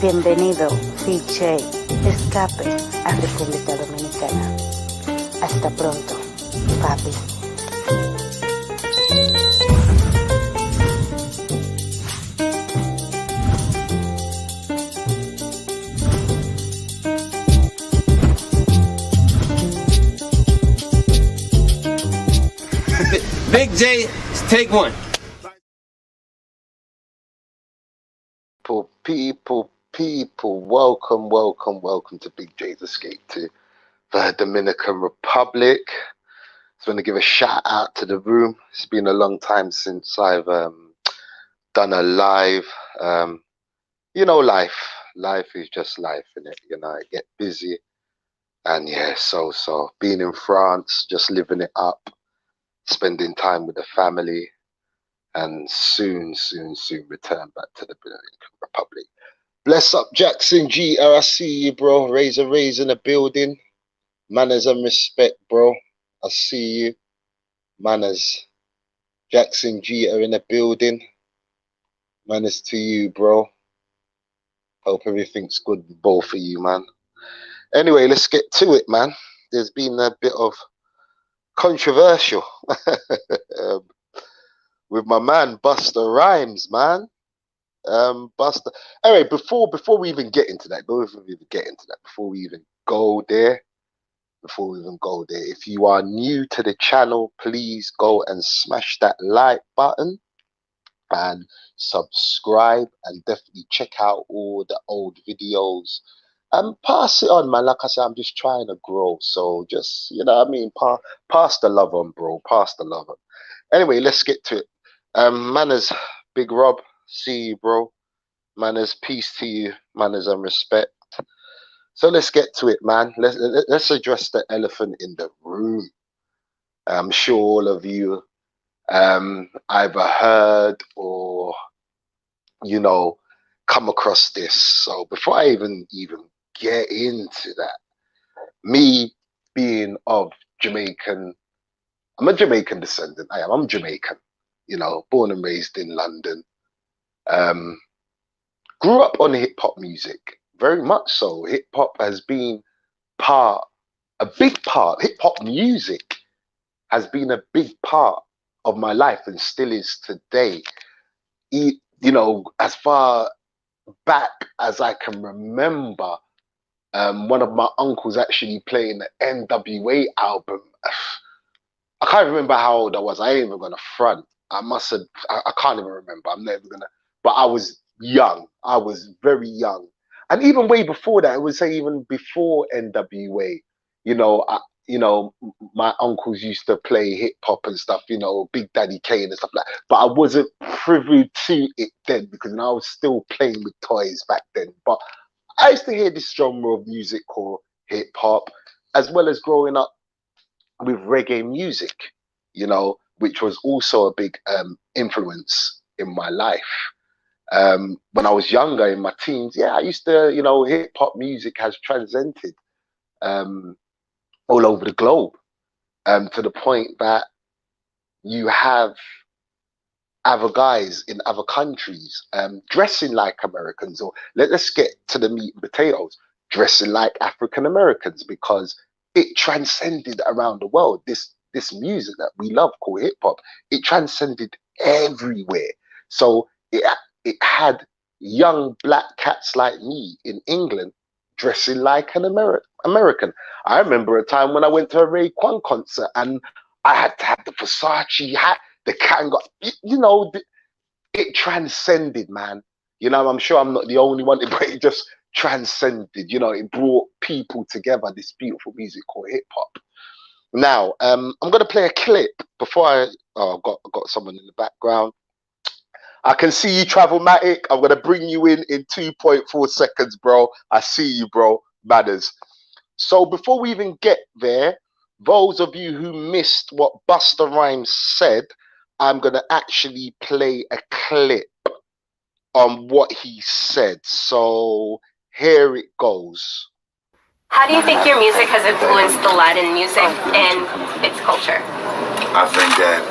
Bienvenido, BIGJAY, escape a República Dominicana. Hasta pronto, papi. Big J, take one. People, welcome to Big J's Escape to the Dominican Republic. Just want to give a shout out to the room. It's been a long time since I've done a live. Life is just life, innit? I get busy, and yeah, so being in France, just living it up, spending time with the family, and soon return back to the Dominican Republic. Bless up, Jackson GR. I see you, bro. Razor in the building. Manners and respect, bro. I see you. Manners. Jackson GR in the building. Manners to you, bro. Hope everything's good with both of you, man. Anyway, let's get to it, man. There's been a bit of controversial with my man Busta Rhymes, man. Busta. Anyway, before we even get into that, before we even go there, if you are new to the channel, please go and smash that like button and subscribe, and definitely check out all the old videos and pass it on, man. Like I said, I'm just trying to grow, so just, pass the love on, bro. Pass the love on. Anyway, let's get to it. Manners, Big Rob, see you, bro. Manners, peace to you. Manners and respect. So let's get to it, man. Let's address the elephant in the room. I'm sure all of you either heard or come across this. So before I even get into that, me being of Jamaican, I'm a Jamaican descendant. I'm Jamaican. Born and raised in London. Grew up on hip hop music, very much so. Hip hop has been a big part. Hip hop music has been a big part of my life and still is today. As far back as I can remember, one of my uncles actually playing the NWA album. I can't remember how old I was. I ain't even gonna front. I can't even remember. I'm never gonna, but I was young. I was very young. And even way before that, I would say even before NWA, my uncles used to play hip hop and stuff, Big Daddy Kane and stuff like that. But I wasn't privy to it then because I was still playing with toys back then. But I used to hear this genre of music called hip hop, as well as growing up with reggae music, which was also a big influence in my life. When I was younger, in my teens, I used to, hip hop music has transcended all over the globe, to the point that you have other guys in other countries dressing like Americans, or let's get to the meat and potatoes, dressing like African Americans, because it transcended around the world. This music that we love called hip hop, it transcended everywhere. So it had young black cats like me in England dressing like an American. I remember a time when I went to a Ray Kwan concert and I had to have the Versace hat, the Kangol, it transcended, man. I'm sure I'm not the only one, but it just transcended, it brought people together, this beautiful music called hip hop. Now, I'm going to play a clip before I've got someone in the background. I can see you, Travelmatic. I'm going to bring you in 2.4 seconds, bro. I see you, bro. Manners. So before we even get there, those of you who missed what Busta Rhymes said, I'm going to actually play a clip on what he said. So here it goes. How do you think your music has influenced the Latin music and its culture? I think that,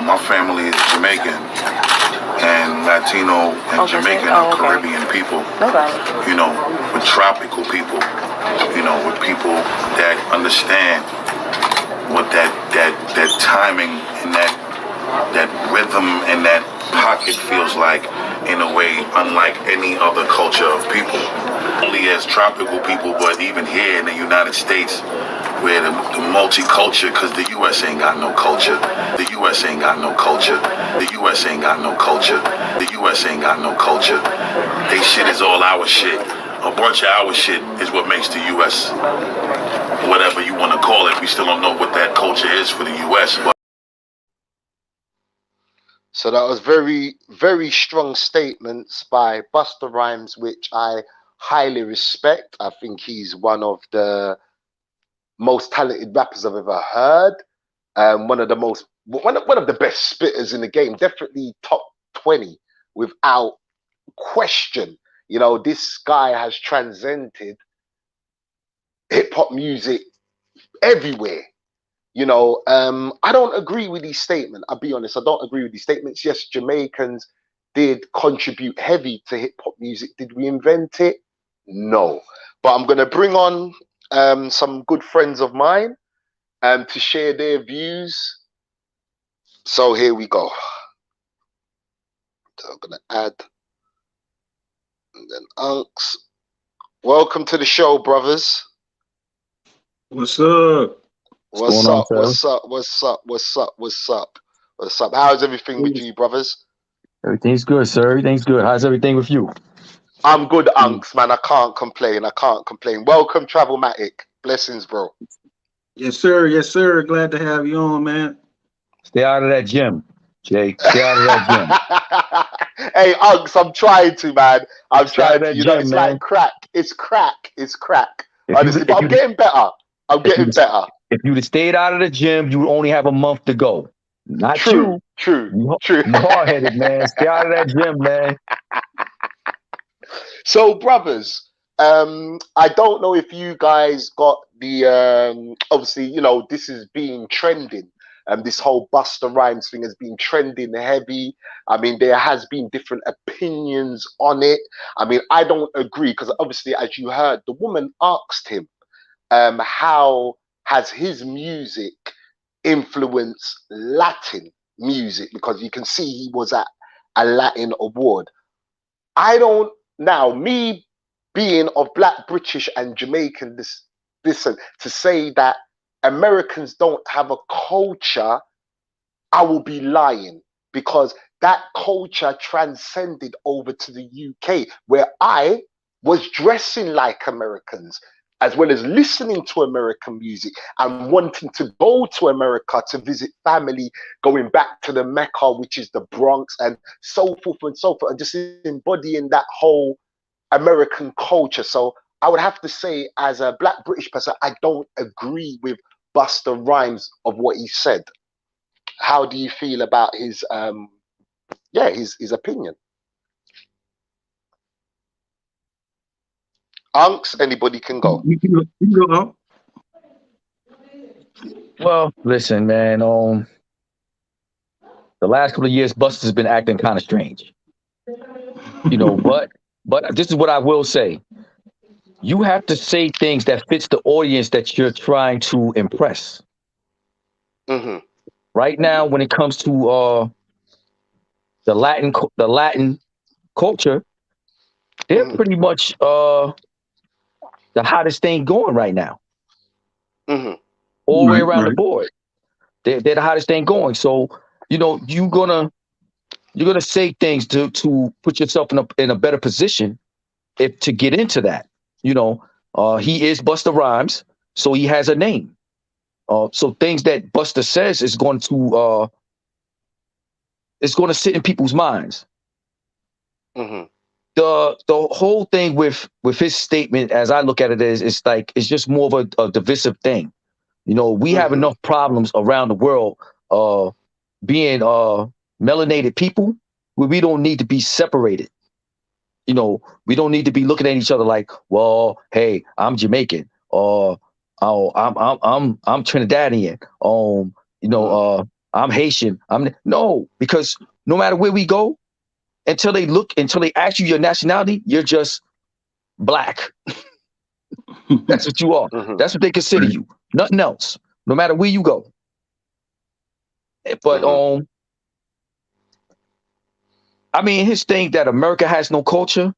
my family is Jamaican, and Latino and Jamaican and Caribbean people. No problem. You know, with tropical people. You know, with people that understand what that timing and that rhythm and that pocket feels like in a way unlike any other culture of people. Only as tropical people, but even here in the United States, where the multicultural, because the U.S. ain't got no culture. The U.S. ain't got no culture. The U.S. ain't got no culture. The U.S. ain't got no culture. They shit is all our shit. A bunch of our shit is what makes the U.S. whatever you want to call it. We still don't know what that culture is for the U.S. But So that was very, very strong statements by Busta Rhymes, which I highly respect. I think he's one of the most talented rappers I've ever heard. One of the best spitters in the game. Definitely top 20 without question. You know, this guy has transcended hip hop music everywhere. You know, I don't agree with these statements. I'll be honest, I don't agree with these statements. Yes, Jamaicans did contribute heavy to hip hop music. Did we invent it? No. But I'm going to bring on some good friends of mine to share their views. So here we go. So I'm going to add. And then Unks. Welcome to the show, brothers. What's up? What's up? What's up? What's up? What's up? What's up? What's up? How's everything with you, brothers? Everything's good, sir. Everything's good. How's everything with you? I'm good, Unks, man. I can't complain. I can't complain. Welcome, Travelmatic. Blessings, bro. Yes, sir. Yes, sir. Glad to have you on, man. Stay out of that gym, Jay. Stay out of that gym. Hey, Unks, I'm trying to, man. I'm Stay out trying of to. that You know, gym, it's man. like crack. It's crack. It's crack. If Honestly, you- but if I'm you- getting better. I'm getting better. If you'd have stayed out of the gym, you would only have a month to go. Not True, you. true. You hard-headed, man. Stay out of that gym, man. So, brothers, I don't know if you guys got the obviously, you know, this is being trending. This whole Busta Rhymes thing has been trending heavy. I mean, there has been different opinions on it. I mean, I don't agree because obviously, as you heard, the woman asked him, how has his music influenced Latin music? Because you can see he was at a Latin award. I don't now me being of Black, British, and Jamaican descent to say that Americans don't have a culture, I will be lying because that culture transcended over to the UK, where I was dressing like Americans, as well as listening to American music and wanting to go to America to visit family, going back to the Mecca, which is the Bronx, and so forth and so forth, and just embodying that whole American culture. So I would have to say, as a Black British person, I don't agree with Busta Rhymes of what he said. How do you feel about his his opinion? Unks, anybody can go. You can go on. Well, listen, man. The last couple of years, Busta's been acting kind of strange. You know, but this is what I will say. You have to say things that fits the audience that you're trying to impress. Mm-hmm. Right now, when it comes to the Latin culture, they're pretty much the hottest thing going right now. Mm-hmm. All the way around the board. They're the hottest thing going. So, you know, you're gonna say things to put yourself in a better position to get into that. You know, he is Busta Rhymes, so he has a name. So things that Busta says is going to sit in people's minds. Mm-hmm. The whole thing with his statement, as I look at it, is it's just more of a divisive thing. You know, we have enough problems around the world being melanated people where we don't need to be separated. You know, we don't need to be looking at each other like, well, hey, I'm Jamaican, or oh, I'm Trinidadian, you know, I'm Haitian. No, because no matter where we go, until they ask you your nationality, you're just black. That's what you are. Mhm. That's what they consider you. Nothing else. No matter where you go. But I mean, his thing that America has no culture.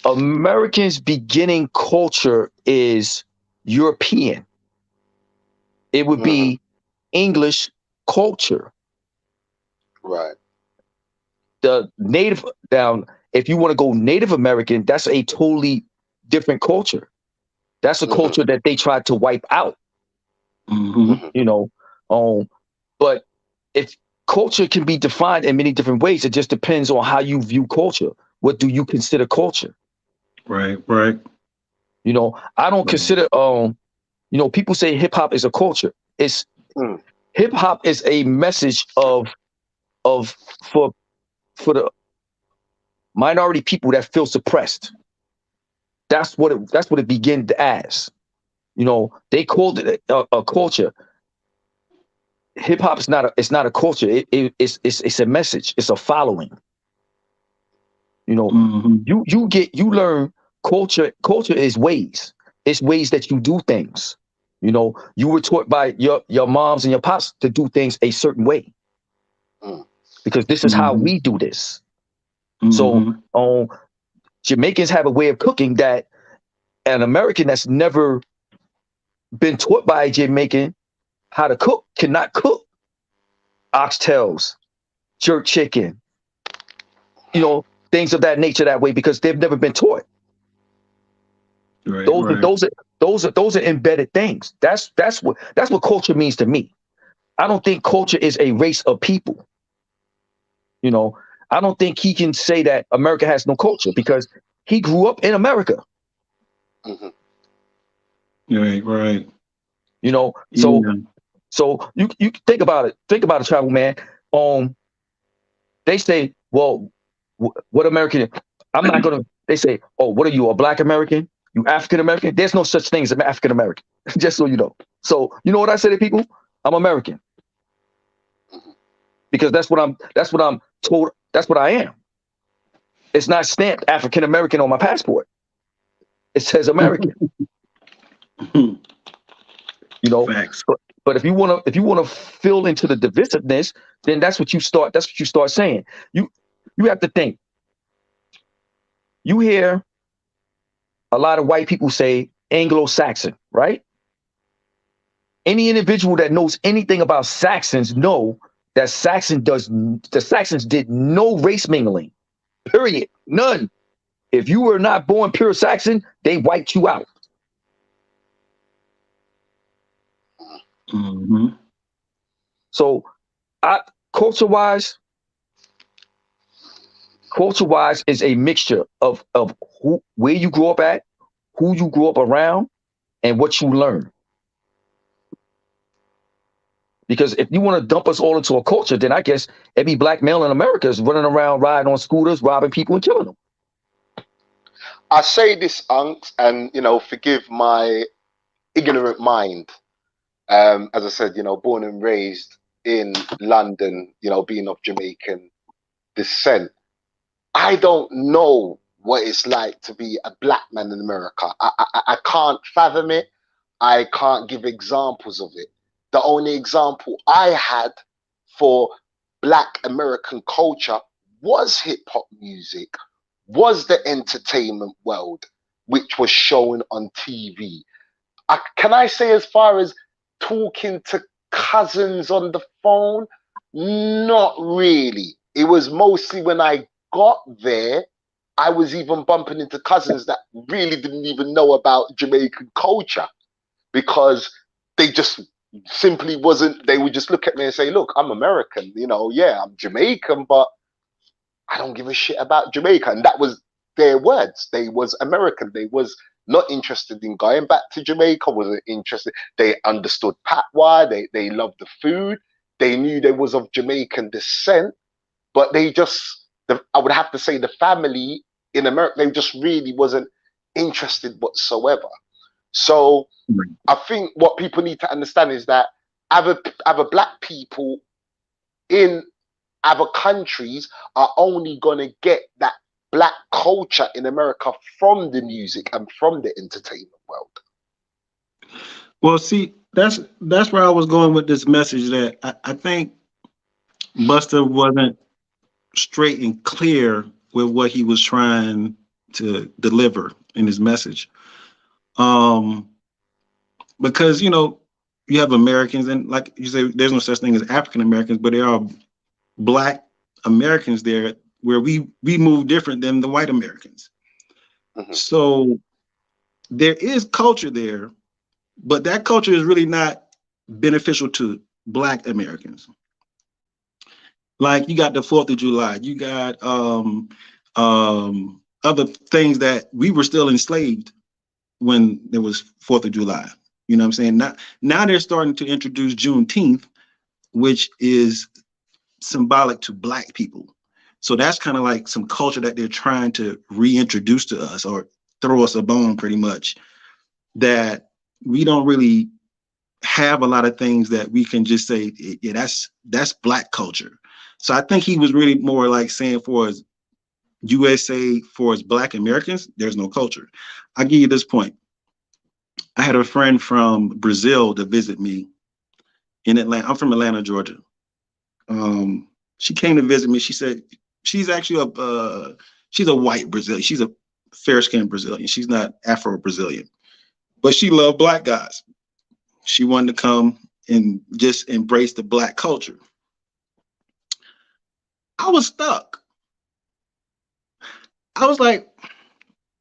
Americans' beginning culture is European. It would be English culture. Right. The native down, if you want to go Native American, that's a totally different culture. That's a culture that they tried to wipe out. You know, but if culture can be defined in many different ways, it just depends on how you view culture. What do you consider culture? Right. You know, I don't consider you know, people say hip hop is a culture. It's hip hop is a message of for the minority people that feel suppressed. That's what it began as. You know, they called it a culture. Hip hop is not a culture. It's a message. It's a following. You know, you learn culture. Culture is ways. It's ways that you do things. You know, you were taught by your moms and your pops to do things a certain way because this is how we do this. So, Jamaicans have a way of cooking that an American that's never been taught by a Jamaican how to cook cannot cook oxtails, jerk chicken, you know, things of that nature that way because they've never been taught. Right, those are embedded things. That's what culture means to me. I don't think culture is a race of people. You know, I don't think he can say that America has no culture because he grew up in America. Right. You know, so you think about it. Think about it, travel man. They say, well, what American? I'm not gonna. They say, oh, what are you, a Black American? You African American? There's no such thing as an African American. Just so you know. So you know what I say to people? I'm American because that's what I'm told. That's what I am. It's not stamped African American on my passport. It says American. You know. Facts. But if you wanna fill into the divisiveness, then that's what you start saying. You have to think. You hear a lot of white people say Anglo-Saxon, right? Any individual that knows anything about Saxons know that the Saxons did no race mingling. Period. None. If you were not born pure Saxon, they wiped you out. So, culture-wise is a mixture of where you grew up at, who you grew up around, and what you learn. Because if you want to dump us all into a culture, then I guess every black male in America is running around riding on scooters, robbing people and killing them. I say this, Unks, and forgive my ignorant mind. As I said, born and raised in London, being of Jamaican descent. I don't know what it's like to be a black man in America. I can't fathom it. I can't give examples of it. The only example I had for black American culture was hip hop music, was the entertainment world, which was shown on TV. Can I say as far as talking to cousins on the phone? Not really. It was mostly when I got there, I was even bumping into cousins that really didn't even know about Jamaican culture because they just simply wasn't, they would just look at me and say, look, I'm American, yeah, I'm Jamaican, but I don't give a shit about Jamaica. And that was their words. They was American. They was not interested in going back to Jamaica, wasn't interested. They understood patois. They loved the food. They knew they was of Jamaican descent, but they just, I would have to say the family in America, they just really wasn't interested whatsoever. So I think what people need to understand is that other black people in other countries are only gonna get that black culture in America from the music and from the entertainment world. Well, see, that's where I was going with this message, that I think Busta wasn't straight and clear with what he was trying to deliver in his message. Because, you know, you have Americans, and like you say, there's no such thing as African Americans, but there are Black Americans there where we move different than the white Americans. Mhm. So there is culture there, but that culture is really not beneficial to Black Americans. Like, you got the 4th of July, you got other things that we were still enslaved when there was 4th of July. You know what I'm saying? Now they're starting to introduce Juneteenth, which is symbolic to Black people. So that's kind of like some culture that they're trying to reintroduce to us, or throw us a bone, pretty much, that we don't really have a lot of things that we can just say, yeah, that's Black culture. So I think he was really more like saying, for as USA, for as Black Americans, there's no culture. I'll give you this point. I had a friend from Brazil to visit me in Atlanta. I'm from Atlanta, Georgia. She came to visit me. She said she's actually she's a white Brazilian. She's a fair-skinned Brazilian. She's not Afro-Brazilian, but she loved Black guys. She wanted to come and just embrace the Black culture. I was stuck. I was like,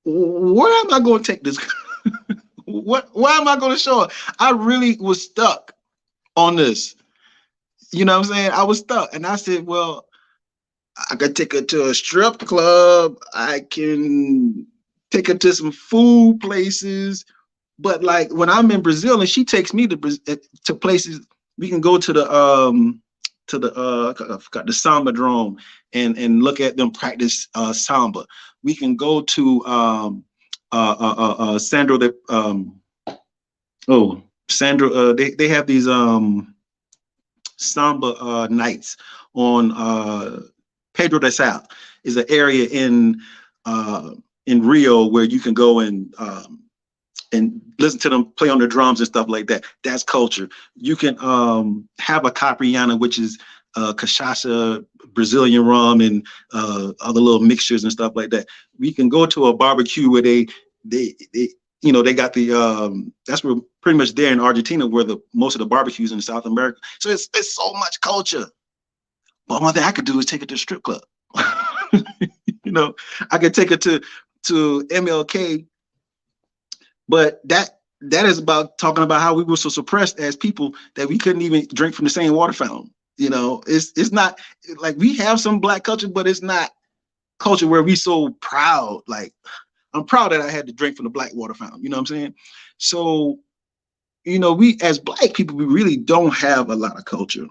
where am I going to take this? Why am I going to show her? I really was stuck on this. You know what I'm saying? I was stuck. And I said, well, I could take her to a strip club. I can take her to some food places. But like, when I'm in Brazil and she takes me to places, we can go to the I forgot, the Samba Drome and look at them practice Samba. We can go to Sandro. Sandro. They have these Samba nights on Pedro de Sal. Is an area in Rio where you can go and listen to them play on the drums and stuff like that. That's culture. You can have a Capriana, which is cachaça, Brazilian rum, and other little mixtures and stuff like that. We can go to a barbecue where they you know, they got the that's where pretty much there in Argentina where most of the barbecues in South America. So it's so much culture. But one thing I could do is take it to a strip club. You know, I could take it to MLK. But that is about talking about how we were so suppressed as people that we couldn't even drink from the same water fountain. You know, it's not like we have some Black culture, but it's not culture where we so proud. Like, I'm proud that I had to drink from the Black water fountain. You know what I'm saying? So, you know, we as Black people, we really don't have a lot of culture.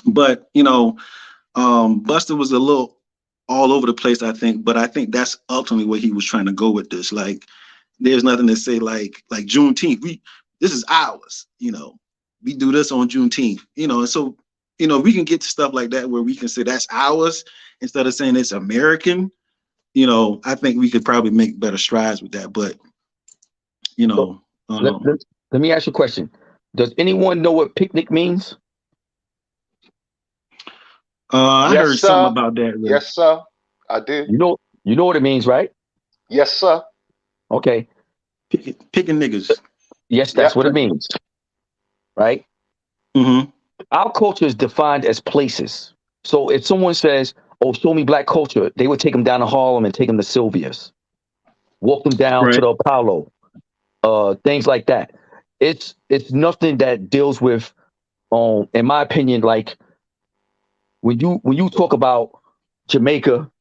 But, you know, Busta was a little all over the place, I think. But I think that's ultimately where he was trying to go with this. Like, there's nothing to say like Juneteenth. This is ours. You know, we do this on Juneteenth. You know, and so, you know, we can get to stuff like that where we can say that's ours instead of saying it's American. You know, I think we could probably make better strides with that. But, you know, let me ask you a question. Does anyone know what picnic means? I heard something about that. Really. Yes, sir. I do. You know what it means, right? Yes, sir. Okay. Picking niggas. Yes, that's what it means. Right? Mm-hmm. Our culture is defined as places. So if someone says, oh, show me Black culture, they would take them down to Harlem and take them to Sylvia's. Walk them down to the Apollo. Things like that. It's nothing that deals with, in my opinion, like when you talk about Jamaica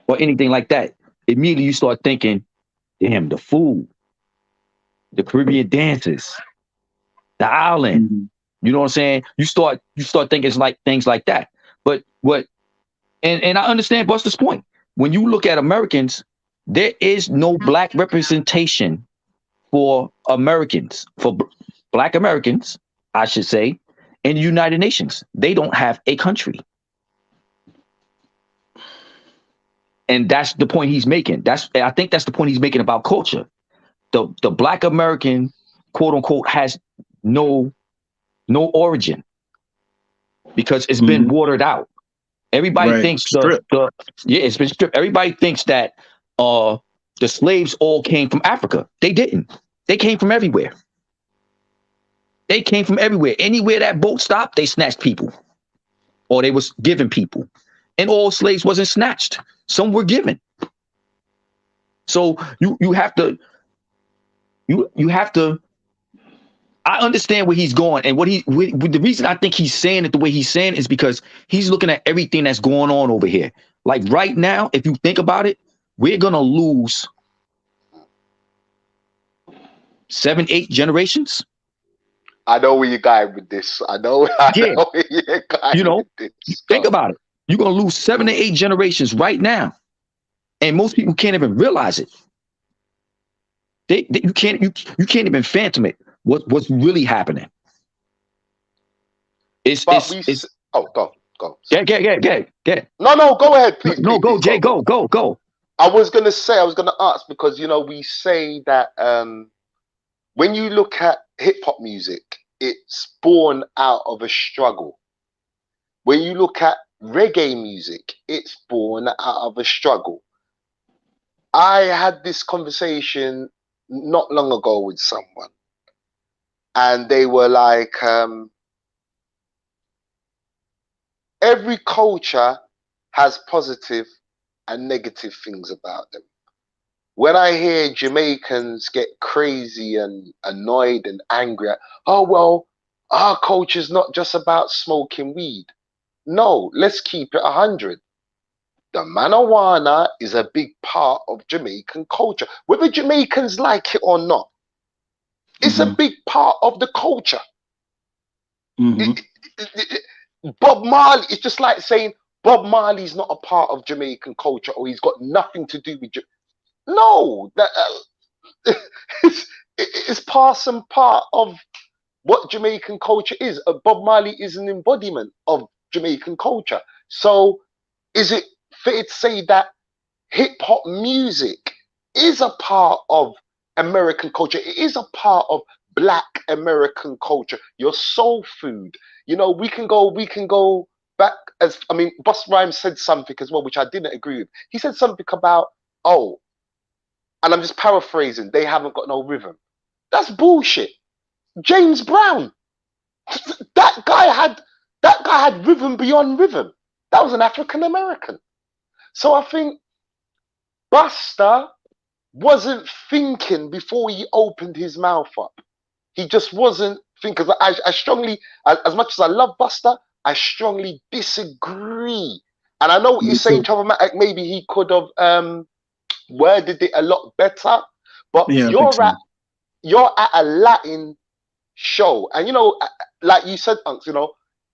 or anything like that, immediately you start thinking, damn, the food, the Caribbean dances, the island. Mm-hmm. You know what I'm saying? You start thinking it's like things like that. But and I understand Busta's point. When you look at Americans, there is no Black representation for Americans, for Black Americans, I should say, in the United Nations. They don't have a country. And that's the point he's making. I think that's the point he's making about culture. The Black American, quote unquote, has no origin because it's been watered out. Everybody thinks it's been stripped. Everybody thinks that the slaves all came from Africa. They didn't. They came from everywhere. They came from everywhere. Anywhere that boat stopped, they snatched people, or they was giving people. And all slaves wasn't snatched. Some were given. So you have to. I understand where he's going, and the reason I think he's saying it the way he's saying it is because he's looking at everything that's going on over here. Like right now, if you think about it, we're gonna lose 7, 8 generations. I know where you're going with this. I know where you're going with this. Think about it. You're gonna lose 7 to 8 generations right now, and most people can't even realize it. You can't even phantom it. What's really happening? Go. Yeah. No, go ahead, please. No, go, Jay, go. I was gonna ask because we say that when you look at hip hop music, it's born out of a struggle. When you look at reggae music, it's born out of a struggle. I had this conversation not long ago with someone, and they were like, every culture has positive and negative things about them. When I hear Jamaicans get crazy and annoyed and angry, oh, well, our culture's not just about smoking weed. No, let's keep it 100. The marijuana is a big part of Jamaican culture. Whether Jamaicans like it or not, it's a big part of the culture. Bob Marley, it's just like saying Bob Marley's not a part of Jamaican culture or he's got nothing to do with No, it's part and part of what Jamaican culture is. Bob Marley is an embodiment of Jamaican culture. So is it fair to say that hip hop music is a part of American culture? It is a part of Black American culture. Your soul food. We can go back Busta Rhymes said something as well, which I didn't agree with. He said something about, and I'm just paraphrasing, they haven't got no rhythm. That's bullshit. James Brown, that guy had rhythm beyond rhythm. That was an African American. So I think Busta wasn't thinking before he opened his mouth up. He just wasn't thinking. I strongly, as much as I love Busta, I strongly disagree. And I know what you're saying, Problematic. Maybe he could have worded it a lot better. But you're at a Latin show, and like you said, Unks,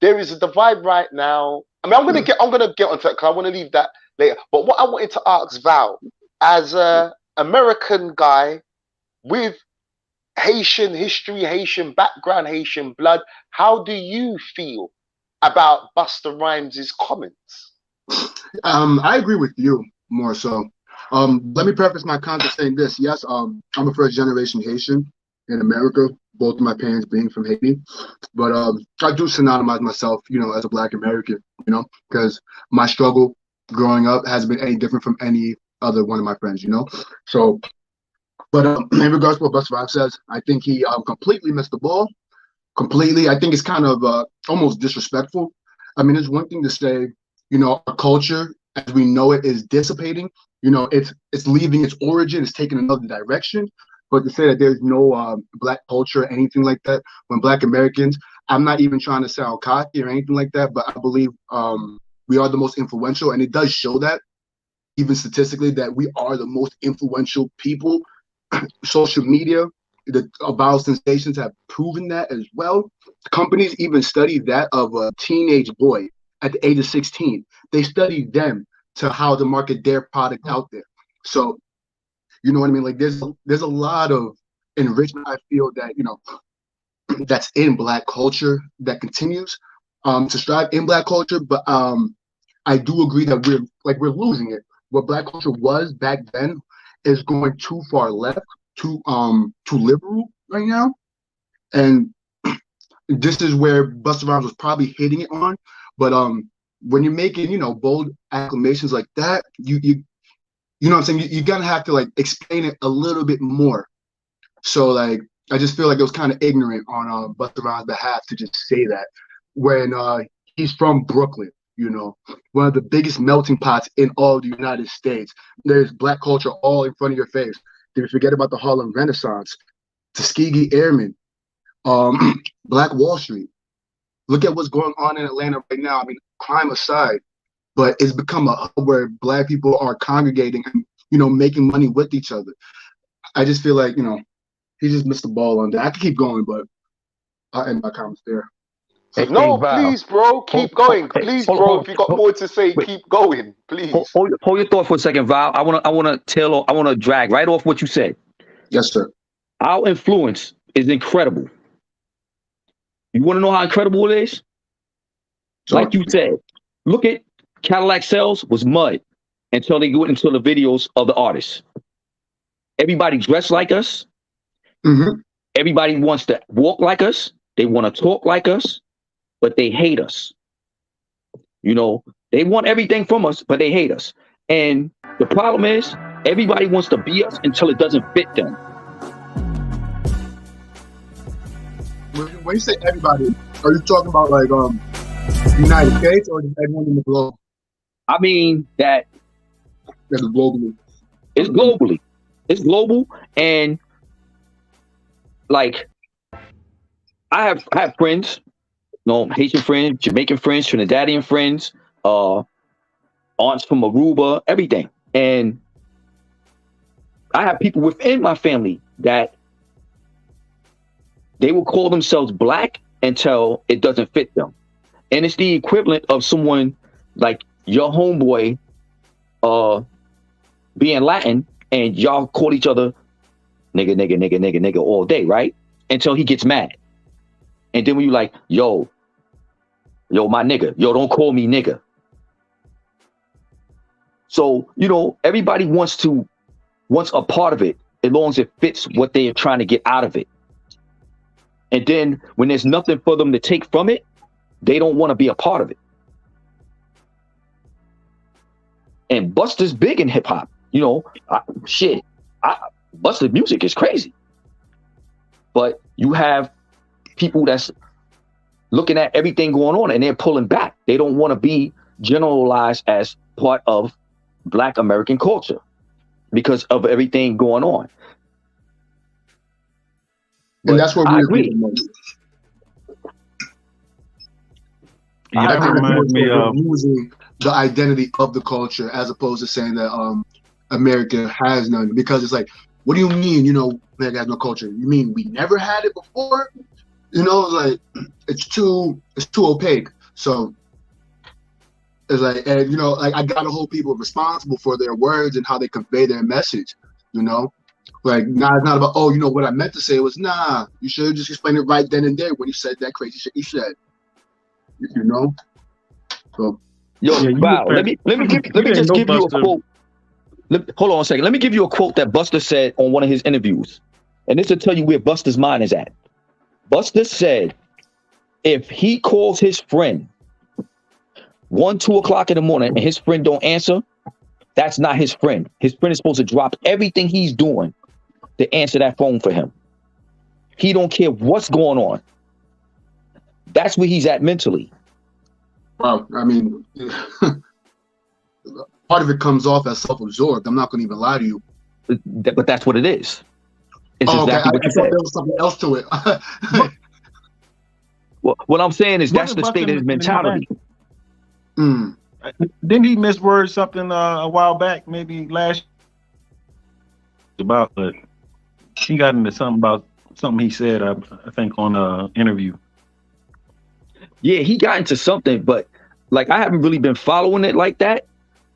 there is a divide right now. I mean, I'm gonna get onto it because I want to leave that later. But what I wanted to ask Val, as a American guy with Haitian history, Haitian background, Haitian blood, how do you feel about Busta Rhymes' comments? I agree with you more so. Let me preface my comment saying this. Yes, I'm a first generation Haitian in America, both of my parents being from Haiti. But I do synonymize myself, as a Black American, because my struggle growing up hasn't been any different from any other one of my friends, So, but in regards to what Busta Rhymes says, I think he completely missed the ball. Completely. I think it's kind of almost disrespectful. I mean, it's one thing to say, our culture as we know it is dissipating. It's leaving its origin, it's taking another direction. But to say that there's no Black culture or anything like that, when Black Americans, I'm not even trying to sound cocky or anything like that, but I believe we are the most influential, and it does show that, even statistically, that we are the most influential people. Social media, the viral sensations have proven that as well. Companies even study that of a teenage boy at the age of 16. They study them to how to market their product out there. So, you know what I mean? Like there's a lot of enrichment I feel that, that's in Black culture that continues to strive in Black culture. But I do agree that we're losing it. what Black culture was back then is going too far left, too liberal right now, and this is where Busta Rhymes was probably hitting it on. But when you're making, you know, bold acclamations like that, you know what I'm saying, you're gonna have to like explain it a little bit more. So like I just feel like it was kind of ignorant on Busta Rhymes' behalf to just say that when he's from Brooklyn, you know, one of the biggest melting pots in all the United States. There's Black culture all in front of your face. Did you forget about the Harlem Renaissance, Tuskegee Airmen, Black Wall Street? Look at what's going on in Atlanta right now. I mean, crime aside, but it's become a hub where Black people are congregating and, you know, making money with each other. I just feel like, you know, he just missed the ball on that. I could keep going, but I'll end my comments there. No, please, bro, keep going. Please, bro, if you got more to say, keep going, please. Hold your thought for a second, Val. I want to drag right off what you said. Yes, sir. Our influence is incredible. You want to know how incredible it is? Sure. Like you said, look at Cadillac Sales was mud until they went into the videos of the artists. Everybody dressed like us. Mm-hmm. Everybody wants to walk like us. They want to talk like us, but they hate us. You know, they want everything from us, but they hate us. And the problem is, everybody wants to be us until it doesn't fit them. When you say everybody, are you talking about like United States or just everyone in the globe? I mean that That's globally. it's globally. It's global, and like I have friends, you know, Haitian friends, Jamaican friends, Trinidadian friends, aunts from Aruba, everything. And I have people within my family that they will call themselves Black until it doesn't fit them. And it's the equivalent of someone like your homeboy being Latin and y'all call each other nigga all day, right? Until he gets mad. And then when you like, yo, my nigga, yo, don't call me nigga. So, you know, everybody wants a part of it as long as it fits what they are trying to get out of it. And then when there's nothing for them to take from it, they don't want to be a part of it. And Busta's big in hip hop. You know, Busta's music is crazy. But you have people that's looking at everything going on and they're pulling back. They don't want to be generalized as part of Black American culture because of everything going on. And that's what I we agree. Yeah, that reminds me of losing the identity of the culture as opposed to saying that America has none. Because it's like, what do you mean, you know, America has no culture? You mean we never had it before? You know, like it's too opaque. So it's like, and you know, like I gotta hold people responsible for their words and how they convey their message. You know, like now it's not about, oh, you know what I meant to say was, nah, you should have just explained it right then and there when you said that crazy shit you said. You know, so yo, Yeah, wow. Let me just give you a quote. Hold on a second. Let me give you a quote that Busta said on one of his interviews, and this will tell you where Busta's mind is at. Busta said, if he calls his friend 1-2 o'clock in the morning and his friend don't answer, that's not his friend. His friend is supposed to drop everything he's doing to answer that phone for him. He don't care what's going on. That's where he's at mentally. wow, I mean, part of it comes off as self-absorbed. I'm not going to even lie to you. But that's what it is. It's Oh, okay, exactly what I you thought said. there was something else to it. Well, what I'm saying is that's the Wasn't state of his Busta mentality. Didn't he misword something a while back, maybe last about, but he got into something about something he said, I think on an interview. Yeah, he got into something, but like I haven't really been following it like that.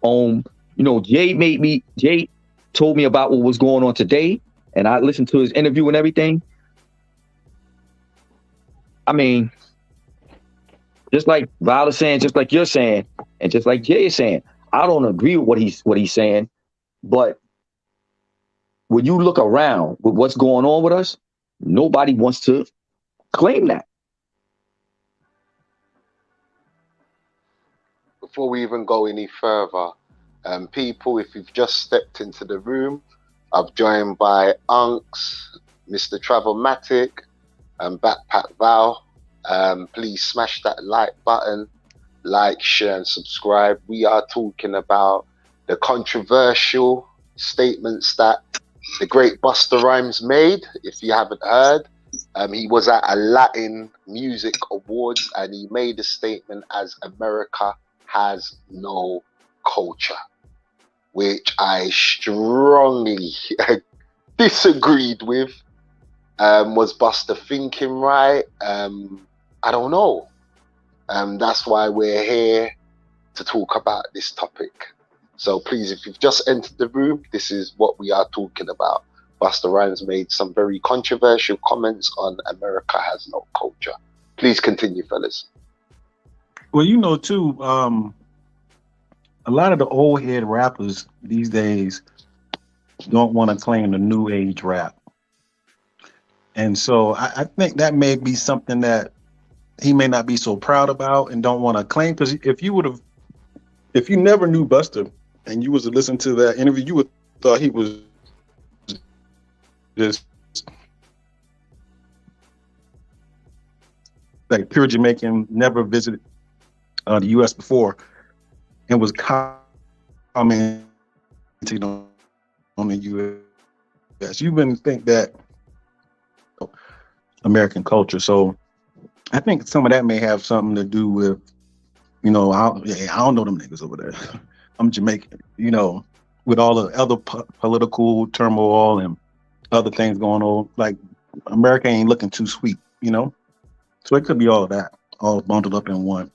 You know, Jay told me about what was going on today, and I listened to his interview and everything. I mean, just like Val is saying, just like you're saying, and just like Jay is saying, I don't agree with what he's saying, but when you look around with what's going on with us, nobody wants to claim that. Before we even go any further, people, if you've just stepped into the room, I'm joined by Unks, Mr. Travelmatic, and Backpack Val. Please smash that like button, like, share, and subscribe. We are talking about the controversial statements that the great Busta Rhymes made. If you haven't heard, he was at a Latin Music Awards and he made a statement as America has no culture, which I strongly disagreed with. Was Busta thinking right? I don't know. That's why we're here to talk about this topic. So please, if you've just entered the room, this is what we are talking about. Busta Rhymes made some very controversial comments on America has no culture. Please continue, fellas. Well, you know, too, a lot of the old head rappers these days don't want to claim the new age rap. And so I think that may be something that he may not be so proud about and don't want to claim. Because if you never knew Busta and you was to listen to that interview, you would thought he was just like pure Jamaican, never visited the U.S. before, and was commenting on the U.S. You wouldn't think that American culture. So I think some of that may have something to do with, you know, I don't know them niggas over there. I'm Jamaican, you know, with all the other political turmoil and other things going on. Like America ain't looking too sweet, you know. So it could be all of that, all bundled up in one.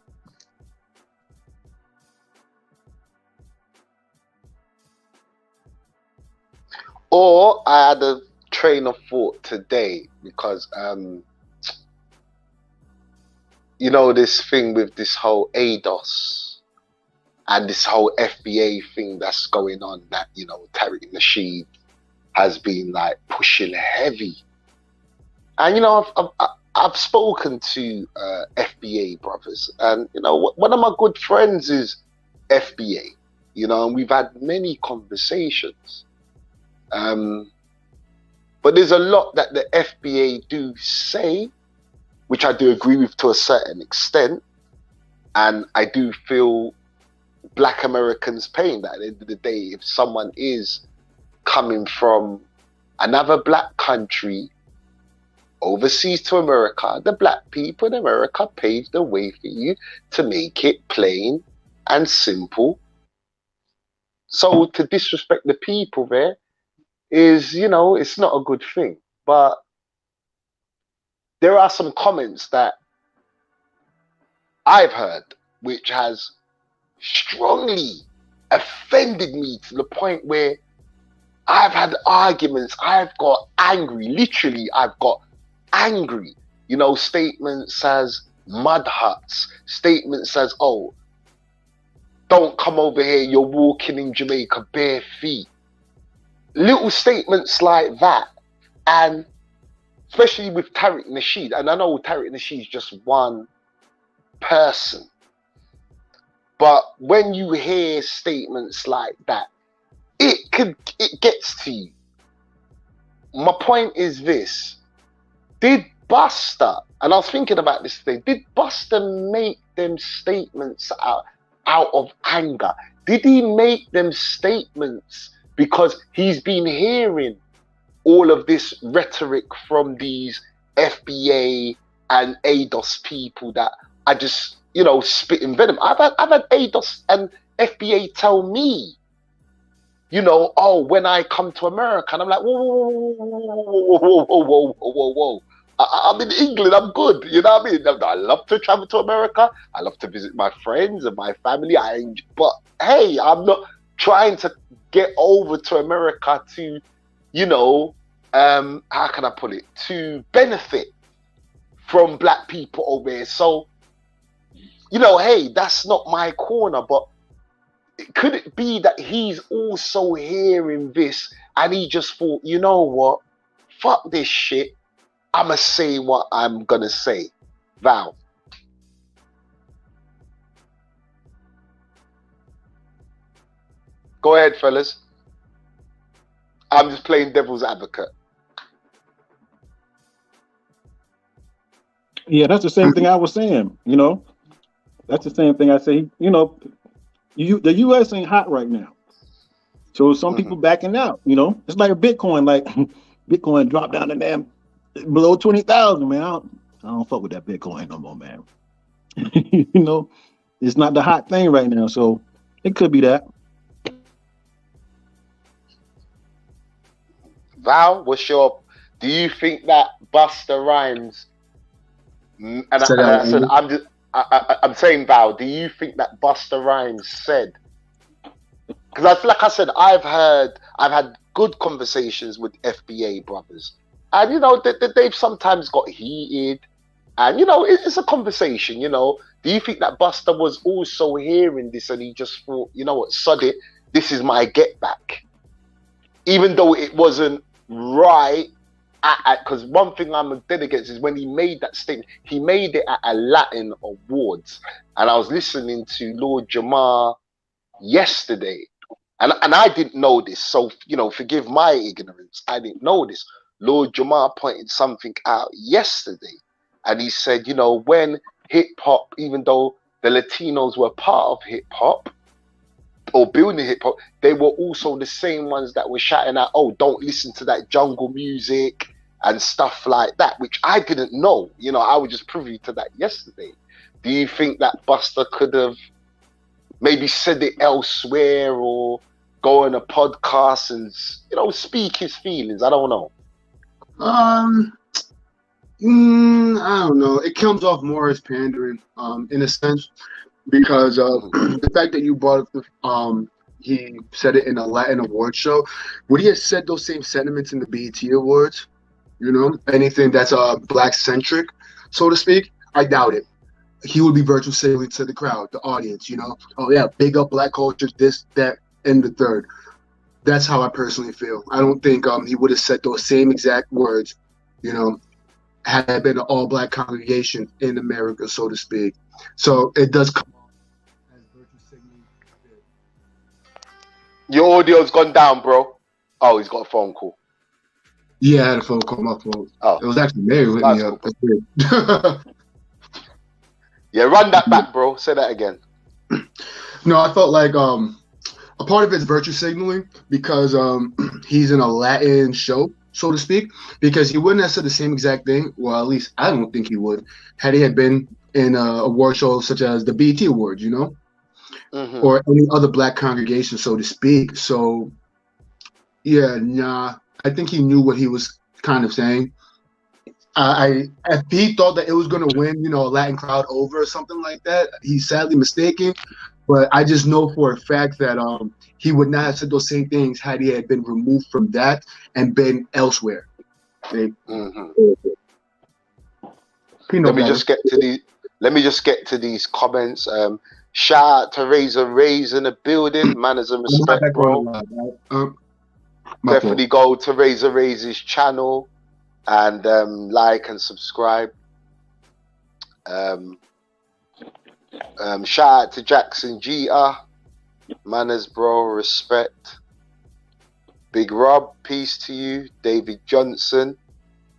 Or I had a train of thought today because, you know, this thing with this whole ADOS and this whole FBA thing that's going on that, you know, Tariq Nasheed has been like pushing heavy. And, you know, I've spoken to FBA brothers, and, you know, one of my good friends is FBA, you know, and we've had many conversations. But there's a lot that the FBA do say, which I do agree with to a certain extent. And I do feel Black Americans pain that at the end of the day, if someone is coming from another Black country overseas to America, the Black people in America paved the way for you to make it plain and simple. So to disrespect the people there is, you know, it's not a good thing. But there are some comments that I've heard which has strongly offended me to the point where I've had arguments, I've got angry, literally I've got angry. You know, statements as mud huts, statements as, oh, don't come over here, you're walking in Jamaica bare feet. Little statements like that. And especially with Tariq Nasheed, and I know Tariq Nasheed is just one person, but when you hear statements like that, it gets to you. My point is this: did Busta, and I was thinking about this today, did Busta make them statements out of anger? Did he make them statements because he's been hearing all of this rhetoric from these FBA and ADOS people that are just, you know, spitting venom? I've had ADOS and FBA tell me, you know, oh, when I come to America, and I'm like, whoa. I'm in England, I'm good, you know what I mean? I love to travel to America, I love to visit my friends and my family, but hey, I'm not trying to get over to America to, you know, how can I put it, to benefit from Black people over here. So, you know, hey, that's not my corner, but could it be that he's also hearing this and he just thought, you know what, fuck this shit, I'ma say what I'm gonna say? Val. Go ahead, fellas. I'm just playing devil's advocate. Yeah, that's the same thing I was saying. You know, that's the same thing I say. You know, the U.S. ain't hot right now, so some people backing out. You know, it's like a Bitcoin. Like Bitcoin dropped down to damn below 20,000. Man, I don't fuck with that Bitcoin no more, man. You know, it's not the hot thing right now, so it could be that. Val, do you think that Busta Rhymes, and I said, I'm saying, Val, do you think that Busta Rhymes said, because like I said, I've had good conversations with FBA brothers, and you know, they've sometimes got heated, and you know, it's a conversation, you know. Do you think that Busta was also hearing this and he just thought, you know what, sod it, this is my get back, even though it wasn't right? Because one thing I'm dead against is when he made that statement, he made it at a Latin Awards, and I was listening to Lord Jamar yesterday, and I didn't know this, so you know, forgive my ignorance, I didn't know this. Lord Jamar pointed something out yesterday, and he said, you know, when hip hop, even though the Latinos were part of hip hop or building hip hop, they were also the same ones that were shouting out, oh, don't listen to that jungle music and stuff like that, which I didn't know. You know, I was just privy to that yesterday. Do you think that Busta could have maybe said it elsewhere or go on a podcast and, you know, speak his feelings? I don't know. I don't know. It comes off more as pandering, in a sense, because the fact that you brought up he said it in a Latin award show. Would he have said those same sentiments in the BET Awards? You know, anything that's black centric, so to speak? I doubt it. He would be virtual signaling to the crowd, the audience. You know, oh yeah, big up black culture, this, that, and the third. That's how I personally feel. I don't think he would have said those same exact words, you know, had it been an all-black congregation in America, so to speak. So it does come off as virtue signaling. Your audio's gone down, bro. Oh, he's got a phone call. Yeah, I had a phone call, my phone. Oh, it was actually Mary with me up. Cool. Yeah, run that back, bro. Say that again. No, I felt like a part of it's virtue signaling because he's in a Latin show, so to speak, because he wouldn't have said the same exact thing. Well, at least I don't think he would, had he had been in a award show such as the BET Awards, you know, or any other black congregation, so to speak. So, yeah, nah, I think he knew what he was kind of saying. If he thought that it was going to win, you know, a Latin crowd over or something like that, he's sadly mistaken. But I just know for a fact that he would not have said those same things had he had been removed from that and been elsewhere. Let me just get to these comments. Shout out to Razor Rays in the building. Manners and respect, bro. Definitely go to Razor Rays' channel and like and subscribe. Shout out to Jackson GR. Manners, bro. Respect. Big Rob, peace to you. David Johnson.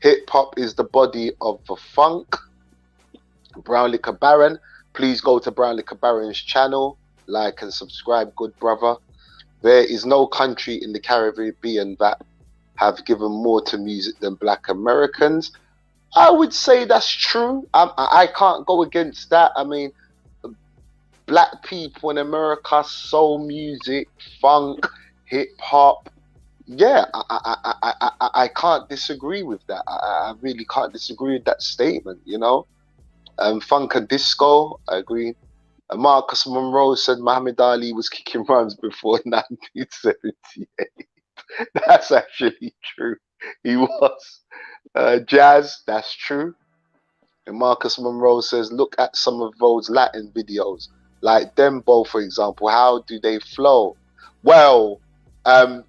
Hip hop is the body of the funk. Brown Liquor Baron. Please go to Brown Liquor Baron's channel. Like and subscribe, good brother. There is no country in the Caribbean that have given more to music than black Americans. I would say that's true. I can't go against that. I mean, black people in America, soul music, funk, hip hop. Yeah, I can't disagree with that. I really can't disagree with that statement, you know. Funk and disco, I agree. Marcus Monroe said Muhammad Ali was kicking rhymes before 1978. That's actually true. He was. Jazz, that's true. And Marcus Monroe says, look at some of those Latin videos, Like dembo, for example, how do they flow? Well,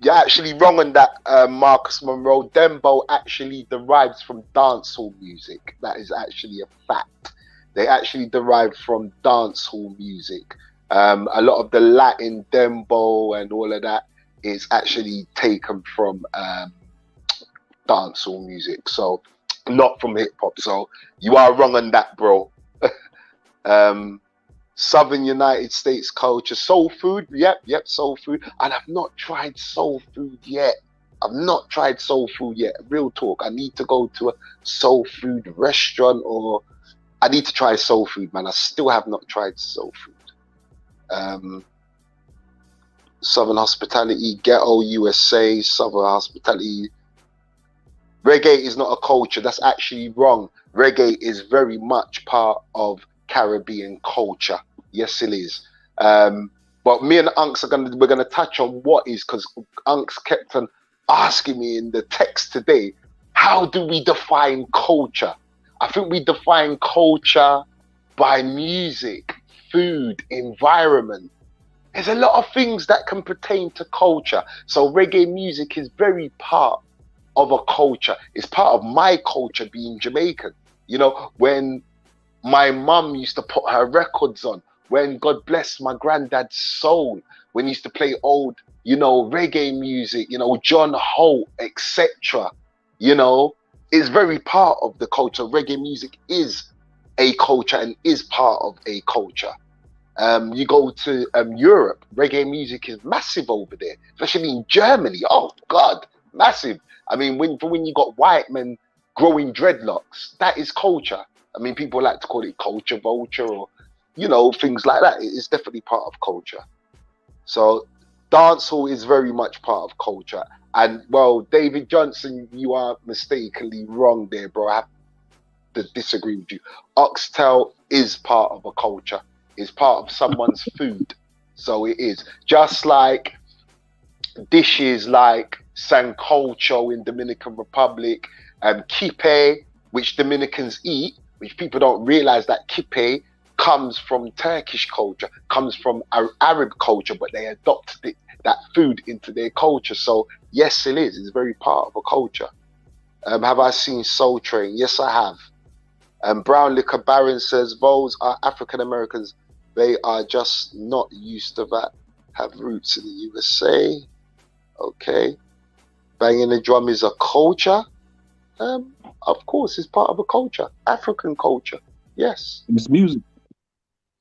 you're actually wrong on that, Marcus Monroe. Dembo actually derives from dancehall music. That is actually a fact. They actually derive from dancehall music. A lot of the Latin dembo and all of that is actually taken from dancehall music, so not from hip hop. So you are wrong on that, bro. Southern United States culture, soul food. Yep, soul food. And I've not tried soul food yet. Real talk. I need to go to a soul food restaurant, or I need to try soul food, man. I still have not tried soul food. Southern hospitality, ghetto USA, Southern hospitality. Reggae is not a culture. That's actually wrong. Reggae is very much part of Caribbean culture. Yes, it is. But me and Unks we're gonna touch on what is, because Unks kept on asking me in the text today, how do we define culture? I think we define culture by music, food, environment. There's a lot of things that can pertain to culture. So reggae music is very part of a culture. It's part of my culture being Jamaican. You know, when my mum used to put her records on, when God bless my granddad's soul, when he used to play old, you know, reggae music, you know, John Holt, etc., you know, is very part of the culture. Reggae music is a culture and is part of a culture. You go to Europe, reggae music is massive over there, especially in Germany. Oh God, massive. I mean, when you got white men growing dreadlocks, that is culture. I mean, people like to call it culture vulture, or, you know, things like that. It's definitely part of culture. So dancehall is very much part of culture. And, well, David Johnson, you are mistakenly wrong there, bro. I have to disagree with you. Oxtail is part of a culture. It's part of someone's food. So it is. Just like dishes like sancocho in Dominican Republic, kipe, which Dominicans eat, which people don't realize that kipe comes from Turkish culture, comes from Arab culture, but they adopted that food into their culture. So yes, it is. It's very part of a culture. Have I seen Soul Train? Yes, I have. Brown Liquor Baron says, Vols are African Americans. They are just not used to that. Have roots in the USA. Okay. Banging the drum is a culture. Of course, it's part of a culture. African culture. Yes. It's music.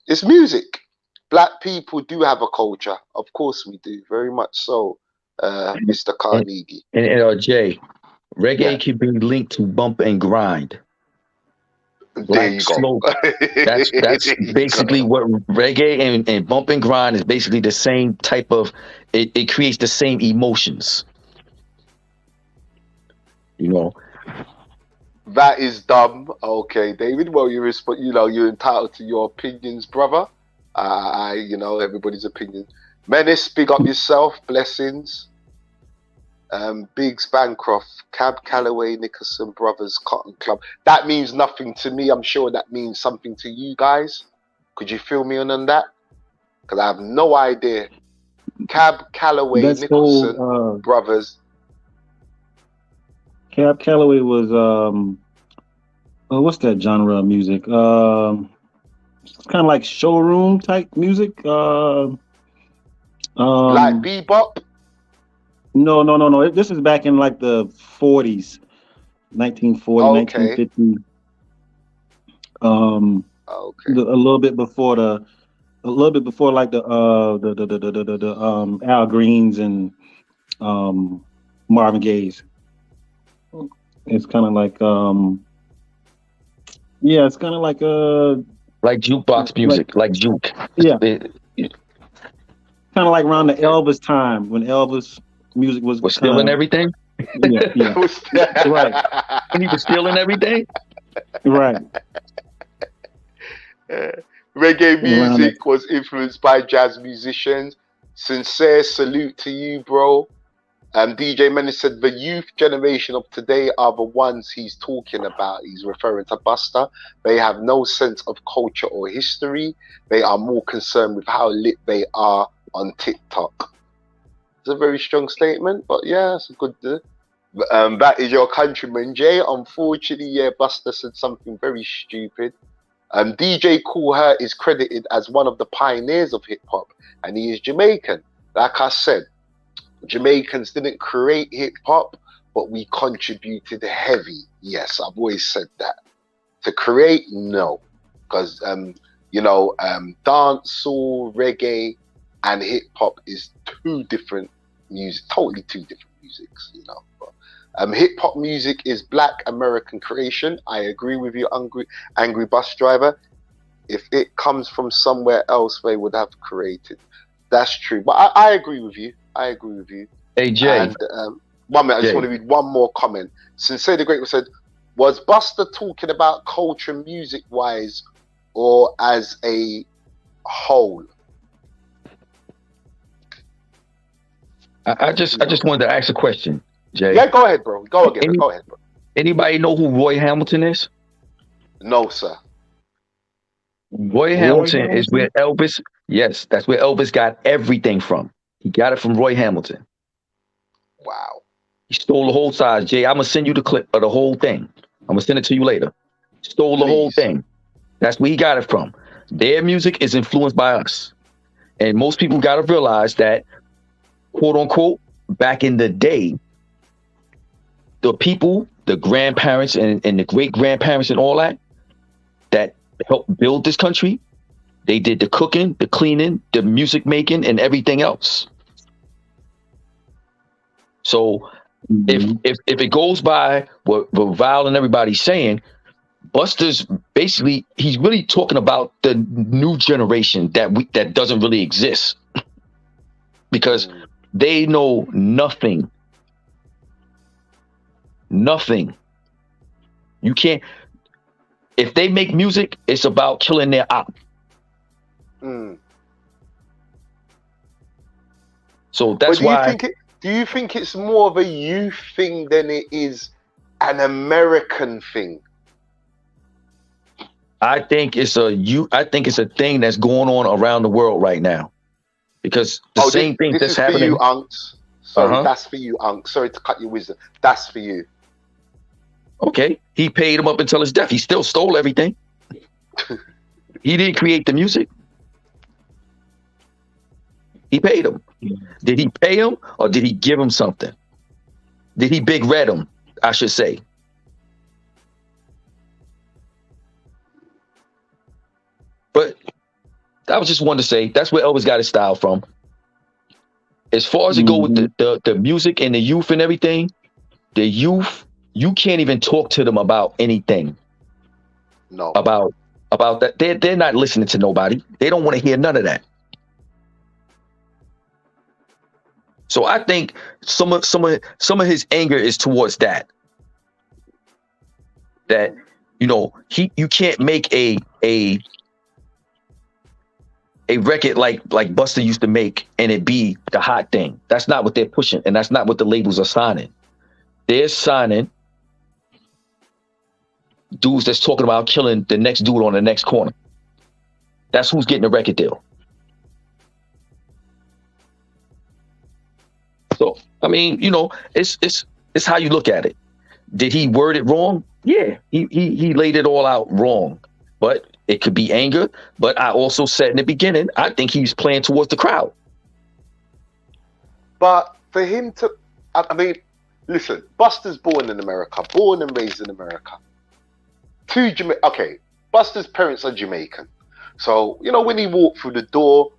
It's music. Black people do have a culture. Of course we do. Very much so, Mr. Carnegie. And Jay, reggae can be linked to bump and grind. There you go. That's basically what reggae and bump and grind is basically the same type of, it creates the same emotions. You know. That is dumb. Okay, David. Well, you're entitled to your opinions, brother. You know, everybody's opinion. Menace, big up yourself. Blessings. Biggs, Bancroft, Cab Calloway, Nicholson Brothers, Cotton Club. That means nothing to me. I'm sure that means something to you guys. Could you fill me in on that? Because I have no idea. Cab Calloway, That's Nicholson Brothers. Cab Calloway was what's that genre of music? It's kind of like showroom type music. Like bebop. No. This is back in like the 40s, 1940, okay. 1950. Okay. A little bit before like the Al Greens and Marvin Gaye's. It's kind of like it's kind of like jukebox music, like juke. Yeah. Kind of like around the Elvis time, when Elvis music was stealing everything. Yeah. Right. When he was stealing everything. Right. Reggae music was influenced by jazz musicians. Sincere salute to you, bro. DJ Menace said the youth generation of today are the ones he's talking about. He's referring to Busta. They have no sense of culture or history. They are more concerned with how lit they are on TikTok. It's a very strong statement, but yeah, it's a good. That is your countryman, Jay. Unfortunately, yeah, Busta said something very stupid. DJ Kool Herc is credited as one of the pioneers of hip hop, and he is Jamaican. Like I said, Jamaicans didn't create hip hop, but we contributed heavy. Yes, I've always said that. To create, no, because dancehall, reggae, and hip hop is two different music, totally two different musics. Hip hop music is Black American creation. I agree with you, angry bus driver. If it comes from somewhere else, they would have created. That's true, but I agree with you. I agree with you. Hey, Jay. And 1 minute, I just want to read one more comment. Sincere the Great said, was Busta talking about culture music-wise or as a whole? I just wanted to ask a question, Jay. Yeah, go ahead, bro. Go ahead, bro. Anybody know who Roy Hamilton is? No, sir. Roy Hamilton is where Elvis, yes, that's where Elvis got everything from. He got it from Roy Hamilton. Wow. He stole the whole size. Jay, I'm going to send you the clip of the whole thing. I'm going to send it to you later. Stole the whole thing. That's where he got it from. Their music is influenced by us. And most people got to realize that, quote unquote, back in the day, the people, the grandparents and the great grandparents and all that helped build this country, they did the cooking, the cleaning, the music making, and everything else. So if it goes by what Val and everybody's saying, Busta's basically, he's really talking about the new generation that doesn't really exist because they know nothing. Nothing. You can't. If they make music, it's about killing their op. So that's why. Do you think it's more of a youth thing than it is an American thing? I think it's a thing that's going on around the world right now, because the same thing that's happening. For you, Unks. Sorry, that's for you, Unks. Sorry to cut your wisdom. That's for you. Okay, he paid him up until his death. He still stole everything. He didn't create the music. He paid him. Did he pay him or did he give him something? Did he big red him, I should say? But I was just wanted to say that's where Elvis got his style from. As far as it go with the music and the youth and everything, the youth, you can't even talk to them about anything. No. About that. They're not listening to nobody. They don't want to hear none of that. So I think some of his anger is towards that. That, you can't make a record like Busta used to make and it be the hot thing. That's not what they're pushing, and that's not what the labels are signing. They're signing dudes that's talking about killing the next dude on the next corner. That's who's getting the record deal. So, I mean, it's how you look at it. Did he word it wrong? Yeah, he laid it all out wrong. But it could be anger. But I also said in the beginning, I think he's playing towards the crowd. But for him to, I mean, listen, Busta's born in America, born and raised in America. Okay, Busta's parents are Jamaican. So, when he walked through the door,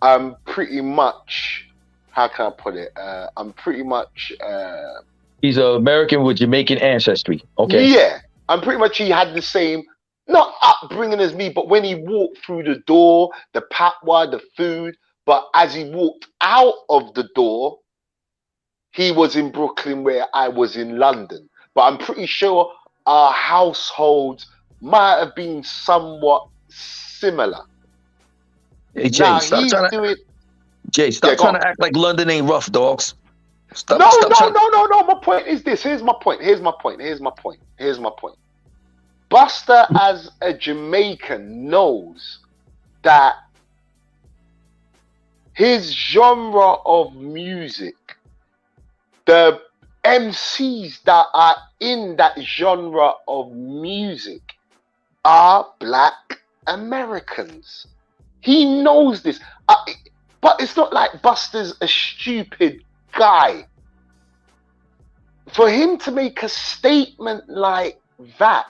I'm pretty much, how can I put it? I'm pretty much... He's an American with Jamaican ancestry. Okay. Yeah, I'm pretty much, he had the same, not upbringing as me, but when he walked through the door, the patwa, the food, but as he walked out of the door, he was in Brooklyn where I was in London. But I'm pretty sure our households might have been somewhat similar. Hey, Jay, stop trying to act like London ain't rough, dogs. No. My point is this. Here's my point. Busta, as a Jamaican, knows that his genre of music, the MCs that are in that genre of music are Black Americans. He knows this. But it's not like Busta's a stupid guy. For him to make a statement like that,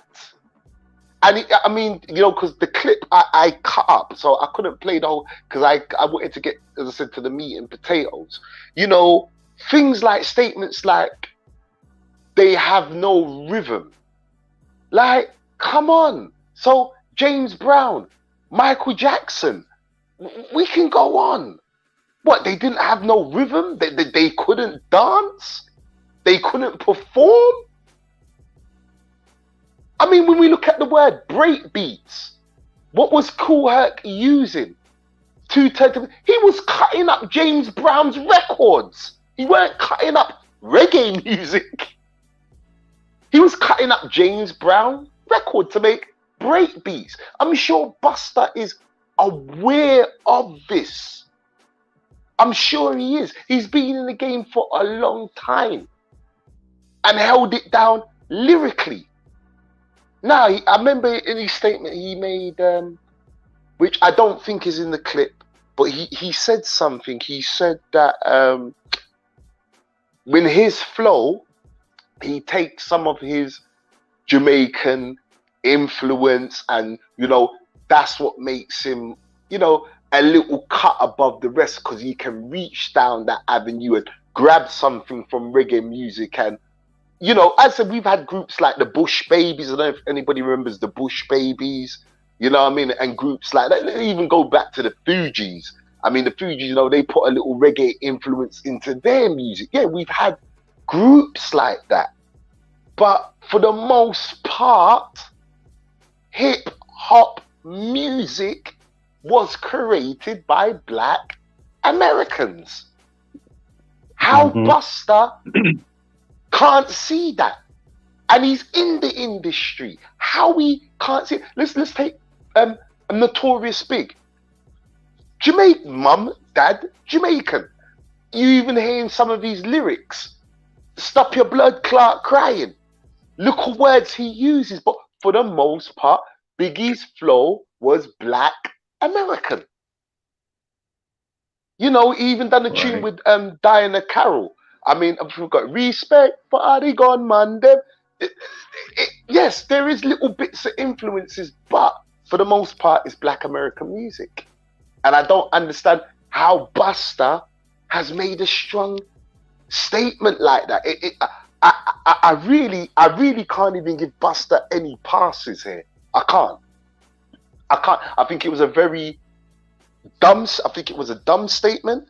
and I mean, you know, because the clip I cut up, so I couldn't play the whole, because I wanted to get, as I said, to the meat and potatoes. You know, things like statements like, they have no rhythm. Like, come on. So James Brown, Michael Jackson, we can go on. What, they didn't have no rhythm? They couldn't dance? They couldn't perform? I mean, when we look at the word break beats, what was Kool Herc using? He was cutting up James Brown's records. He weren't cutting up reggae music. He was cutting up James Brown record to make break beats. I'm sure Busta is aware of this. I'm sure he is. He's been in the game for a long time and held it down lyrically. Now, I remember in his statement he made, which I don't think is in the clip, but he said something. He said that when his flow, he takes some of his Jamaican influence, and, you know, that's what makes him, you know, a little cut above the rest, because he can reach down that avenue and grab something from reggae music. And, you know, as I said, we've had groups like the Bush Babies. I don't know if anybody remembers the Bush Babies, you know what I mean? And groups like that. Let's even go back to the Fugees. I mean, the Fugees, you know, they put a little reggae influence into their music. Yeah, we've had groups like that. But for the most part, hip hop music was created by Black Americans. How Busta can't see that, and he's in the industry. How we can't see it? Let's take a Notorious Big. Jamaican, mum, dad, Jamaican. You even hearing some of these lyrics. Stop your blood clot crying. Look what words he uses, but for the most part, Biggie's flow was Black American. You know, he even done a tune with Diana Carroll. I mean, I've got respect for Adi Gone Man. Yes, there is little bits of influences, but for the most part, it's Black American music. And I don't understand how Busta has made a strong statement like that. I really can't even give Busta any passes here. I can't. I think it was a very dumb. I think it was a dumb statement.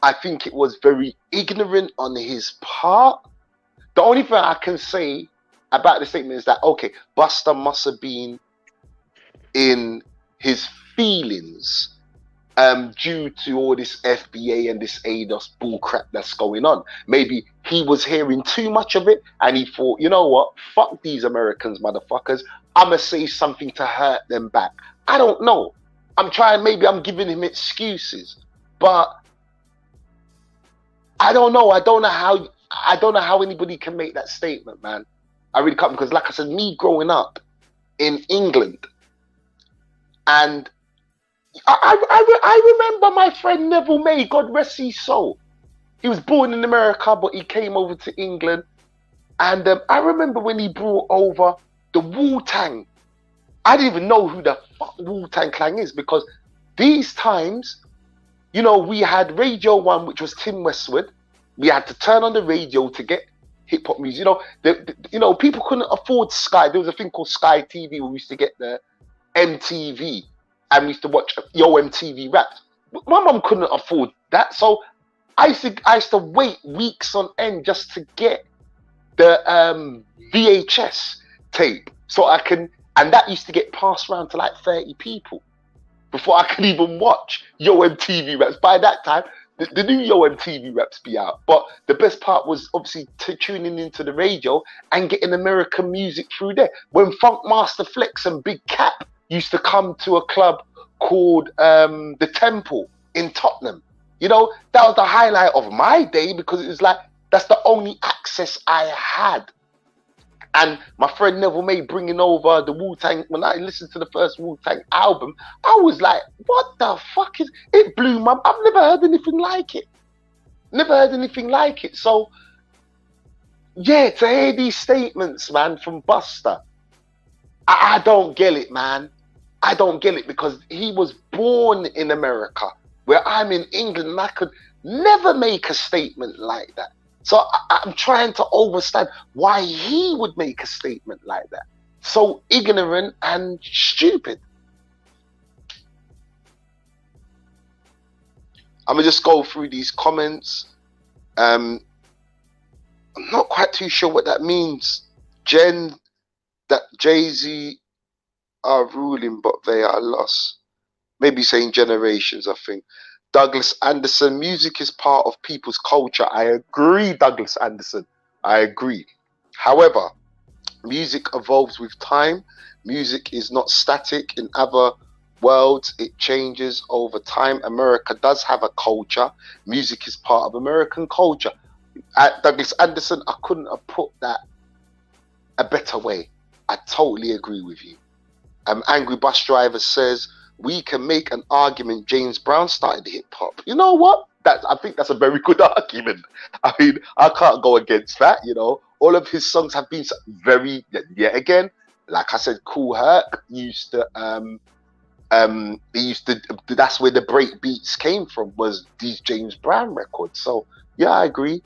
I think it was very ignorant on his part. The only thing I can say about the statement is that, okay, Busta must have been in his feelings due to all this FBA and this ADOS bullcrap that's going on. Maybe he was hearing too much of it and he thought, you know what, fuck these Americans, motherfuckers. I'ma say something to hurt them back. I don't know. Maybe I'm giving him excuses, but I don't know. I don't know how anybody can make that statement, man. I really can't, because like I said, me growing up in England, and I remember my friend Neville May, God rest his soul. He was born in America, but he came over to England. And I remember when he brought over the Wu-Tang. I didn't even know who the fuck Wu-Tang Clan is, because these times, you know, we had Radio 1, which was Tim Westwood. We had to turn on the radio to get hip hop music. You know, people couldn't afford Sky. There was a thing called Sky TV where we used to get the MTV, and we used to watch Yo MTV Raps. My mum couldn't afford that, so I used to wait weeks on end just to get the VHS tape, so I can. And that used to get passed around to like 30 people before I could even watch Yo MTV Raps. By that time, the new Yo MTV raps be out. But the best part was obviously tuning into the radio and getting American music through there. When Funk Master Flex and Big Cap used to come to a club called the Temple in Tottenham, you know, that was the highlight of my day, because it was like, that's the only access I had. And my friend Neville May bringing over the Wu-Tang, when I listened to the first Wu-Tang album, I was like, what the fuck is, it blew my, I've never heard anything like it. Never heard anything like it. So, yeah, to hear these statements, man, from Busta, I don't get it, man. I don't get it, because he was born in America, where I'm in England, and I could never make a statement like that. So I'm trying to understand why he would make a statement like that. So ignorant and stupid. I'm gonna just go through these comments. I'm not quite too sure what that means. Jen, that Jay-Z are ruling, but they are lost. Maybe saying generations, I think. Douglas Anderson, music is part of people's culture. I agree, Douglas Anderson. I agree. However, music evolves with time. Music is not static. In other worlds, it changes over time. America does have a culture. Music is part of American culture. Douglas Anderson, I couldn't have put that a better way. I totally agree with you. Angry Bus Driver says, we can make an argument James Brown started hip hop. You know what? I think that's a very good argument. I mean, I can't go against that. You know, all of his songs have been very, yet again, like I said, Kool Herc used to, that's where the break beats came from, was these James Brown records. So yeah, I agree.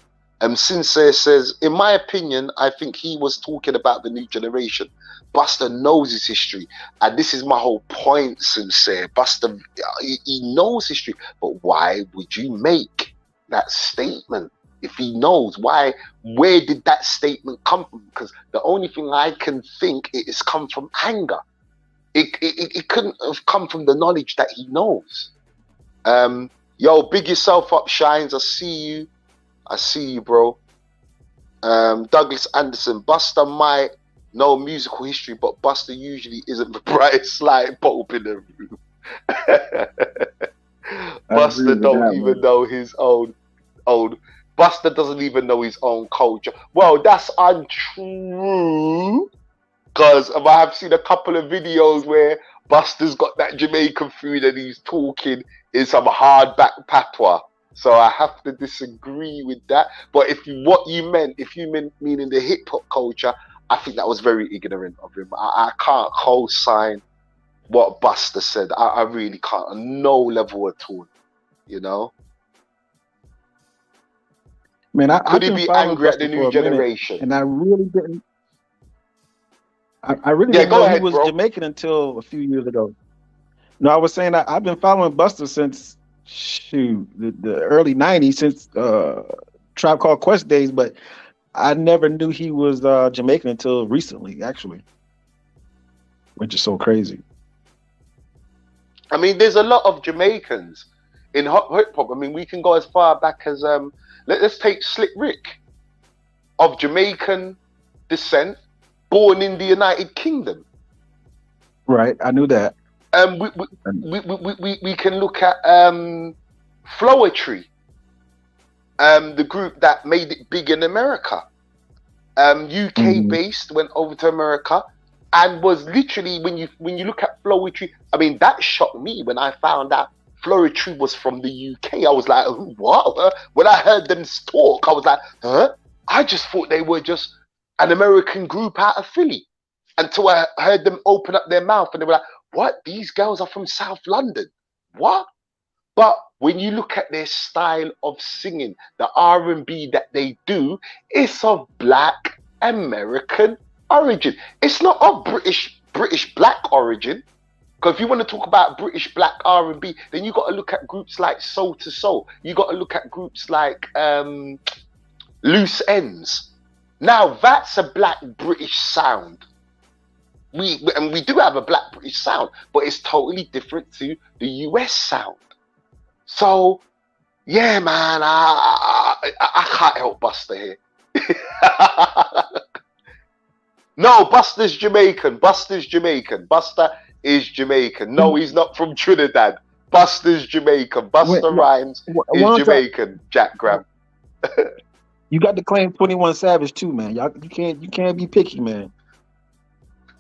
Sincere says, in my opinion, I think he was talking about the new generation. Busta knows his history, and this is my whole point, Sincere. Busta, he knows history, but why would you make that statement if he knows? Why? Where did that statement come from? Because the only thing I can think it has come from anger. It couldn't have come from the knowledge that he knows. Yo, big yourself up, Shines. I see you, bro. Douglas Anderson, Busta might know musical history, but Busta usually isn't the brightest light bulb in the room. Busta don't even know his own. Busta doesn't even know his own culture. Well, that's untrue, because I have seen a couple of videos where Busta's got that Jamaican food and he's talking in some hardback patois. So I have to disagree with that. But if you meant meaning the hip hop culture, I think that was very ignorant of him. I can't co-sign what Busta said. I really can't, on no level at all. You know. Man, could he be angry at the new generation? And I really didn't. I really didn't know he was Jamaican until a few years ago. No, I was saying that I've been following Busta since the early '90s, since Tribe Called Quest days, but I never knew he was Jamaican until recently, actually, which is so crazy. I mean, there's a lot of Jamaicans in hip hop. I mean, we can go as far back as let's take Slick Rick, of Jamaican descent, born in the United Kingdom. Right, I knew that. We can look at Floetry, the group that made it big in America. UK based, went over to America, and was literally, when you look at Floetry, I mean, that shocked me when I found out Floetry was from the UK. I was like, what? When I heard them talk, I was like, huh? I just thought they were just an American group out of Philly, until I heard them open up their mouth and they were like, what? These girls are from South London. What? But when you look at their style of singing, the R&B that they do, it's of Black American origin. It's not of British Black origin. Because if you want to talk about British Black R&B, then you got to look at groups like Soul to Soul. You got to look at groups like Loose Ends. Now that's a Black British sound. We do have a Black British sound, but it's totally different to the US sound. So Yeah, man, I can't help Busta here. No, Busta's Jamaican. Busta's Jamaican. Busta is Jamaican. No, he's not from Trinidad. Busta's Jamaican. Busta Rhymes is Jamaican. Jack Graham. You got to claim 21 Savage too, man. You can't be picky, man.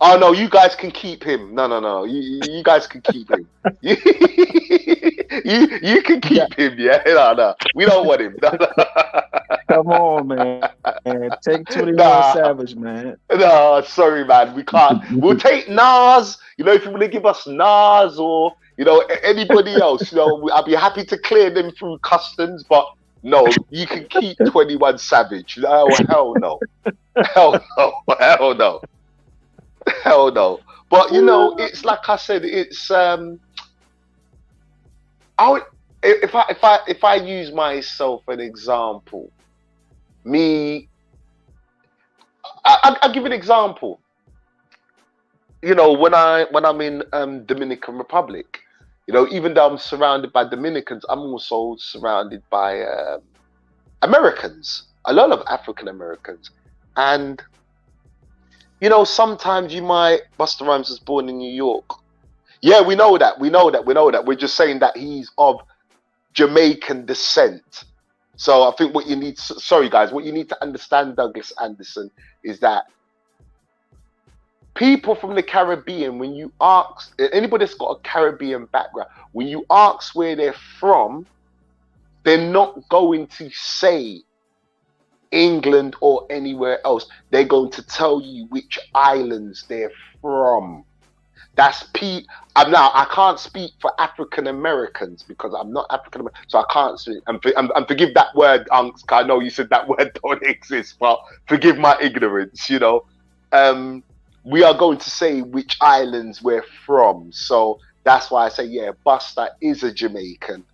Oh no, you guys can keep him. No. You guys can keep him. you can keep him, yeah. No. We don't want him. No. Come on, man. Take 21 Savage, man. No, sorry, man. We can't. We'll take Nas. You know, if you want to give us Nas or, you know, anybody else, you know, I'll be happy to clear them through customs, but no, you can keep 21 Savage. Oh, hell no. Hell no. Hell no. Hell no. But, you know, it's like I said, it's, if I use myself an example, I'll give an example. You know, when I'm in Dominican Republic, you know, even though I'm surrounded by Dominicans, I'm also surrounded by Americans, a lot of African Americans. And, you know, sometimes Busta Rhymes was born in New York. Yeah, we know that. We're just saying that he's of Jamaican descent. So I think what you need, sorry guys, what you need to understand, Douglas Anderson, is that people from the Caribbean, when you ask, anybody that's got a Caribbean background, when you ask where they're from, they're not going to say England or anywhere else. They're going to tell you which islands they're from. That's now I can't speak for African Americans because I'm not African American, so I can't speak. And forgive that word, Unks. I know you said that word don't exist, but forgive my ignorance. You know, we are going to say which islands we're from, so that's why I say yeah, Busta is a Jamaican,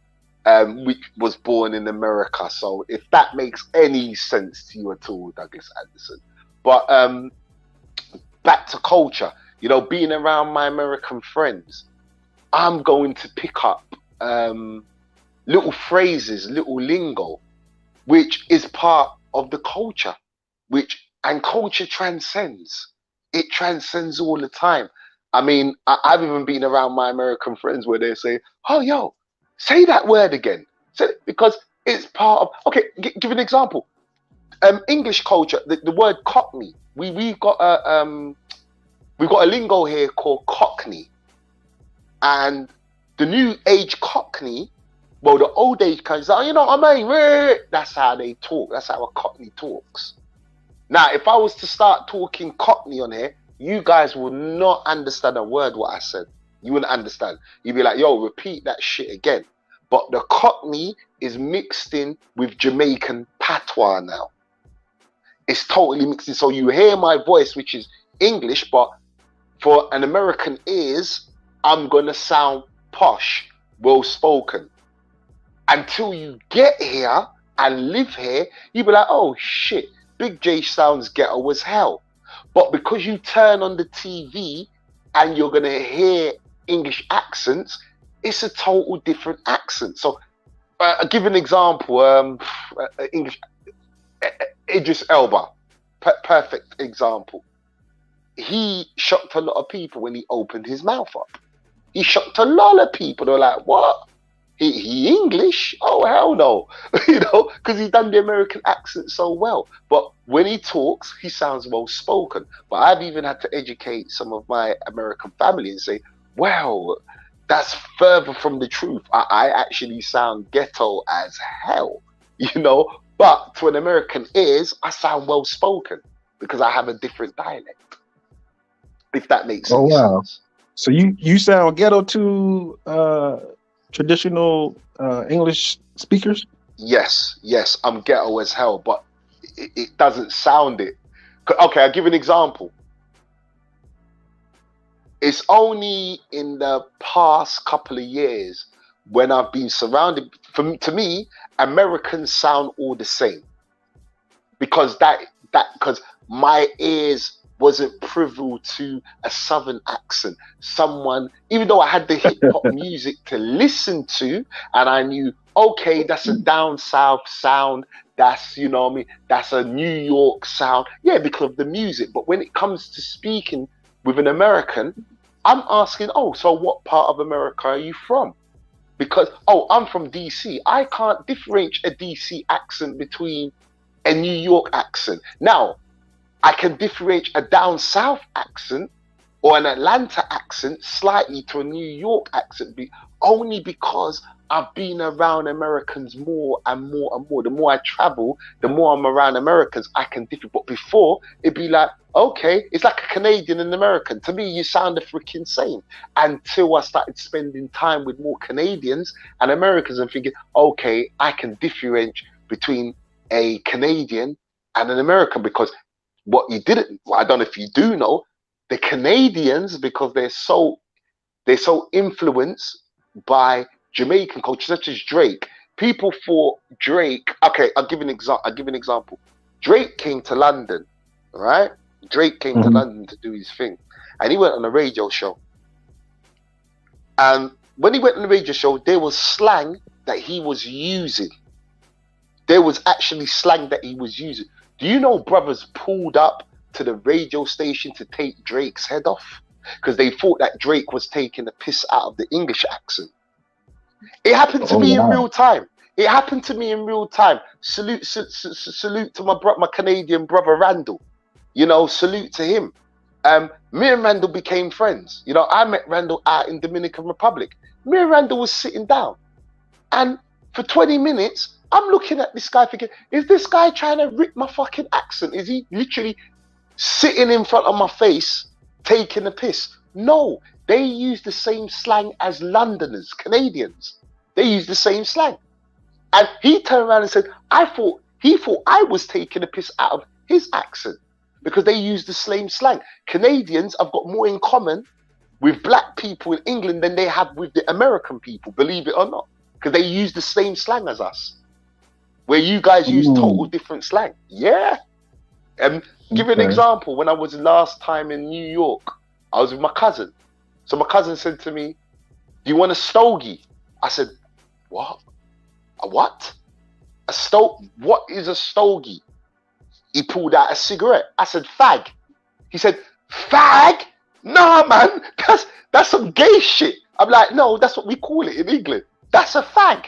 which was born in America. So if that makes any sense to you at all, Douglas Anderson. But back to culture. You know, being around my American friends, I'm going to pick up little phrases, little lingo, which is part of the culture, and culture transcends. It transcends all the time. I mean, I've even been around my American friends where they say, oh, yo, say that word again. Because it's part of, okay, give an example. English culture, the word Cockney, we've got a lingo here called Cockney, and the new age Cockney, well, the old age kind of say, oh, you know what I mean? That's how they talk. That's how a Cockney talks. Now, if I was to start talking Cockney on here, you guys will not understand a word what I said. You wouldn't understand. You'd be like, yo, repeat that shit again. But the Cockney is mixed in with Jamaican patois now. It's totally mixed in. So you hear my voice, which is English, but for an American ears, I'm going to sound posh, well-spoken. Until you get here and live here, you'll be like, oh shit, Big J sounds ghetto as hell. But because you turn on the TV and you're going to hear English accents, it's a total different accent. So I'll give an example. English, Idris Elba, perfect example. He shocked a lot of people when he opened his mouth up. He shocked a lot of people. They're like, what? He English? Oh, hell no. You know, because he's done the American accent so well. But when he talks, he sounds well spoken. But I've even had to educate some of my American family and say, well, that's further from the truth. I actually sound ghetto as hell, you know. But to an American ears, I sound well spoken because I have a different dialect. If that makes sense. Oh wow! So you sound ghetto to traditional English speakers? Yes, I'm ghetto as hell, but it doesn't sound it. Okay, I'll give an example. It's only in the past couple of years when I've been surrounded. To me, Americans sound all the same because because my ears wasn't privy to a Southern accent. Someone, even though I had the hip hop music to listen to, and I knew okay, that's a down south sound. That's, you know what I mean? That's a New York sound. Yeah, because of the music. But when it comes to speaking with an American, I'm asking, oh, so what part of America are you from? Because, oh, I'm from DC. I can't differentiate a DC accent between a New York accent. Now, I can differentiate a down south accent or an Atlanta accent slightly to a New York accent, only because I've been around Americans more and more and more. The more I travel, the more I'm around Americans, I can differ. But before, it'd be like, okay, it's like a Canadian and American. To me, you sound the freaking same. Until I started spending time with more Canadians and Americans and thinking, okay, I can differentiate between a Canadian and an American. Because what you didn't, I don't know if you do know, the Canadians, because they're so influenced by Jamaican culture, such as Drake. People thought Drake. Okay, I'll give an example. Drake came to London, right? Drake came to London to do his thing, and he went on a radio show. And when he went on the radio show, there was slang that he was using. There was actually slang that he was using. Do you know brothers pulled up to the radio station to take Drake's head off because they thought that Drake was taking the piss out of the English accent? It happened to me in real time. It happened to me in real time. Salute to my Canadian brother Randall. You know, salute to him. Me and Randall became friends. You know, I met Randall out in Dominican Republic. Me and Randall was sitting down, and for 20 minutes, I'm looking at this guy thinking, is this guy trying to rip my fucking accent? Is he literally sitting in front of my face, taking a piss? No, they use the same slang as Londoners, Canadians. They use the same slang. And he turned around and said, he thought I was taking a piss out of his accent because they use the same slang. Canadians have got more in common with black people in England than they have with the American people, believe it or not, because they use the same slang as us, where you guys use total different slang. Yeah. Give you an example. When I was last time in New York, I was with my cousin. So my cousin said to me, do you want a stogie? I said, what? A what? What is a stogie? He pulled out a cigarette. I said, fag. He said, fag? Nah, man, that's some gay shit. I'm like, no, that's what we call it in England. That's a fag.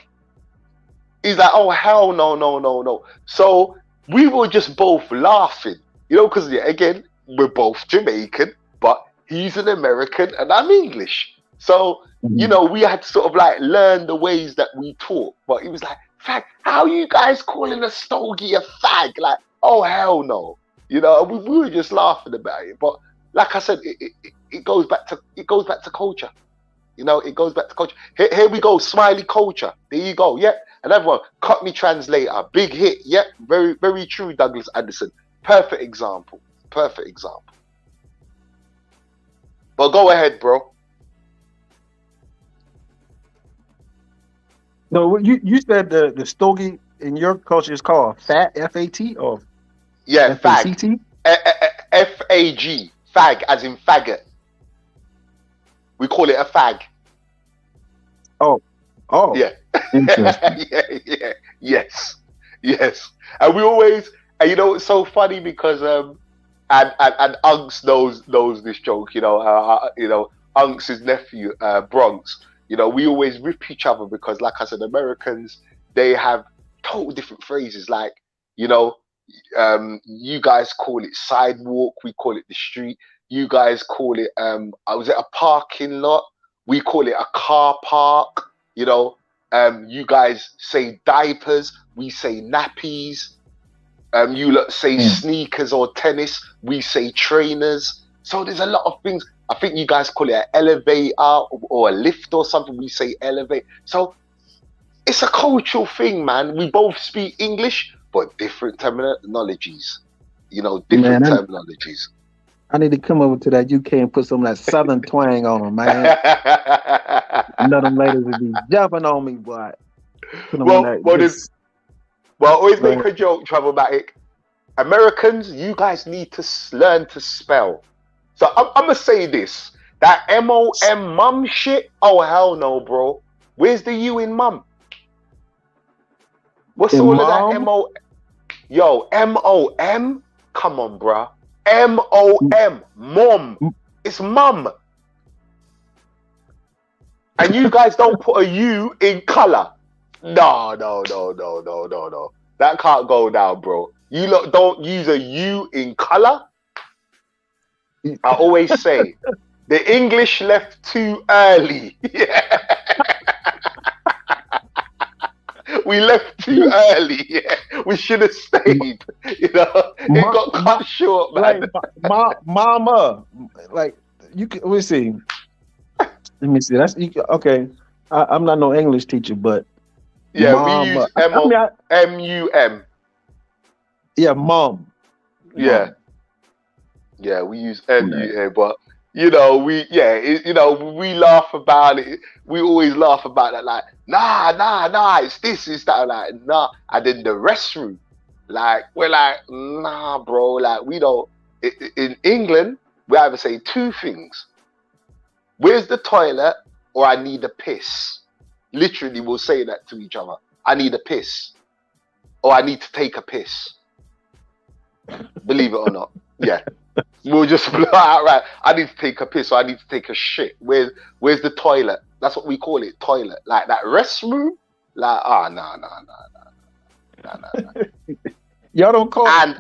He's like, oh, hell no. So we were just both laughing, you know, because again, we're both Jamaican, but he's an American and I'm English. So, you know, we had to sort of like learn the ways that we talk. But he was like, fag, how are you guys calling a stogie a fag? Like, oh, hell no. You know, we were just laughing about it. But like I said, it goes back to culture. You know, it goes back to culture. Here we go, smiley culture. There you go. Yeah. Another one, Cockney translator, big hit. Yeah, very, very true, Douglas Anderson. Perfect example. But go ahead, bro. No, you said the stogie in your culture is called fat, F-A-T, or yeah, F-A-C-T? F-A-G, fag, as in faggot. We call it a fag. Oh, yeah. Yeah. Yes. And we always, and you know, it's so funny because and Unks knows this joke. You know, Unks' nephew, Bronx. You know, we always rip each other because, like I said, Americans, they have total different phrases. Like, you know, you guys call it sidewalk, we call it the street. You guys call it was it a parking lot? We call it a car park. You know, you guys say diapers, we say nappies. You lot say sneakers or tennis, we say trainers. So there's a lot of things. I think you guys call it an elevator or a lift or something. We say elevate. So it's a cultural thing, man. We both speak English, but different terminologies. You know, different terminologies. I need to come over to that UK and put some of that southern twang on them, man. I know them ladies would be jumping on me, boy. Always make a joke, Troublematic. Americans, you guys need to learn to spell. So I'm gonna say this: that M-O-M mum shit. Oh hell no, bro. Where's the U in mum? What's And all of that mom? M-O? Yo, M-O-M? Come on, bruh. M-O-M. Mom. It's mum. And you guys don't put a U in color. No. That can't go down, bro. You lot don't use a U in color. I always say, the English left too early. Yeah. We left too early. Yeah. We should have stayed. You know, it got cut short, man. Like mama, like you can. Let me see. That's okay. I'm not no English teacher, but Yeah, mama. we use M-U-M. Yeah, mom. Yeah. Mom. Yeah, we use M-U-M, but you know, we laugh about it. We always laugh about that, like, nah, it's this, it's that, like, nah. And then the restroom, like, we're like, nah, bro, like, we don't. In England, we either say two things: where's the toilet, or I need a piss. Literally, we'll say that to each other. I need a piss, or I need to take a piss. Believe it or not, yeah. We'll just blow out, right? I need to take a piss, or I need to take a shit. Where's the toilet? That's what we call it, toilet. Like that restroom, like, no. Y'all don't call it.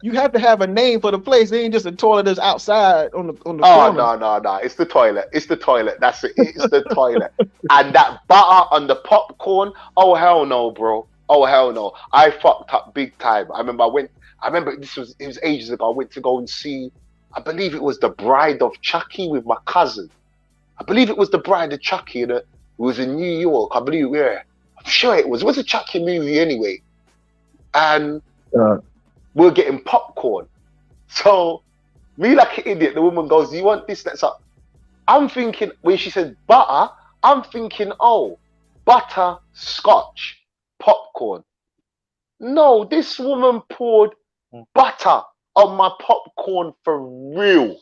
You have to have a name for the place. It ain't just a toilet that's outside on the corner. No. It's the toilet. It's the toilet. That's it. It's the toilet. And that butter on the popcorn. Oh hell no, bro. Oh hell no. I fucked up big time. I remember it was ages ago. I went to go and see, I believe it was The Bride of Chucky with my cousin. I believe it was The Bride of Chucky, and it was in New York. I believe, yeah. I'm sure it was. It was a Chucky movie anyway. And we're getting popcorn. So, me like an idiot, the woman goes, do you want this? That's up. I'm thinking, when she said butter, I'm thinking, oh, butter, scotch, popcorn. No, this woman poured butter on my popcorn for real.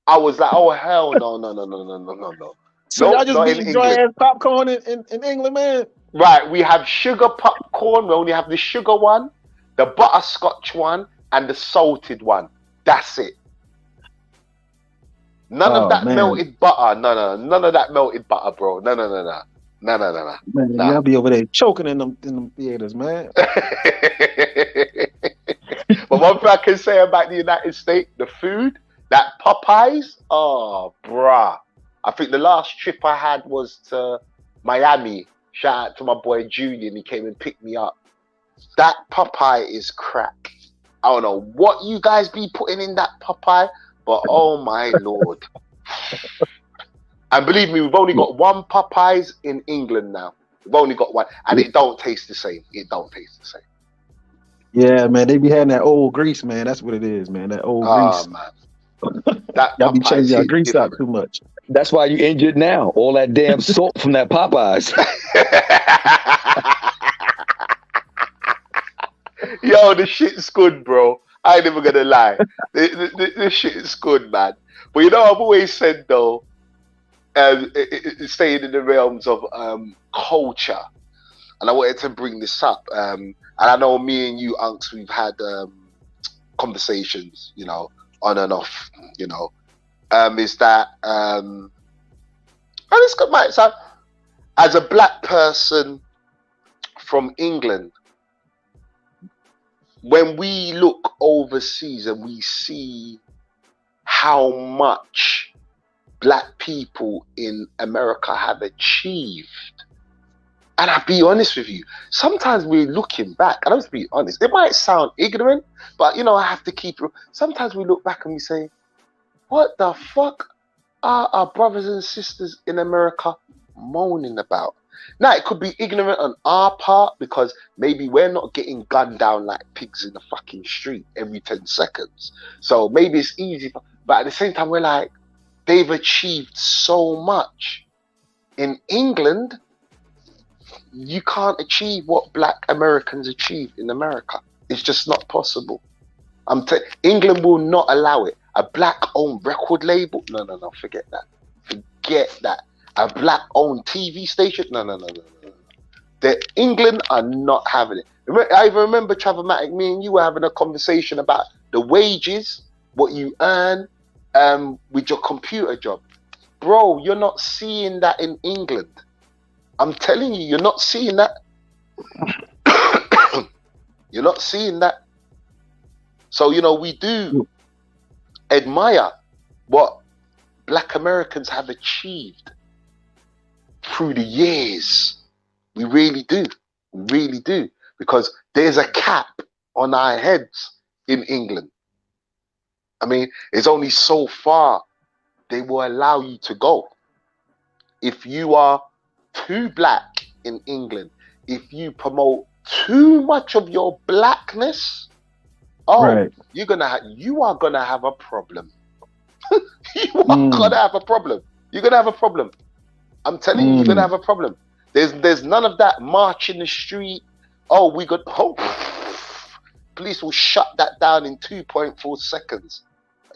I was like, oh hell no. So y'all just eating dry ass popcorn in England, man? Right, we have sugar popcorn. We only have the sugar one, the butterscotch one, and the salted one. That's it. None of that melted butter. No. None of that melted butter, bro. No. Man, y'all be over there choking in them theaters, man. But one thing I can say about the United States, the food, that Popeyes, oh, bruh. I think the last trip I had was to Miami. Shout out to my boy Julian. He came and picked me up. That Popeye is crack. I don't know what you guys be putting in that Popeye, but oh my Lord. And believe me, we've only got one Popeyes in England now. We've only got one, and it don't taste the same. It don't taste the same. Yeah, man, they be having that old grease, man. That's what it is, man. That old grease. Man. Y'all be changing your grease out too much. That's why you injured now. All that damn salt from that Popeyes. Yo, the shit's good, bro. I ain't even gonna lie. The shit is good, man. But you know, I've always said though, staying in the realms of culture, and I wanted to bring this up. And I know me and you, Unks, we've had conversations, you know, on and off, you know. Is that and it's got my so as a black person from England, when we look overseas and we see how much black people in America have achieved, and I'll be honest with you, sometimes we're looking back, and I'll just be honest, it might sound ignorant, but you know, I have to keep it. Sometimes we look back and we say, what the fuck are our brothers and sisters in America moaning about? Now, it could be ignorant on our part because maybe we're not getting gunned down like pigs in the fucking street every 10 seconds. So maybe it's easy, but at the same time, we're like, they've achieved so much. In England, you can't achieve what black Americans achieved in America. It's just not possible. England will not allow it. A black-owned record label? No, forget that. Forget that. A black-owned TV station? No. England are not having it. I remember, Travamatic, me and you were having a conversation about the wages, what you earn with your computer job. Bro, you're not seeing that in England. I'm telling you, you're not seeing that. You're not seeing that. So, you know, we do admire what Black Americans have achieved through the years. We really do. We really do. Because there's a cap on our heads in England. I mean, it's only so far they will allow you to go. If you are too black in England, if you promote too much of your blackness, you are gonna have a problem. You are gonna have a problem. You're gonna have a problem. I'm telling you, you're gonna have a problem. There's none of that march in the street. Police will shut that down in 2.4 seconds.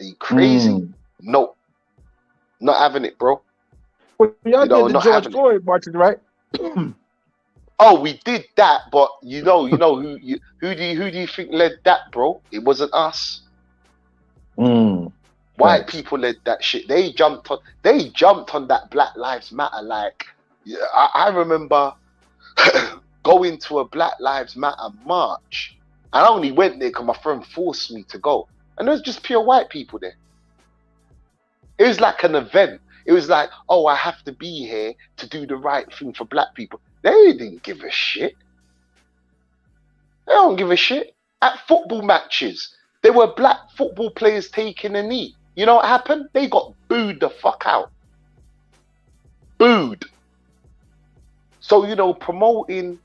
Are you crazy? No, not having it, bro. Well, y'all did the George Floyd marches, right? Oh, we did that, but you know who do you think led that, bro? It wasn't us. White people led that shit. They jumped on that Black Lives Matter. Like, I remember going to a Black Lives Matter march. I only went there because my friend forced me to go, and there was just pure white people there. It was like an event. It was like, oh, I have to be here to do the right thing for black people. They didn't give a shit. They don't give a shit. At football matches, there were black football players taking a knee. You know what happened? They got booed the fuck out. Booed. So, you know, promoting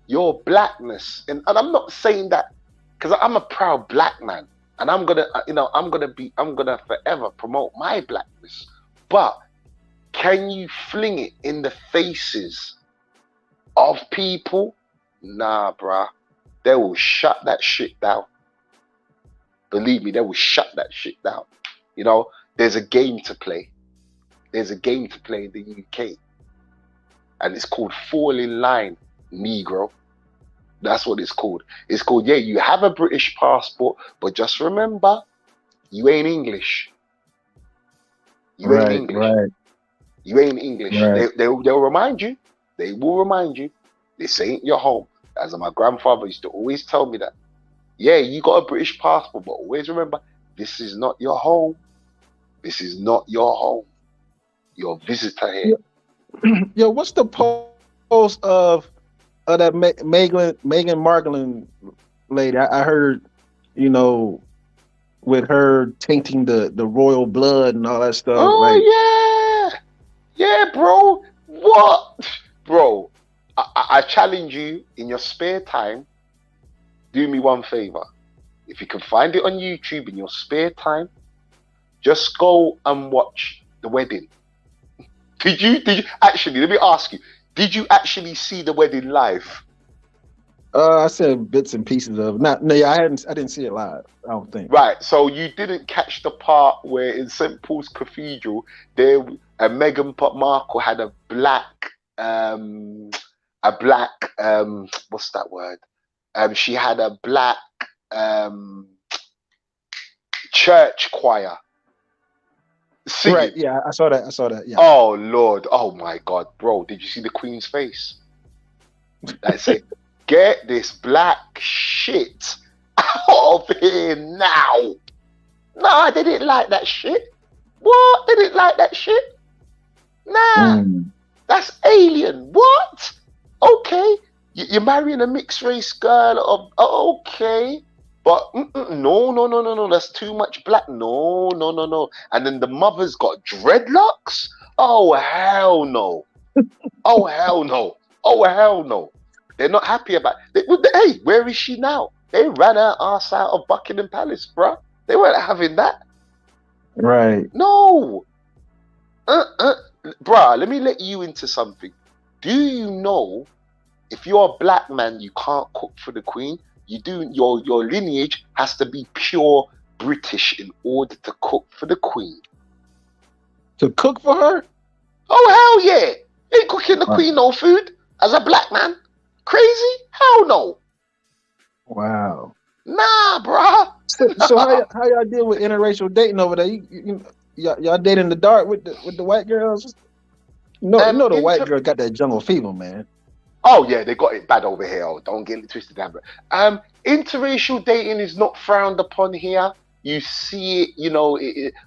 your blackness, and I'm not saying that because I'm a proud black man, and I'm gonna forever promote my blackness. But can you fling it in the faces of people? Nah, bruh. They will shut that shit down. Believe me, they will shut that shit down. You know, there's a game to play. There's a game to play in the UK. And it's called Fall in Line, Negro. That's what it's called. It's called, yeah, you have a British passport, but just remember, you ain't English. You ain't English. Right. You ain't English. Right. They'll remind you. They will remind you. This ain't your home. As my grandfather used to always tell me that. Yeah, you got a British passport, but always remember, this is not your home. This is not your home. You're a visitor here. Yo, what's the post of that Meghan Markle lady? I heard, you know, with her tainting the royal blood and all that stuff. Oh, like, yeah, bro. What, bro? I challenge you in your spare time. Do me one favor. If you can find it on YouTube in your spare time, just go and watch the wedding. Did you actually? Let me ask you. Did you actually see the wedding live? I said bits and pieces of it. I didn't see it live. I don't think. Right. So you didn't catch the part where in St. Paul's Cathedral, Meghan Markle had a black, what's that word? She had a black church choir. Singing. Right, yeah, I saw that. Yeah. Oh Lord, oh my God, bro! Did you see the Queen's face? Like, say, get this black shit out of here now! Nah, they didn't like that shit. What? They didn't like that shit? Nah, that's alien. What? Okay, you're marrying a mixed race girl. Okay. But no, that's too much black. No. And then the mother's got dreadlocks? Oh, hell no. Oh, hell no. Oh, hell no. They're not happy about it. Hey, where is she now? They ran her ass out of Buckingham Palace, bruh. They weren't having that. Right. No. Bruh, let me let you into something. Do you know if you're a black man, you can't cook for the Queen? Your lineage has to be pure British in order to cook for the Queen. To cook for her? Oh, hell yeah. Ain't cooking the Queen no food. as a black man. Crazy? Hell no. Wow. Nah, bruh. So how y'all deal with interracial dating over there? Y'all date in the dark with the white girls? No, you know the white girl got that jungle fever, man. Oh yeah, they got it bad over here. Oh, don't get it twisted, Amber. Interracial dating is not frowned upon here. You see it, you know.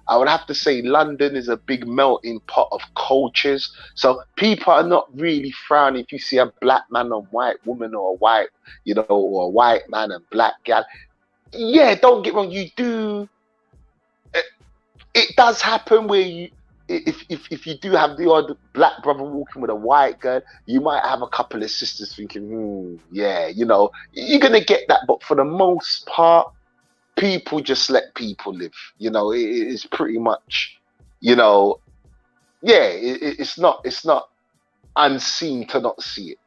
I would have to say London is a big melting pot of cultures. So people are not really frowning if you see a black man and white woman, or a white, you know, or a white man and black gal. Yeah, don't get wrong. You do. It does happen where you. If you do have the odd black brother walking with a white girl, you might have a couple of sisters thinking, yeah, you know, you're gonna get that. But for the most part, people just let people live. You know, it's pretty much, you know, yeah, it's not unseen to not see it.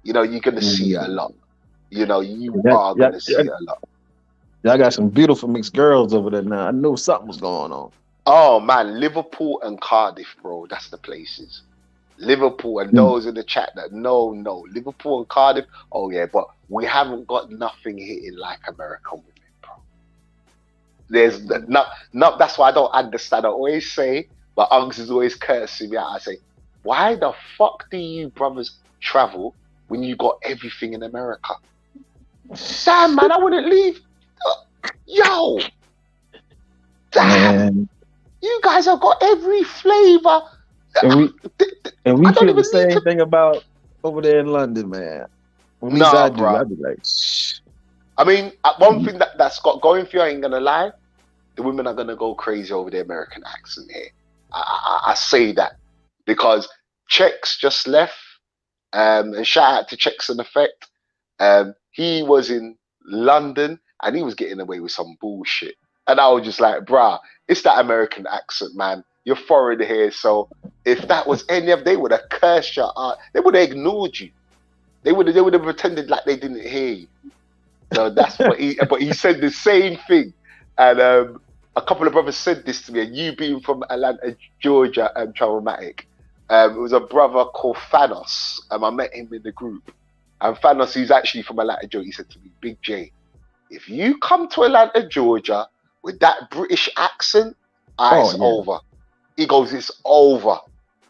You know, you're gonna see it a lot. You know, you are gonna see it a lot. Y'all got some beautiful mixed girls over there now. I knew something was going on. Oh man, Liverpool and Cardiff, bro. That's the places. Liverpool, and those in the chat that no, Liverpool and Cardiff. Oh yeah, but we haven't got nothing hitting like American women, bro. There's not. That's why I don't understand. I always say, but Unks is always cursing me out. I say, why the fuck do you brothers travel when you got everything in America? Damn, man, I wouldn't leave. Yo, damn. Man. You guys have got every flavor. And we feel the same thing about over there in London, man. When I'd be like, shh. I mean, one thing that's got going for you, I ain't gonna lie, the women are gonna go crazy over the American accent here. I say that because Chex just left, and shout out to Chex and Effect. He was in London and he was getting away with some bullshit. And I was just like, bruh, it's that American accent, man. You're foreign here. So if that was any of, they would have cursed you out. They would have ignored you. They would have pretended like they didn't hear you. So that's what but he said the same thing. And a couple of brothers said this to me, and you being from Atlanta, Georgia, traumatic. It was a brother called Thanos. I met him in the group. And Thanos, he's actually from Atlanta, Georgia. He said to me, Big J, if you come to Atlanta, Georgia, with that British accent, it's over. He goes, it's over.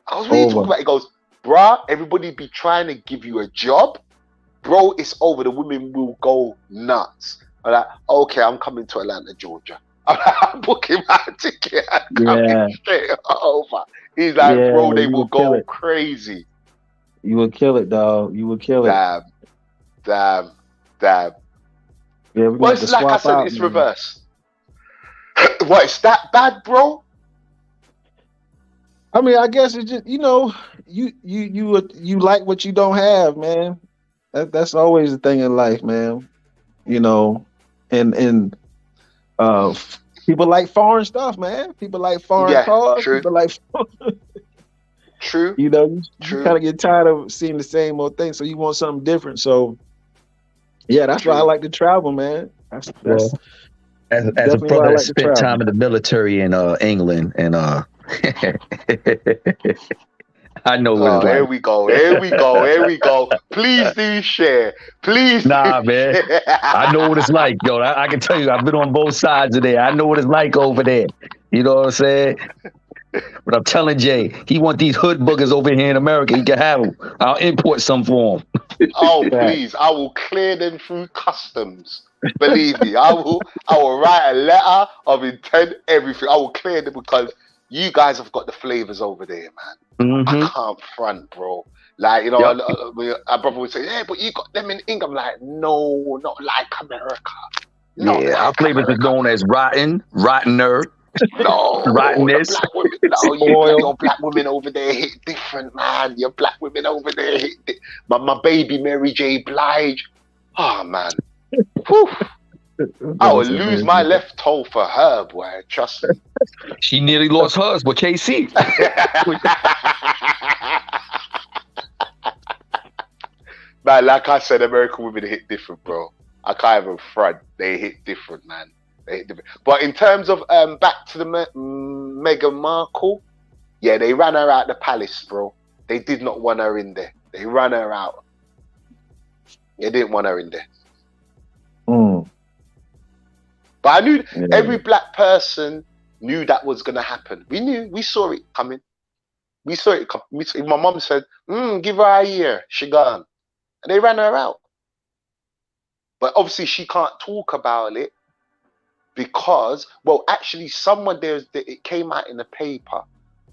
I was really talking about. He goes, bruh, everybody be trying to give you a job. Bro, it's over. The women will go nuts. I'm like, okay, I'm coming to Atlanta, Georgia. I'm booking my ticket and coming straight over. He's like, bro, they will go crazy. You will kill it, dog. You will kill it. Damn. Yeah, well, it's like I said, it's reverse. What, is that bad, bro? I mean, I guess it's just, you know, you like what you don't have, man. That's always the thing in life, man. You know, and people like foreign stuff, man. People like foreign cars. True. People like true. You know, you kind of get tired of seeing the same old thing, so you want something different. So yeah, that's why I like to travel, man. As a brother that spent time in the military in England, and I know what it's like. Here we go. Please do share. Please. Nah, man. I know what it's like, yo. I can tell you, I've been on both sides of there. I know what it's like over there. You know what I'm saying? But I'm telling Jay, he want these hood boogers over here in America. He can have them. I'll import some for him. Oh, please. I will clear them through customs. Believe me, I will write a letter of intent, everything. I will clear them because you guys have got the flavors over there, man. I can't front, bro. Like, you know, our brother would say, yeah, but you got them in England. I'm like, no, not like America. Our flavors is known as rottener. No, rottenness. Your black women over there hit different, man. Your black women over there hit my baby Mary J. Blige. Oh, man. Whew. I would lose my left toe for her, boy. Trust me. She nearly lost hers with KC. Man, like I said, American women hit different, bro. I can't even front. They hit different, man. They hit different. But in terms of back to the Meghan Markle, yeah, they ran her out the palace, bro. They did not want her in there. They ran her out. They didn't want her in there. But I knew every black person knew that was going to happen. We saw it coming. We saw it coming. My mom said, give her a year. She gone. And they ran her out. But obviously she can't talk about it because, well, actually someone it came out in the paper.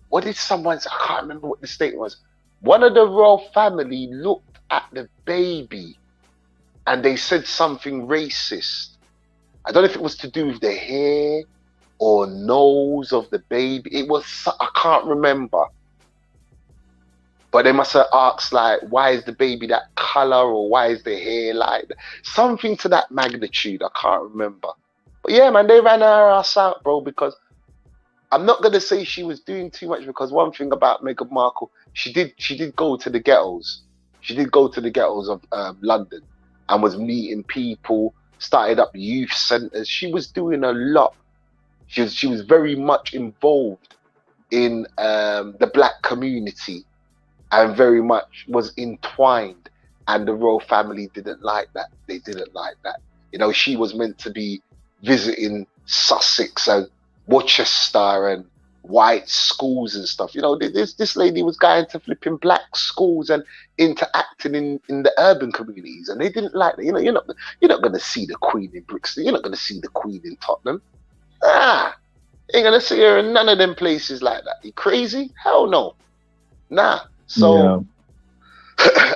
What did someone say? I can't remember what the statement was. One of the royal family looked at the baby and they said something racist. I don't know if it was to do with the hair or nose of the baby. It was, I can't remember. But they must have asked, like, why is the baby that color, or why is the hair like that? Something to that magnitude. I can't remember. But yeah, man, they ran her ass out, bro, because I'm not going to say she was doing too much, because one thing about Meghan Markle, she did go to the ghettos. She did go to the ghettos of London and was meeting people, started up youth centers. She was doing a lot. She was very much involved in the black community and very much was entwined. And the royal family didn't like that. They didn't like that. You know, she was meant to be visiting Sussex and Worcester and white schools and stuff. You know, this lady was going to flipping black schools and interacting in the urban communities, and they didn't like that. You know, you're not going to see the Queen in Brixton. You're not going to see the Queen in Tottenham. Ain't going to see her in none of them places like that. You crazy? Hell no. Nah. So,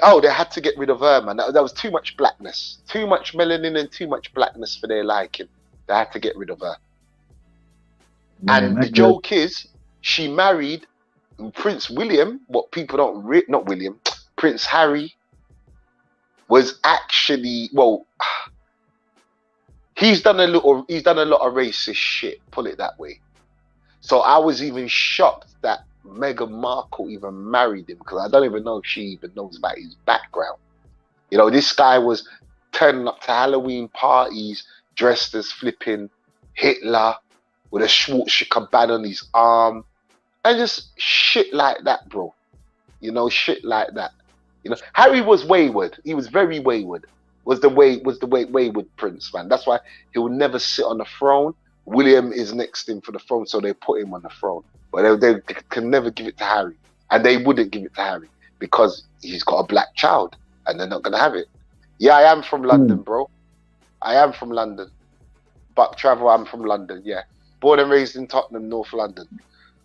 oh, they had to get rid of her, man. That was too much blackness, too much melanin and too much blackness for their liking. They had to get rid of her. And the joke is, she married Prince William. What people don't not William, Prince Harry was actually, well, he's done a lot of racist shit. Put it that way. So I was even shocked that Meghan Markle even married him, because I don't even know if she even knows about his background. You know, this guy was turning up to Halloween parties dressed as flipping Hitler, with a swastika band on his arm, and just shit like that, bro. You know, shit like that. You know, Harry was wayward. He was very wayward. Was the wayward prince, man. That's why he will never sit on the throne. William is next in for the throne, so they put him on the throne. But they can never give it to Harry, and they wouldn't give it to Harry because he's got a black child, and they're not gonna have it. Yeah, I am from London, bro. I am from London. Buck travel. I'm from London. Yeah. Born and raised in Tottenham, North London.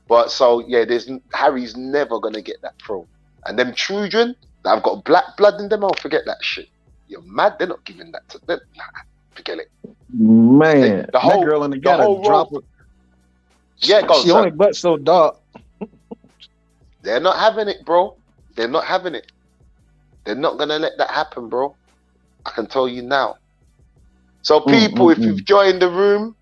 But so, yeah, Harry's never going to get that throne. And them children that have got black blood in them, oh, forget that shit. You're mad. They're not giving that to them. Nah, forget it. Man, the whole, that girl in the gutter drop it. Yeah, go on, she only butt so dark. They're not having it, bro. They're not having it. They're not going to let that happen, bro. I can tell you now. So people, if you've joined the room,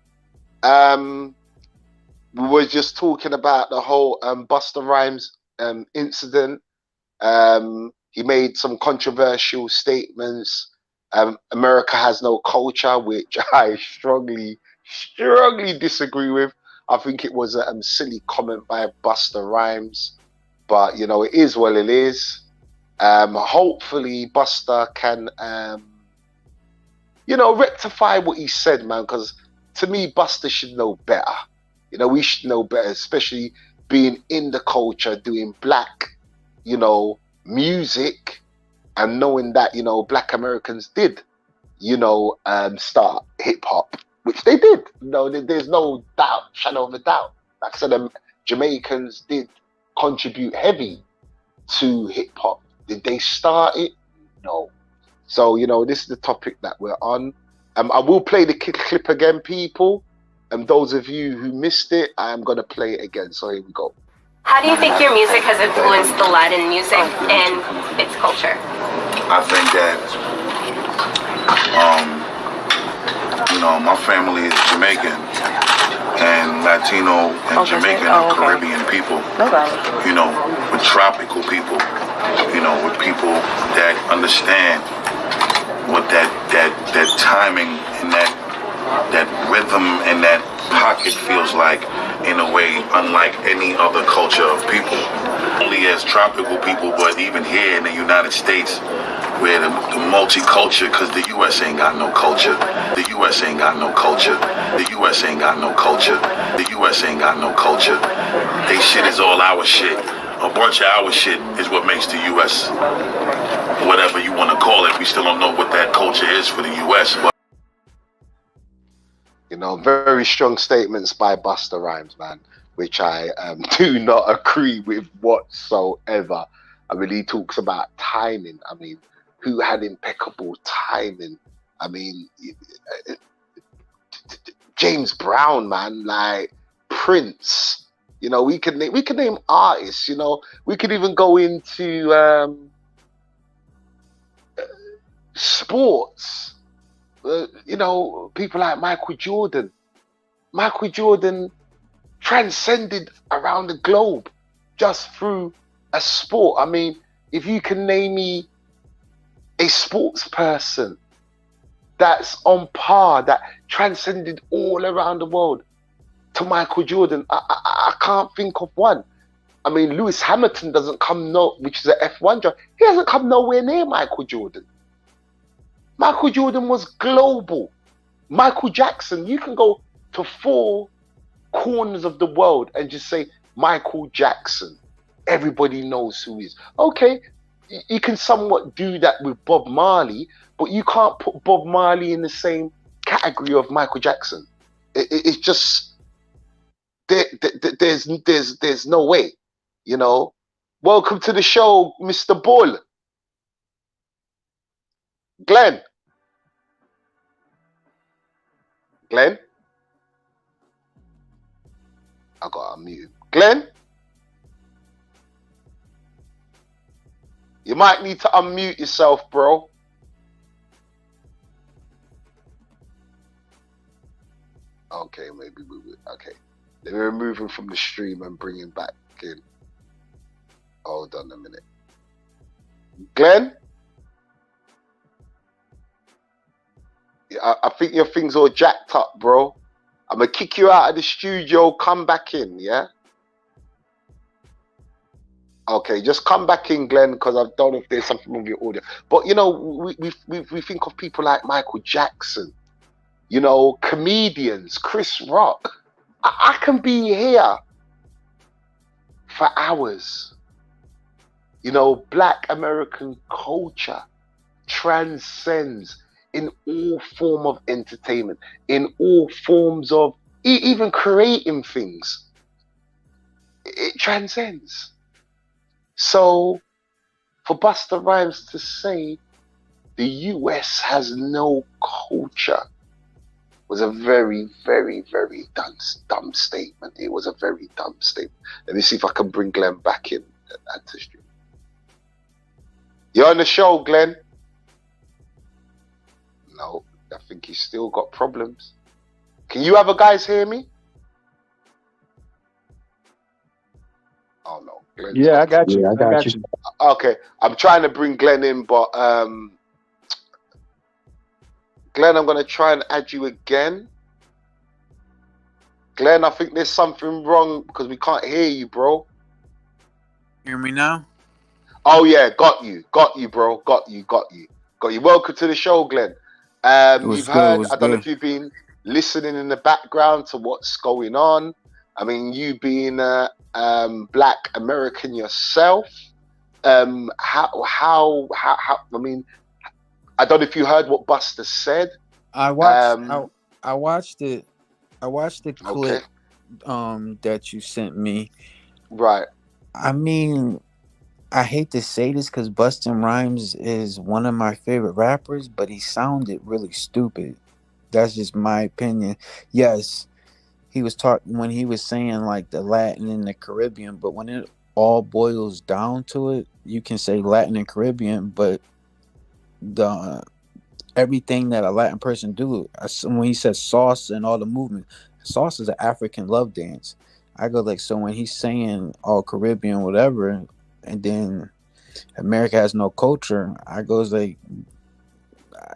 we were just talking about the whole Busta Rhymes incident. He made some controversial statements. America has no culture, which I strongly disagree with. I think it was a silly comment by Busta Rhymes, but you know, it is what it is. Hopefully Busta can you know, rectify what he said, man, because to me, Busta should know better. You know, we should know better, especially being in the culture, doing black, you know, music, and knowing that, you know, black Americans did, you know, start hip hop, which they did. You know, there's no doubt, shadow of a doubt. Like I said, Jamaicans did contribute heavy to hip hop. Did they start it? No. So, you know, this is the topic that we're on. I will play the clip again, people. And those of you who missed it, I am going to play it again. So here we go. How do you think your music has influenced the Latin music and its culture? I think that, you know, my family is Jamaican, and Latino and Jamaican are Caribbean people. You know, with tropical people. You know, with people that understand what that timing and that rhythm and that pocket feels like, in a way unlike any other culture of people. only as tropical people, but even here in the United States, where the multicultural, because the U.S. ain't got no culture. The U.S. ain't got no culture. The U.S. ain't got no culture. The U.S. ain't got no culture. They shit is all our shit. A bunch of our shit is what makes the U.S. whatever you want to call it. We still don't know what that culture is for the U.S. But You know, very strong statements by Busta Rhymes, man, which I do not agree with whatsoever. I mean, he talks about timing. I mean, who had impeccable timing? I mean, James Brown, man, like Prince. You know, we could name artists. You know, we could even go into sports. You know, people like Michael Jordan. Michael Jordan transcended around the globe just through a sport. I mean, if you can name me a sports person that's on par, that transcended all around the world to Michael Jordan, I can't think of one. I mean, Lewis Hamilton doesn't come which is an F1 driver. He doesn't come nowhere near Michael Jordan. Michael Jordan was global. Michael Jackson, you can go to 4 corners of the world and just say Michael Jackson. Everybody knows who he is. Okay, you can somewhat do that with Bob Marley, but you can't put Bob Marley in the same category of Michael Jackson. It's just there's no way, you know. Welcome to the show, Mr. Bull. Glenn, I got unmuted. Glenn, you might need to unmute yourself, bro. Okay, maybe we will. Okay, let me remove him from the stream and bring him back in. Hold on a minute. Glenn? I think your thing's all jacked up, bro. I'm going to kick you out of the studio. Come back in, yeah? Okay, just come back in, Glenn, because I don't know if there's something wrong with your audio. But, you know, we think of people like Michael Jackson, you know, comedians, Chris Rock. I can be here for hours. You know, Black American culture transcends in all form of entertainment, in all forms of even creating things. It transcends. So for Busta Rhymes to say the US has no culture was a very, very, very dumb statement. It was a very dumb statement. Let me see if I can bring Glenn back in at the stream. You're on the show, Glenn. No, I think he's still got problems. Can you other guys hear me? Oh no, Glenn's Yeah, I got you. I got you. Okay, I'm trying to bring Glenn in, but Glenn, I'm gonna try and add you again. Glenn, I think there's something wrong because we can't hear you, bro. Hear me now? Oh yeah, got you, bro. Got you. Welcome to the show, Glenn. You've heard, I don't know if you've been listening in the background to what's going on. I mean, you being a Black American yourself, how I mean, I don't know if you heard what Busta said. I watched I watched it. I watched the clip that you sent me. Right. I mean, I hate to say this because Busta Rhymes is one of my favorite rappers, but he sounded really stupid. That's just my opinion. Yes, he was talking when he was saying like the Latin and the Caribbean, but when it all boils down to it, you can say Latin and Caribbean, but the everything that a Latin person do, when he says sauce and all the movement, sauce is an African love dance. I go like, so when he's saying all Caribbean, whatever, and then America has no culture, I goes like,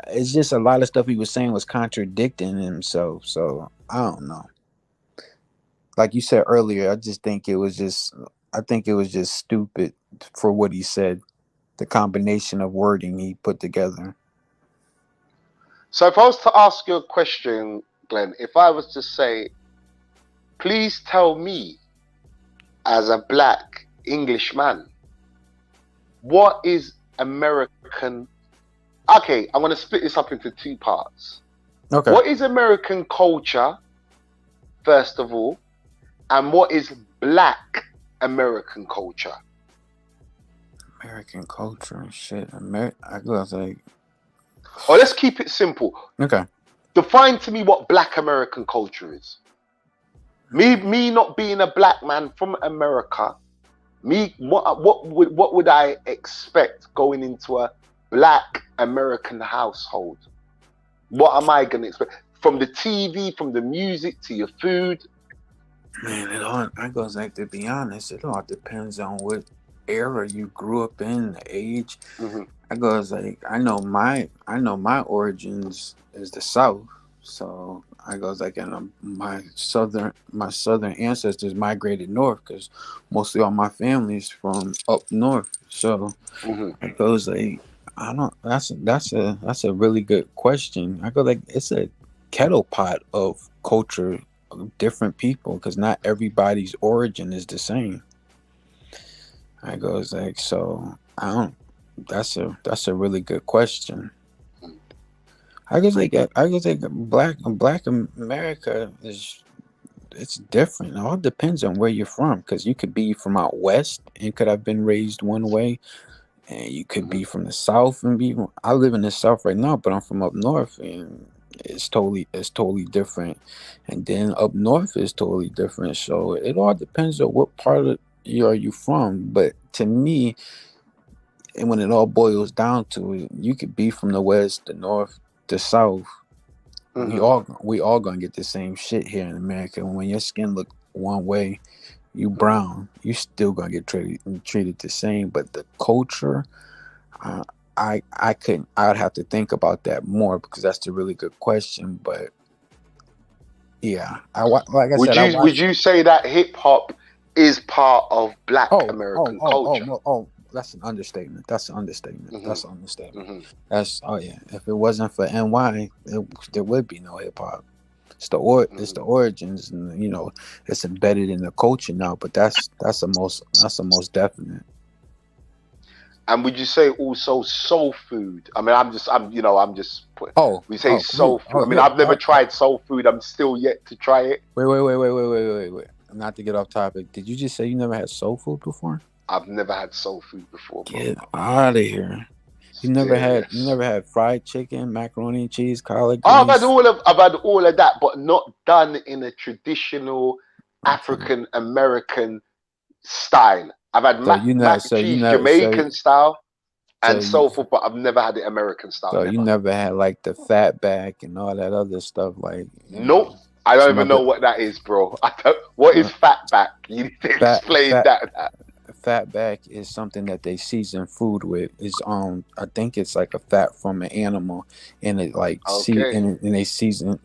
it's just a lot of stuff he was saying was contradicting himself. So I don't know. Like you said earlier, I just think it was just I think it was just stupid for what he said. The combination of wording he put together. So if I was to ask you a question, Glenn, if I was to say, please tell me, as a black Englishman, what is American? Okay, I'm going to split this up into two parts. Okay. What is American culture, first of all, and what is black American culture? American culture, shit. I was like, Or let's keep it simple. okay. Define to me what black American culture is. Me not being a black man from America, what would I expect going into a black American household? What am I gonna expect from the TV, from the music to your food? Man, I goes like, to be honest, it all depends on what era you grew up in, the age. Mm-hmm. I goes like, I know my origins is the South, so I goes like, and my southern ancestors migrated north because mostly all my family's from up north. So it goes like, I don't. That's a really good question. I go like, it's a kettle pot of culture of different people because not everybody's origin is the same. I goes like, so I don't. That's a really good question. I goes like black America it's different. It all depends on where you're from because you could be from out west and could have been raised one way, and you could be from the South and be. I live in the South right now, but I'm from up north and it's totally different. And then up north is totally different. So it all depends on what part of are you from. But to me, and when it all boils down to it, you could be from the west, the north, the south. We all gonna get the same shit here in America. When your skin look one way, you brown, you still gonna get treated the same. But the culture, I would have to think about that more because that's a really good question. But yeah, Would you say that hip hop is part of black American culture? That's an understatement. That's an understatement. That's If it wasn't for NY, there would be no hip hop. It's the origins, and it's embedded in the culture now. But that's the most definite. And would you say also soul food? I mean, we say soul food. I mean, I've never tried soul food. I'm still yet to try it. Wait. Not to get off topic. Did you just say you never had soul food before? I've never had soul food before, bro. Get out of here. You never had fried chicken, macaroni and cheese, collard greens? I've had all of that, but not done in a traditional African American style. I've had mac and cheese Jamaican style and soul food, but I've never had it American style. So you never had like the fat back and all that other stuff, like? Nope. I don't even know what that is, bro. What is fat back? You need to explain that. Fat back is something that they season food with. It's I think it's like a fat from an animal, and it and they season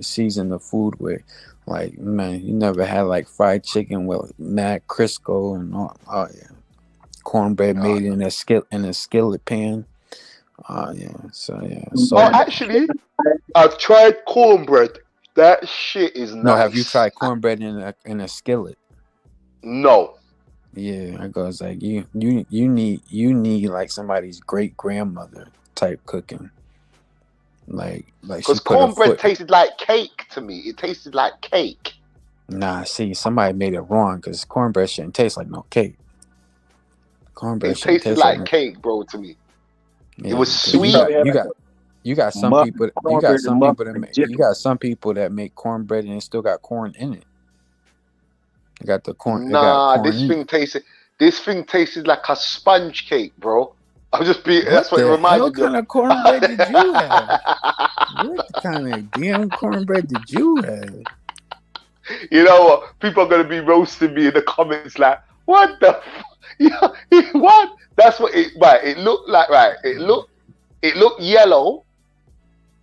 the food with. Like, man, you never had like fried chicken with mad Crisco and all. Oh yeah, cornbread made in a skillet pan. Oh yeah, so yeah. So actually, I've tried cornbread. That shit is nice. No, have you tried cornbread in a skillet? No. Yeah, I goes like you need like somebody's great grandmother type cooking. Like because cornbread tasted like cake to me. It tasted like cake. Nah, see, somebody made it wrong because cornbread shouldn't taste like no cake. Cornbread tasted like cake, bro, to me. Yeah, it was sweet. You got some people that make cornbread and it still got corn in it. You got the corn. Nah, this thing tasted like a sponge cake, bro. That's what it reminded me of. What kind of cornbread did you have? What kind of damn cornbread did you have? You know what? People are gonna be roasting me in the comments like, what the what? That's what it looked like, right? It looked yellow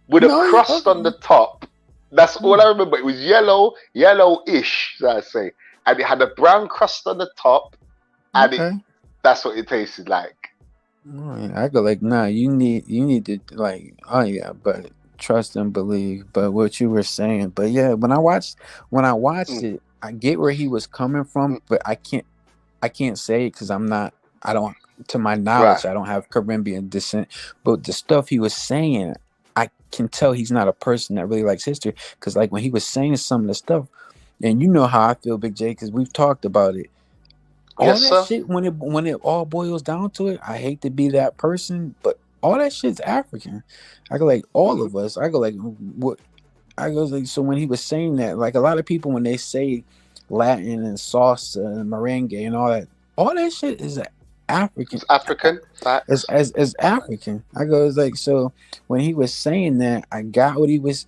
with a crust on the top. That's all I remember. It was yellowish, should I say. And it had a brown crust on the top and Okay. that's what it tasted like. I go like, nah, you need to like, oh yeah, but trust and believe. But what you were saying, but yeah, when I watched Mm, it, I get where he was coming from, mm, but I can't say it because I don't, to my right. knowledge, I don't have Caribbean descent. But the stuff he was saying, I can tell he's not a person that really likes history. Because like when he was saying some of the stuff, and you know how I feel, Big J, because we've talked about it. All Yes, that sir. shit, when it all boils down to it, I hate to be that person, but all that shit's African. I go like all Hmm. of us. I go like what I goes like, so when he was saying that, like a lot of people when they say Latin and salsa and merengue and all that shit is African. It's African As facts. African. I goes like, so when he was saying that, I got what he was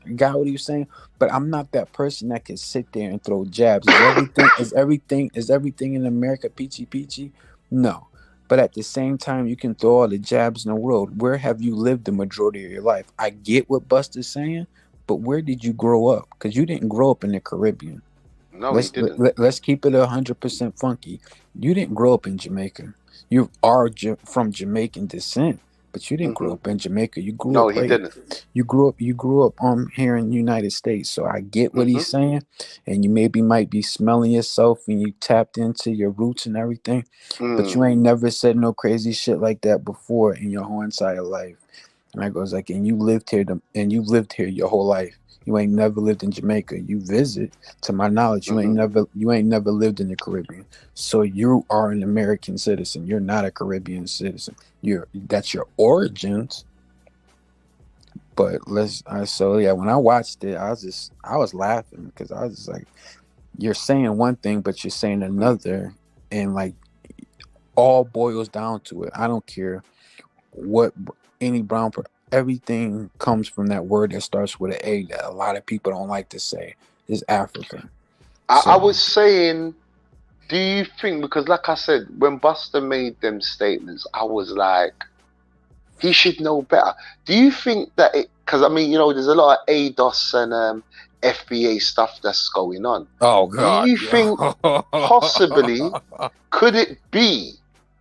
saying, but I'm not that person that can sit there and throw jabs. Is everything in America peachy peachy? No. But at the same time, you can throw all the jabs in the world. Where have you lived the majority of your life? I get what Busta's saying, but where did you grow up? Because you didn't grow up in the Caribbean. No, he didn't. Let's keep it 100% funky. You didn't grow up in Jamaica. You are from Jamaican descent, but you didn't grow Hmm. up in Jamaica. You grew No, up he right. didn't. You grew up here in the United States. So I get what Hmm. he's saying, and you maybe might be smelling yourself and you tapped into your roots and everything, but you Mm. ain't never said no crazy shit like that before in your whole entire life. And I goes like, and you lived here your whole life. You ain't never lived in Jamaica. You visit, to my knowledge, Hmm. you ain't never lived in the Caribbean. So you are an American citizen. You're not a Caribbean citizen. That's your origins. But so yeah, when I watched it, I was laughing because I was just like, you're saying one thing, but you're saying another, and like all boils down to it. I don't care what any everything comes from that word that starts with an A that a lot of people don't like to say is Africa. I So was saying, do you think, because like I said, when Buster made them statements, I was like, he should know better. Do you think that because I mean, there's a lot of ADOS and FBA stuff that's going on. oh Do god, you think possibly could it be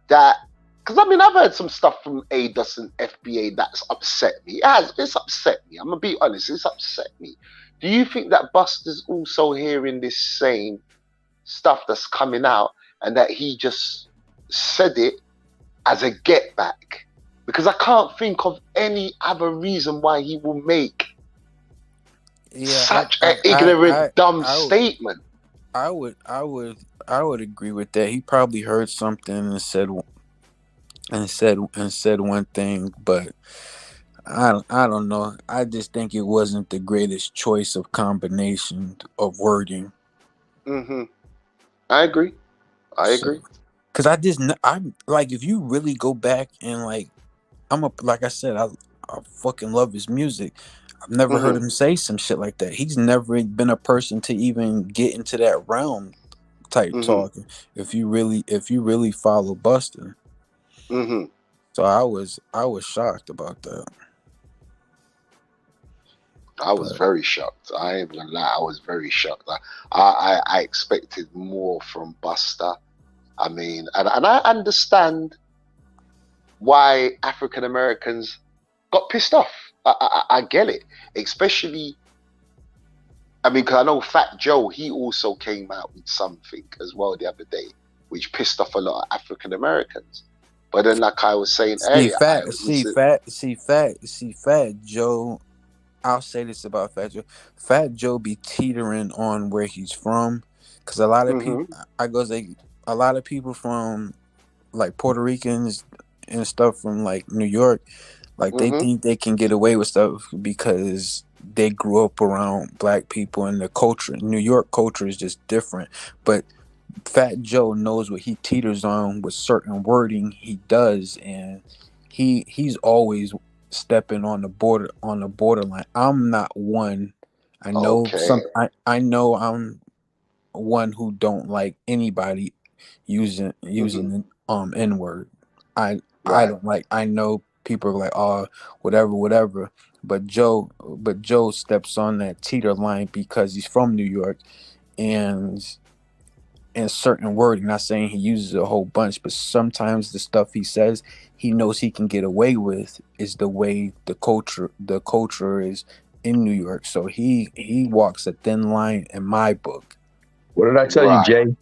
that? Because I mean, I've heard some stuff from ADOS and FBA that's upset me. It's upset me. I'm gonna be honest, it's upset me. Do you think that Buster's also hearing this same stuff that's coming out, and that he just said it as a get back? Because I can't think of any other reason why he will make yeah, such an ignorant, dumb I statement. I would I would I would agree with that. He probably heard something and said one thing, but I don't know. I just think it wasn't the greatest choice of combination of wording. Hmm. I agree. I So, agree. cause I'm like, if you really go back and like, like I said, I fucking love his music. I've never Hmm. heard him say some shit like that. He's never been a person to even get into that realm type Hmm. talking. If you really follow Busta, Hmm. so I was shocked about that. I was But very shocked. I ain't gonna lie. I was very shocked. I expected more from Buster. I mean, and I understand why African Americans got pissed off. I get it, especially. I mean, because I know Fat Joe, he also came out with something as well the other day, which pissed off a lot of African Americans. But then, like I was saying earlier, Fat Joe. I'll say this about Fat Joe. Fat Joe be teetering on where he's from, because a lot of people. Hmm. I goes like a lot of people from like Puerto Ricans and stuff from like New York, like they Hmm. think they can get away with stuff because they grew up around black people and the culture. New York culture is just different, but Fat Joe knows what he teeters on with certain wording he does, and he's always stepping on the borderline. I'm not one. Okay. I know I'm one who don't like anybody Hmm. using the N word. I Right. don't like. I know people are like, oh, whatever. But Joe steps on that teeter line because he's from New York, and in certain wording. Not saying he uses a whole bunch, but sometimes the stuff he says, he knows he can get away with is the way the culture is in New York. So he walks a thin line in my book. What did I tell you, Right. Jay?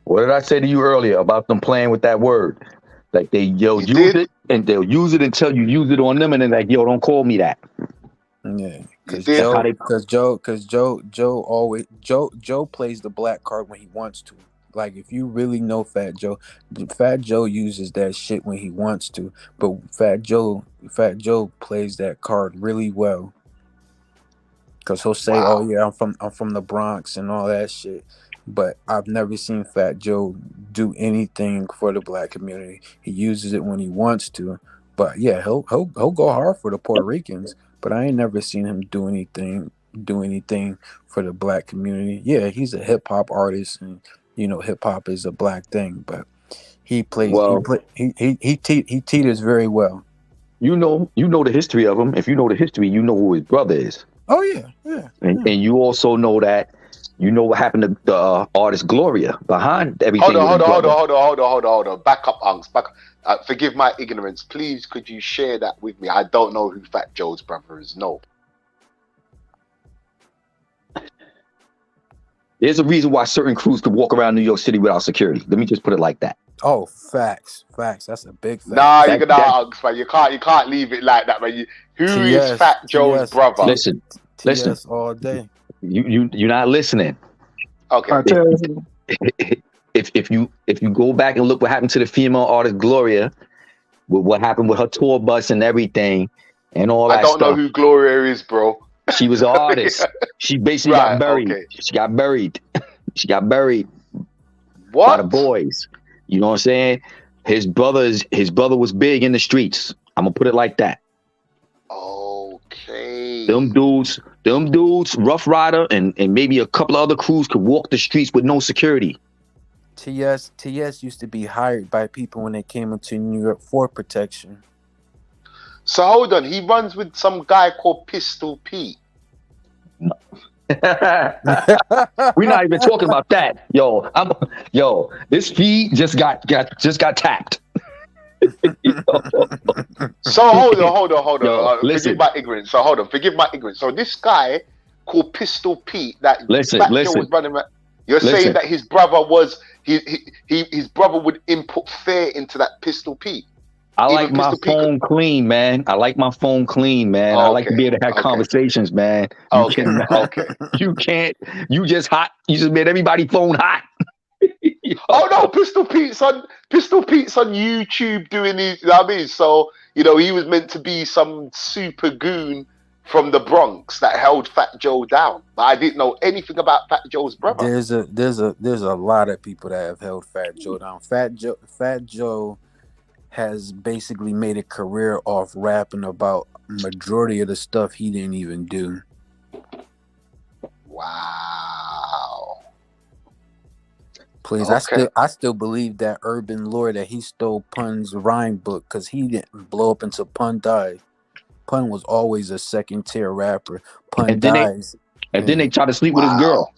What did I say to you earlier about them playing with that word? Like they'll You use did? it and they'll use it until you use it on them, and then like, yo, don't call me that. Yeah, because did? Joe plays the black card when he wants to. Like, if you really know Fat Joe uses that shit when he wants to, but Fat Joe plays that card really well. Cause he'll say, Wow. "Oh yeah, I'm from the Bronx and all that shit," but I've never seen Fat Joe do anything for the black community. He uses it when he wants to, but yeah, he'll go hard for the Puerto Ricans. But I ain't never seen him do anything for the black community. Yeah, he's a hip hop artist, and hip hop is a black thing. But he teeters very well. You know the history of him. If you know the history, you know who his brother is. Oh yeah. And you also know that what happened to the artist Gloria behind everything. Hold on. Back up, Unks. Back up. Forgive my ignorance. Please, could you share that with me? I don't know who Fat Joe's brother is. No. There's a reason why certain crews could walk around New York City without security. Let me just put it like that. Oh, facts. That's a big fact. Nah, you're gonna Unks, man. You can't leave it like that, man. Who is Fat Joe's brother? Listen. All day. You're not listening. Okay. If you go back and look what happened to the female artist Gloria, with what happened with her tour bus and everything, and all that stuff. I don't know who Gloria is, bro. She was an artist. She basically got buried. Okay. She got buried. What? By the boys. You know what I'm saying? His brother was big in the streets. I'm gonna put it like that. Okay. Them dudes, Rough Rider and maybe a couple of other crews could walk the streets with no security. TS used to be hired by people when they came into New York for protection. So hold on, he runs with some guy called Pistol Pete. No. We're not even talking about that. This feed just got tapped. So hold on. Listen. Forgive my ignorance. Forgive my ignorance. So this guy called Pistol Pete that listen. Was running around, you're saying that his brother was his brother would input fear into that Pistol Pete. I like my phone clean, man. I like to be able to have conversations, man. You just hot. You just made everybody phone hot. Oh no, Pistol Pete's on YouTube doing these, you know what I mean? So, he was meant to be some super goon from the Bronx that held Fat Joe down. But I didn't know anything about Fat Joe's brother. There's a lot of people that have held Fat Joe down. Fat Joe has basically made a career off rapping about majority of the stuff he didn't even do. Wow. Please, okay. I still believe that urban lore that he stole Pun's rhyme book because he didn't blow up until Pun died. Pun was always a second tier rapper. Pun dies. Then they try to sleep with his girl.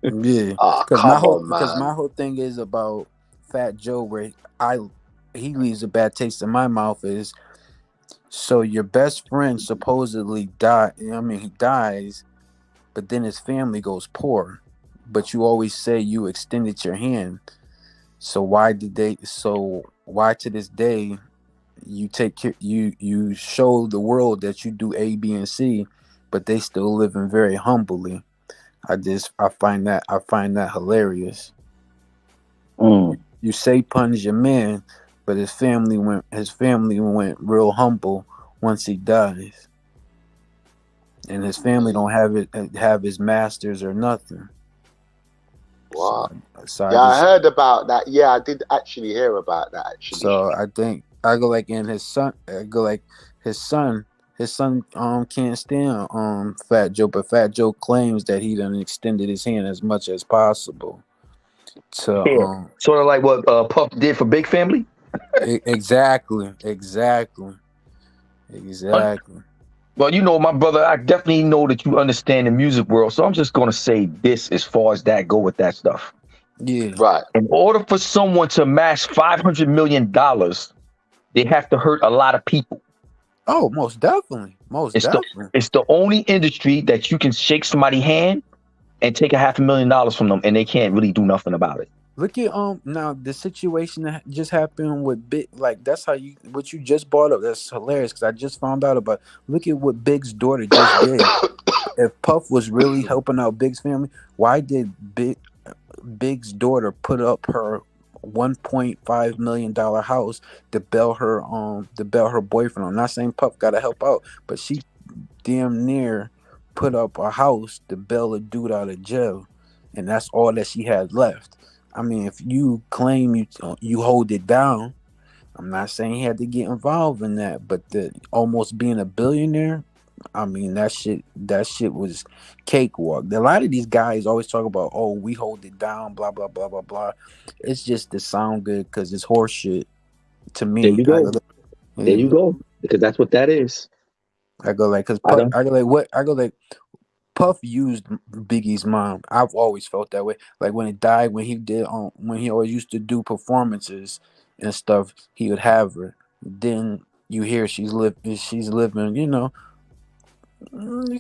Yeah. Because my whole thing is about Fat Joe where he leaves a bad taste in my mouth is, so your best friend supposedly died. He dies, but then his family goes poor. But you always say you extended your hand. So why to this day you take care, you show the world that you do A, B, and C, but they still living very humbly. I find that hilarious. You say Pun's your man, but his family went real humble once he dies, and his family don't have his masters or nothing. Wow. So I heard about that. Yeah, I did actually hear about that. Actually, so I think I go like in his son. His son can't stand Fat Joe, but Fat Joe claims that he done extended his hand as much as possible. So sort of like what Puff did for Big Family. Exactly. Well, my brother, I definitely know that you understand the music world, so I'm just gonna say this as far as that go with that stuff. Yeah. Right. In order for someone to amass $500 million, they have to hurt a lot of people. Oh, most definitely. Most definitely. It's the only industry that you can shake somebody's hand and take $500,000 from them, and they can't really do nothing about it. Look at now the situation that just happened with Big, like that's how what you just brought up. That's hilarious because I just found out about. Look at what Big's daughter just did. If Puff was really helping out Big's family, why did Big's daughter put up her $1.5 million house to bail her boyfriend? I'm not saying Puff gotta help out, but she damn near put up a house to bail a dude out of jail, and that's all that she had left. I mean, if you claim you hold it down, I'm not saying he had to get involved in that, but the almost being a billionaire, I mean, that shit was cakewalk. A lot of these guys always talk about, oh, we hold it down, blah blah blah blah blah. It's just to sound good because it's horse shit to me. There you go. There you go. Because that's what that is. I go like, Puff used Biggie's mom. I've always felt that way. Like when he died, when he always used to do performances and stuff, he would have her. Then you hear she's living, you know,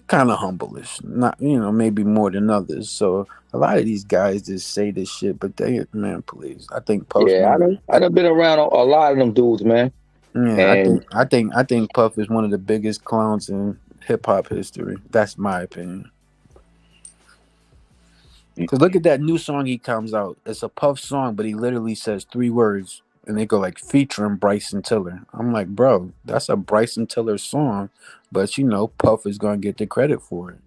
kind of humble-ish. Not, you know, maybe more than others. So a lot of these guys just say this shit, but man, please. I think Puff. Yeah, I done been around a lot of them dudes, man. Yeah, and I think Puff is one of the biggest clowns in hip hop history. That's my opinion. Cause look at that new song he comes out. It's a Puff song, but he literally says 3 words, and they go like featuring Bryson Tiller. I'm like, bro, that's a Bryson Tiller song, but you know, Puff is gonna get the credit for it.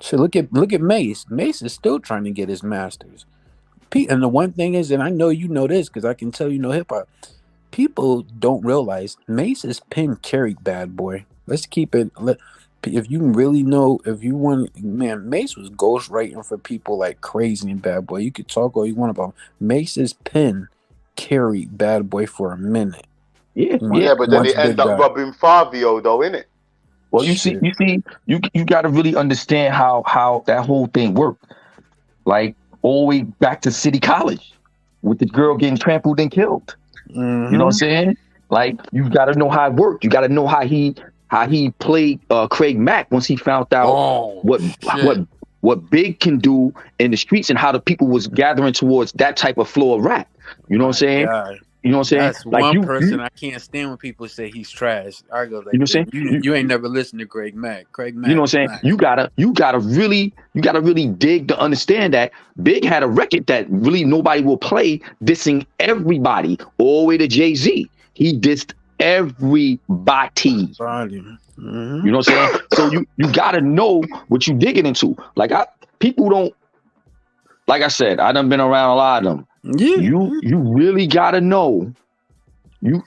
So look at Mace. Mace is still trying to get his masters. And the one thing is, and I know you know this because I can tell you know hip hop. People don't realize Mace's pen carried Bad Boy. Let's keep it. If you really know, if you want, man, Mace was ghostwriting for people like crazy in Bad Boy. You could talk all you want about Mace's pen carried Bad Boy for a minute. Yeah, but then they end up robbing Fabio though, innit? Well, you got to really understand how that whole thing worked. Like all the way back to City College with the girl getting trampled and killed. Mm-hmm. You know what I'm saying? Like you got to know how it worked. You got to know how he played Craig Mack once he found out what Big can do in the streets and how the people was gathering towards that type of flow of rap. You know what I'm saying? God. You know what I'm saying? That's like one person I can't stand when people say he's trash. I go like, you know what I'm saying? You ain't never listened to Craig Mack. Craig Mack. You know what I'm saying? You gotta really dig to understand that Big had a record that really nobody will play, dissing everybody all the way to Jay-Z. He dissed everybody. Mm-hmm. You know what I'm saying? So you gotta know what you digging into. Like people don't, like I said, I done been around a lot of them. Yeah. You really gotta know. You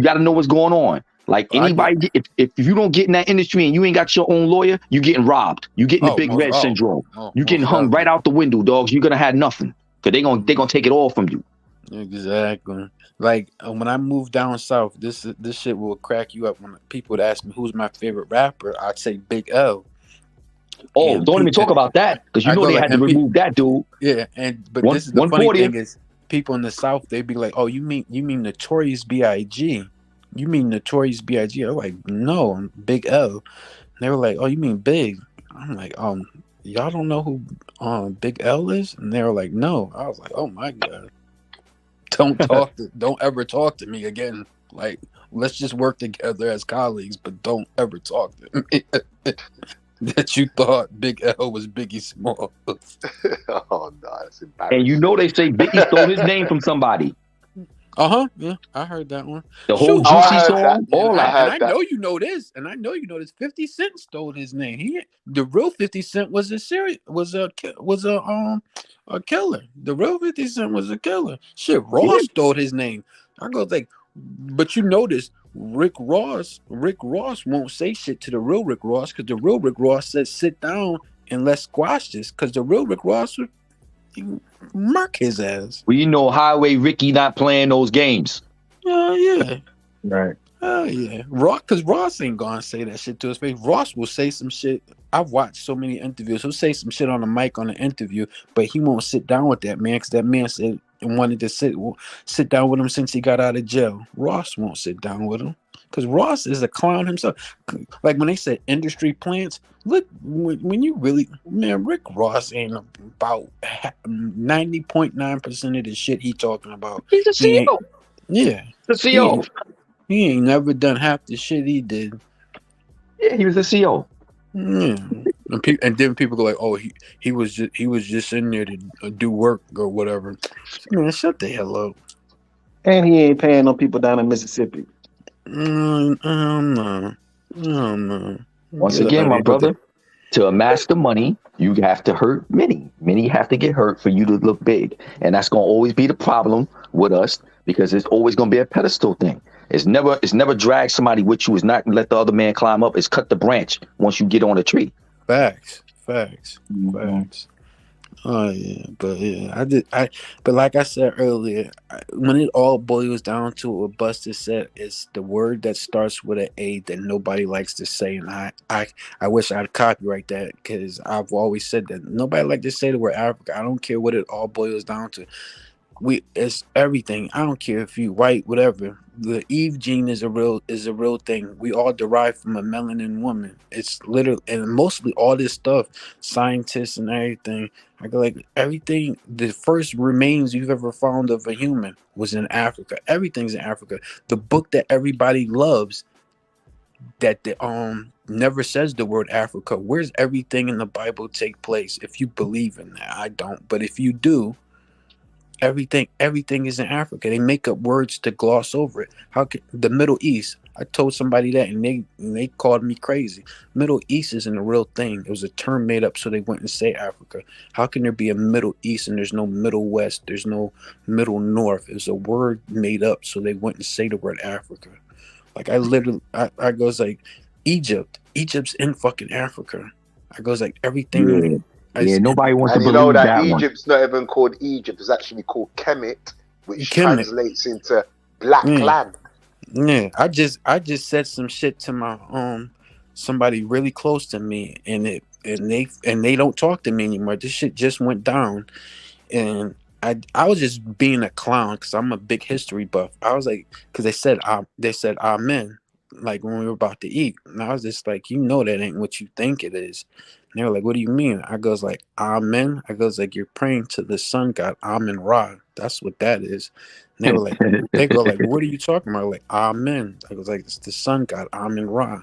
gotta know what's going on. Like anybody, if you don't get in that industry and you ain't got your own lawyer, you getting robbed. You getting the Big Red syndrome. You getting hung right out the window, dogs. You're gonna have nothing. Cause they gonna take it all from you. Exactly. Like when I moved down south, this shit will crack you up when people would ask me who's my favorite rapper. I'd say Big L. Oh, don't even talk about that because you know they had to remove that dude. Yeah, but this is the funny thing is people in the South, they'd be like, "Oh, you mean Notorious B.I.G.? You mean Notorious B.I.G.?" I'm like, "No, I'm Big L." And they were like, "Oh, you mean Big?" I'm like, y'all don't know who Big L is?" And they were like, "No." I was like, "Oh my God, don't ever talk to me again. Like, let's just work together as colleagues, but don't ever talk to me." That you thought Big L was Biggie Smalls. Oh no, that's embarrassing. And you know they say Biggie stole his name from somebody. Yeah, I heard that one. The whole Juicy song, all that. And I know you know this. 50 Cent stole his name. The real 50 Cent was a killer. The real 50 Cent was a killer. Shit, Ross stole his name. I go like, but you notice Rick Ross won't say shit to the real Rick Ross because the real Rick Ross says sit down and let's squash this because the real Rick Ross would murk his ass. Well, you know Highway Ricky not playing those games. Yeah. Right. Oh yeah, Ross, because Ross ain't gonna say that shit to his face. Ross will say some shit. I've watched so many interviews. He'll say some shit on the mic on the interview, but he won't sit down with that man because that man said and wanted to sit down with him since he got out of jail. Ross won't sit down with him because Ross is a clown himself. Like when they said industry plants, look when you really man, Rick Ross ain't about 90.9% of the shit he talking about. He's a He ain't. CEO. Yeah, The CEO. he ain't never done half the shit he did. Yeah, he was the CEO. Yeah. And then people go like, "Oh, he was just in there to do work or whatever." Man, shut the hell up. And he ain't paying no people down in Mississippi. No. Once Get again, out my of here. brother, to amass the money, you have to hurt many. Many have to get hurt for you to look big. And that's going to always be the problem with us because it's always going to be a pedestal thing. It's never drag somebody with you. It's not let the other man climb up. It's cut the branch once you get on a tree. Facts. Oh yeah, but like I said earlier, when it all boils down to what Busta said, it's the word that starts with an A that nobody likes to say, and I wish I'd copyright that because I've always said that nobody like to say the word Africa. I don't care what it all boils down to. It's everything. I don't care if you white, whatever. The Eve gene is a real thing. We all derive from a melanin woman. It's literally and mostly all this stuff, scientists and everything. I go like everything. The first remains you've ever found of a human was in Africa. Everything's in Africa. The book that everybody loves, that the never says the word Africa. Where's everything in the Bible take place? If you believe in that, I don't. But if you do. Everything is in Africa. They make up words to gloss over it. How can the Middle East? I told somebody that and they called me crazy. Middle East isn't a real thing. It was a term made up so they wouldn't say Africa. How can there be a Middle East and there's no Middle West? There's no Middle North. It was a word made up so they wouldn't say the word Africa. Like I goes like Egypt. Egypt's in fucking Africa. I goes like everything. Yeah. Yeah, nobody wants to And you know believe that that one. Egypt's not even called Egypt; it's actually called Kemet, which Kemet. translates into black land. Yeah, I just said some shit to my somebody really close to me, and they don't talk to me anymore. This shit just went down, and I was just being a clown because I'm a big history buff. I was like, because they said amen, like when we were about to eat, and I was just like, that ain't what you think it is. And they were like, what do you mean? I goes like, amen. I goes like, you're praying to the sun god Amen-Ra. That's what that is. And they were like, they go like, what are you talking about? Like, amen. I was like, it's the sun god Amen-Ra.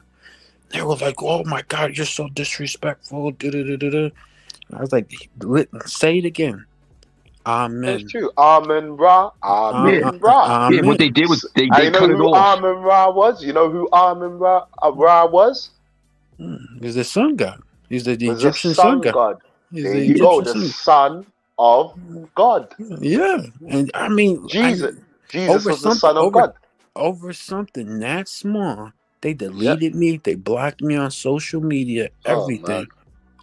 They were like, oh my God, you're so disrespectful. I was like, say it again. Amen. It's true. Amen-Ra. Amen-Ra. Yeah, what they did was they you know cut it who off. Amen-Ra was? You know who Amen-Ra was? He's the sun god. He's the Was Egyptian sun god. He's There the you go, Egyptian the son of God. Yeah, and I mean, Jesus over was the something son of God. over something that small, they deleted me. They blocked me on social media. Everything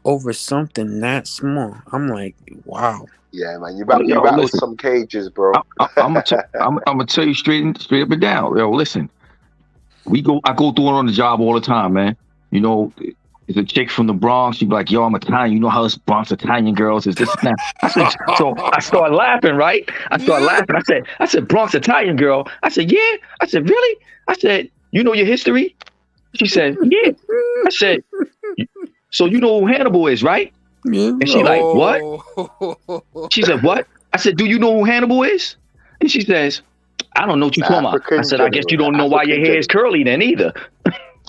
over something that small. I'm like, wow. Yeah, man, you rattled some cages, bro. I'm gonna tell you straight up and down. Yo, listen, I go through it on the job all the time, man. You know, there's a chick from the Bronx. She'd be like, yo, I'm Italian. You know how us Bronx Italian girls is this and that. I said, so I started laughing, right? I said, Bronx Italian girl. I said, yeah. I said, really? I said, you know your history? She said, yeah. I said, so you know who Hannibal is, right? And she like, what? She said, what? I said, do you know who Hannibal is? And she says, I don't know what you're talking about. I said, I guess you don't know why your hair is curly then either.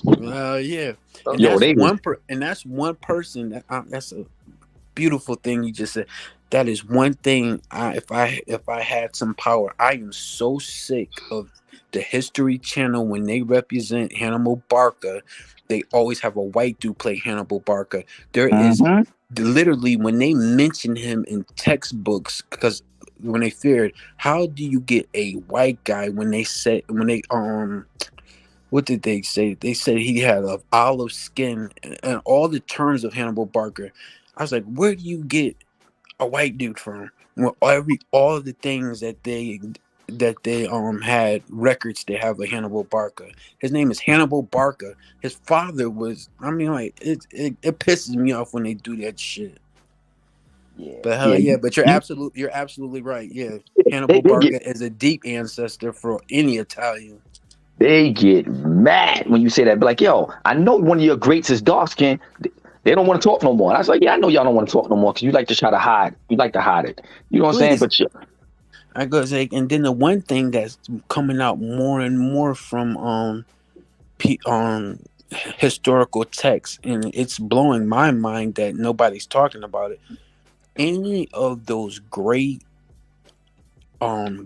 Yeah. And Yo, that's one person that's a beautiful thing you just said. That is one thing. If I had some power, I am so sick of the History Channel when they represent Hannibal Barca. They always have a white dude play Hannibal Barca. There is literally when they mention him in textbooks because when they feared, how do you get a white guy when they what did they say? They said he had an olive skin and all the terms of Hannibal Barca. I was like, where do you get a white dude from? Well, all the things that they that they had records they have of Hannibal Barca. His name is Hannibal Barca. His father was, I mean, like it pisses me off when they do that shit. Yeah, But hell yeah, but you're you- absolutely right. Yeah. they, Hannibal they get Barca is a deep ancestor for any Italian. they get mad when you say that. Be like, yo, I know one of your greats is dark skin. They don't want to talk no more. And I was like, yeah, I know y'all don't want to talk no more because you like to try to hide. You like to hide it. You know what I'm saying? Please. But you, I go say, and then the one thing that's coming out more and more from historical texts, and it's blowing my mind that nobody's talking about it. Any of those great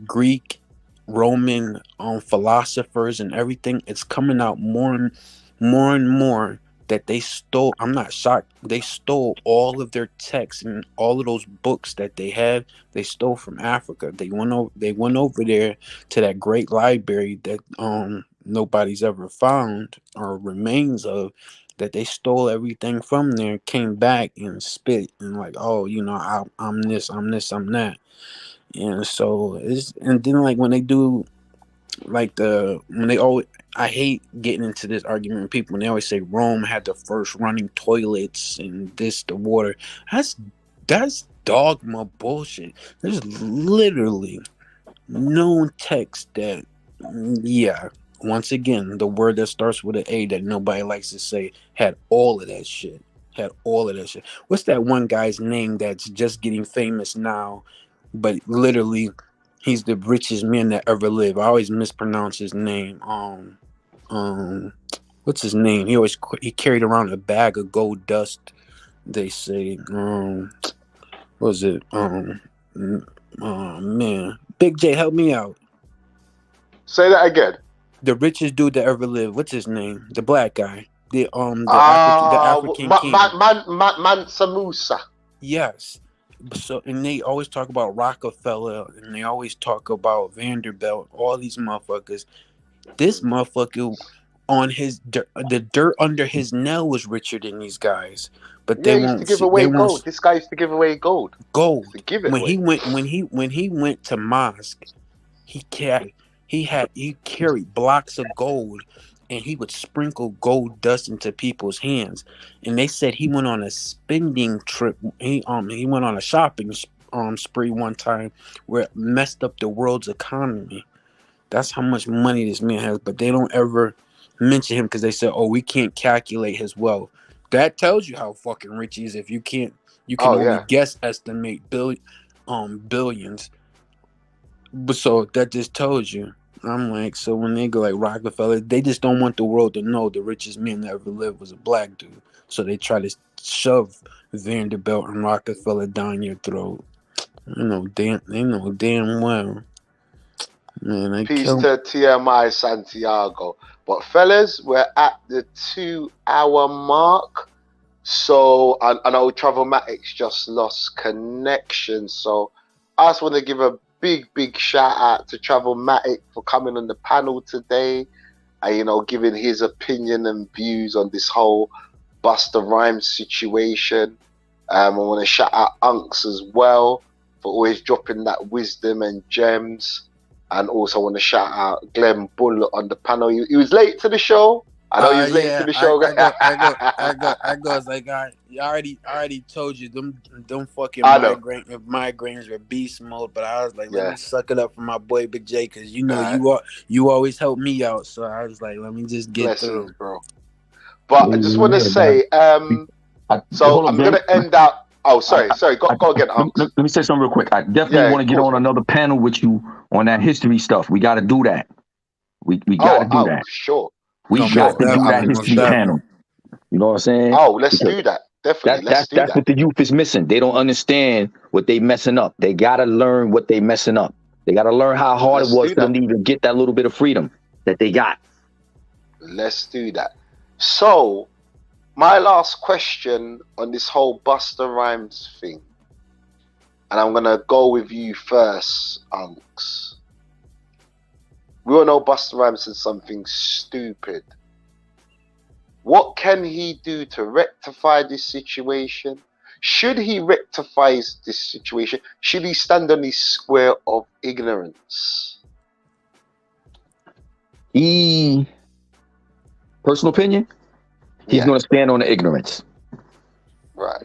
Greek, Roman philosophers and everything, it's coming out more and more that they stole. I'm not shocked. They stole all of their texts and all of those books that they had. They stole from Africa. They went over there to that great library that nobody's ever found or remains of. That they stole everything from there, came back and spit and like, oh, you know, I'm this, I'm that. And so and then like when they do like when they always, I hate getting into this argument with people when they always say Rome had the first running toilets and the water. That's dogma bullshit. There's literally no text that, yeah, once again, the word that starts with an A that nobody likes to say had all of that shit. What's that one guy's name that's just getting famous now, but literally he's the richest man that ever lived? I always mispronounce his name. What's his name? He carried around a bag of gold dust. They say, what was it? Oh man, Big J, help me out. Say that again. The richest dude that ever lived. What's his name? The black guy. The African king. Mansa Musa. Yes. So, and they always talk about Rockefeller, and they always talk about Vanderbilt. All these motherfuckers. This motherfucker on the dirt under his nail was richer than these guys. But Yeah, he used to give away gold. This guy used to give away gold. Gold. To give it when away. he went to mosque, he carried blocks of gold, and he would sprinkle gold dust into people's hands. And they said he went on a spending trip. He went on a shopping spree one time where it messed up the world's economy. That's how much money this man has, but they don't ever mention him because they said, "Oh, we can't calculate his wealth." That tells you how fucking rich he is. If you can only guess estimate billions. But so that just tells you. I'm like, so when they go like Rockefeller, they just don't want the world to know the richest man that ever lived was a black dude. So they try to shove Vanderbilt and Rockefeller down your throat. They know damn well. Man, Peace to TMI Santiago. But fellas, we're at the 2-hour mark. So I know Travelmatics just lost connection. So I just want to give a big shout out to Travelmatic for coming on the panel today and giving his opinion and views on this whole Busta Rhymes situation. I want to shout out Unks as well for always dropping that wisdom and gems. And also want to shout out Glenn Bull on the panel. He was late to the show. I know he was late to the show. I was like, I already told you them fucking migraines are beast mode. But I was like, let me suck it up for my boy Big J, because you always help me out. So I was like, let me just get through, bro. But I just want to say, so I'm gonna end out. Oh, sorry. Go again. Let me say something real quick. I definitely want to get on another panel with you on that history stuff. We got to do that. We got to do that. Sure. We got to do that history panel. You know what I'm saying? Oh, let's do that. Definitely. That's what the youth is missing. They don't understand what they messing up. They got to learn what they messing up. They got to learn how hard it was for them to even get that little bit of freedom that they got. Let's do that. So, my last question on this whole Busta Rhymes thing, and I'm gonna go with you first, Unks. We all know Busta Rhymes is something stupid. What can he do to rectify this situation? Should he rectify this situation? Should he stand on his square of ignorance? Personal opinion, he's going to stand on the ignorance. Right.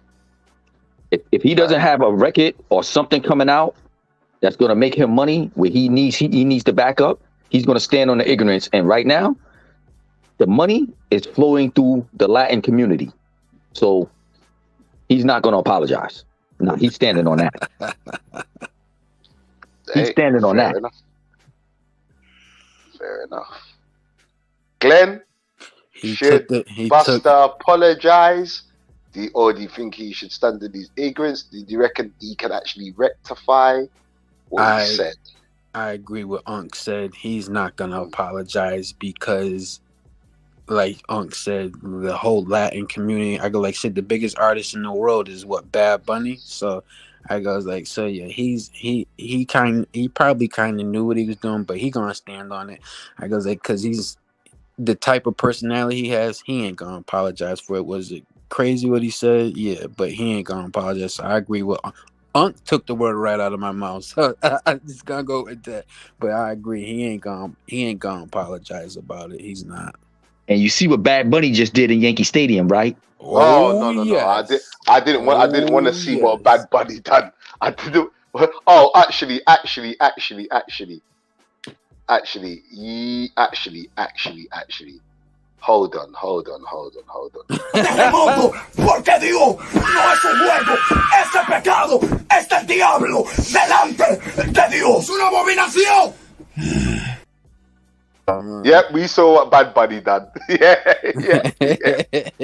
If he doesn't have a record or something coming out that's going to make him money where he needs to back up, he's going to stand on the ignorance. And right now, the money is flowing through the Latin community. So he's not going to apologize. No, he's standing on that. He's standing on that. Fair enough. Glenn, should Busta apologize? Or do you think he should stand in his ignorance? Do you reckon he can actually rectify what he said? I agree with Unc said. He's not going to apologize because, like Unc said, the whole Latin community, I go like, shit, the biggest artist in the world is what, Bad Bunny? So I goes like, so yeah, he probably kind of knew what he was doing, but he gonna stand on it. I goes like, cause he's the type of personality he has, he ain't gonna apologize for it. Was it crazy what he said? Yeah, but he ain't gonna apologize. So I agree with Unc took the word right out of my mouth. So I just gonna go with that. But I agree, he ain't gonna apologize about it. He's not. And you see what Bad Bunny just did in Yankee Stadium, right? No. Yes. I didn't want to see what Bad Bunny done. I didn't. Oh, actually. Hold on. Terremoto, porque Dios no es un juego, es el pecado, es el diablo, delante de Dios, una abominación. Yep, we saw what Bad Bunny done. Yeah.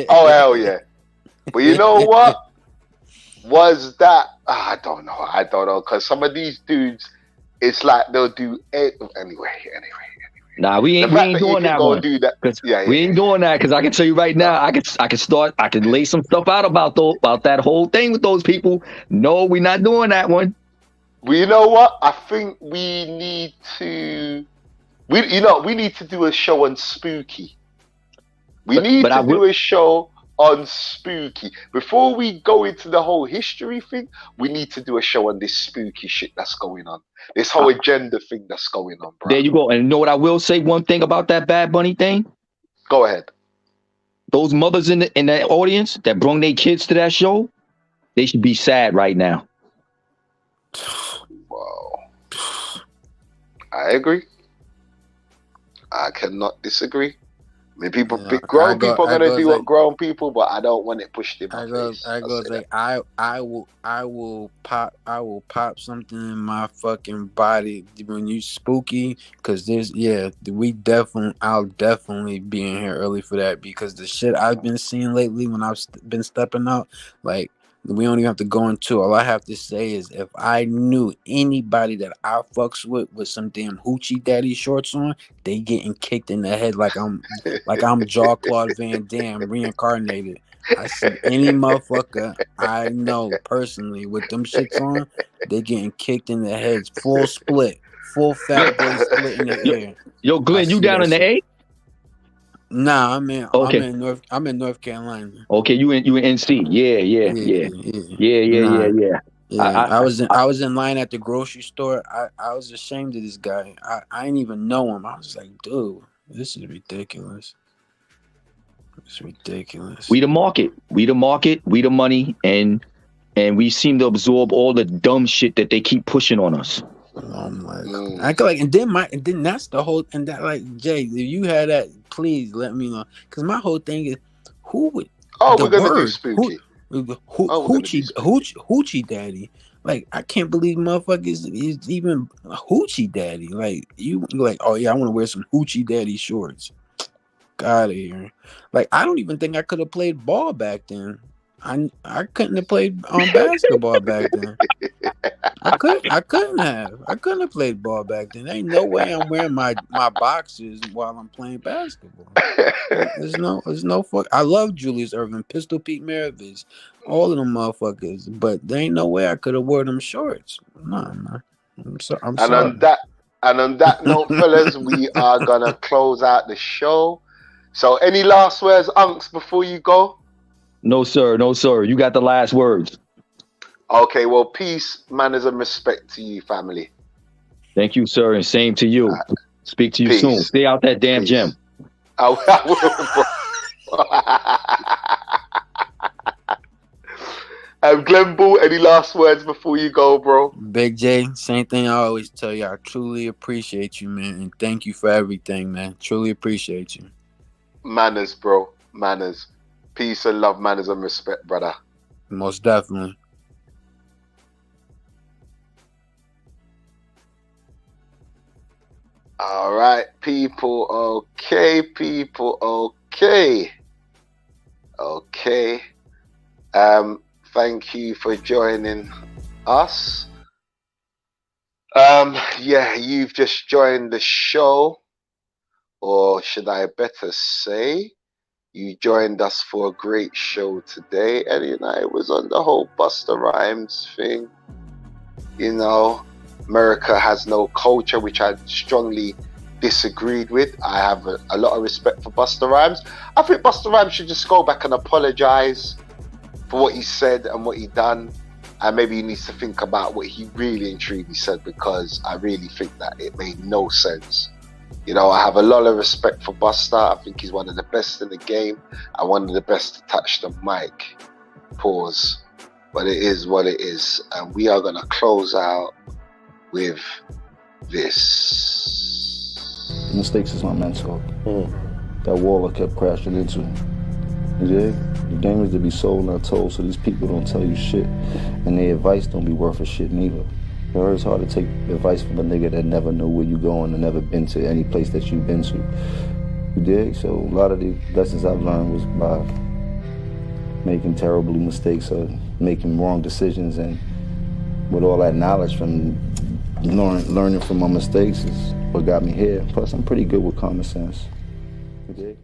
Oh, hell yeah. But you know what? Was that? I don't know. Because some of these dudes, it's like they'll do it. Anyway. Nah, we ain't doing that one. We ain't doing that because I can tell you right now, I can lay some stuff out about that whole thing with those people. No, we're not doing that one. Well, you know what? I think we need to. We need to do a show on Spooky. We need to do a show on Spooky. Before we go into the whole history thing, we need to do a show on this spooky shit that's going on. This whole agenda thing that's going on, bro. There you go. And you know what I will say one thing about that Bad Bunny thing? Go ahead. Those mothers in that audience that brought their kids to that show, they should be sad right now. Wow. I agree. I cannot disagree. I mean, grown people are gonna do what grown people, but I don't want it pushed in my face. I will pop something in my fucking body when you spooky, because I'll definitely be in here early for that, because the shit I've been seeing lately when I've been stepping out, like, we don't even have to go into. All I have to say is, if I knew anybody that I fucks with some damn hoochie daddy shorts on, they getting kicked in the head like I'm Jean-Claude Van Damme reincarnated. I see any motherfucker I know personally with them shits on, they getting kicked in the heads, full split, full fat boy split in the air. Yo, Glenn, you down in the A? Nah, I'm in North Carolina. Okay, you in NC? Yeah. I was in line at the grocery store. I was ashamed of this guy. I didn't even know him. I was like, dude, this is ridiculous. It's ridiculous. We the market, we the money, and we seem to absorb all the dumb shit that they keep pushing on us. Oh my God. I feel like, and then that's the whole, and that, like, Jay, if you had that, please let me know, because my whole thing is, who would? We're gonna do spooky. Hoochie daddy. Like, I can't believe motherfuckers is even hoochie daddy. Like, you like, oh yeah, I want to wear some hoochie daddy shorts. Get out of here. Like, I don't even think I could have played ball back then. I couldn't have played basketball back then. I couldn't have played ball back then. There ain't no way I'm wearing my boxers while I'm playing basketball. There's no fuck. I love Julius Erving, Pistol Pete Maravich, all of them motherfuckers, but there ain't no way I could have worn them shorts. No. I'm sorry. On that note, fellas, we are gonna close out the show. So, any last words, Unks, before you go? No, sir. You got the last words. Okay, well, peace, manners, and respect to you, family. Thank you, sir, and same to you. Speak to you Peace. soon. Stay out that damn Peace. gym. I will, bro. Glenn Bull, any last words before you go, bro? Big J, same thing I always tell you. I truly appreciate you, man, and thank you for everything, man. Truly appreciate you. Manners, bro. Manners. Peace and love, manners and respect, brother. Most definitely. All right, people. Okay, people. Okay. Okay. Thank you for joining us. Yeah, you've just joined the show, or should I better say, you joined us for a great show today. And you know, it was on the whole Busta Rhymes thing. You know, America has no culture, which I strongly disagreed with. I have a lot of respect for Busta Rhymes. I think Busta Rhymes should just go back and apologize for what he said and what he done, and maybe he needs to think about what he really and truly said, because I really think that it made no sense. You know, I have a lot of respect for Busta. I think he's one of the best in the game and one of the best to touch the mic. Pause. But it is what it is, and we are gonna close out with this. Mistakes is my mentor. That wall I kept crashing into. You dig? The game is to be sold, not told, so these people don't tell you shit. And their advice don't be worth a shit neither. It's hard to take advice from a nigga that never know where you going and never been to any place that you've been to. You dig? So a lot of the lessons I've learned was by making terrible mistakes or making wrong decisions, and with all that knowledge from learning from my mistakes is what got me here. Plus, I'm pretty good with common sense. You dig?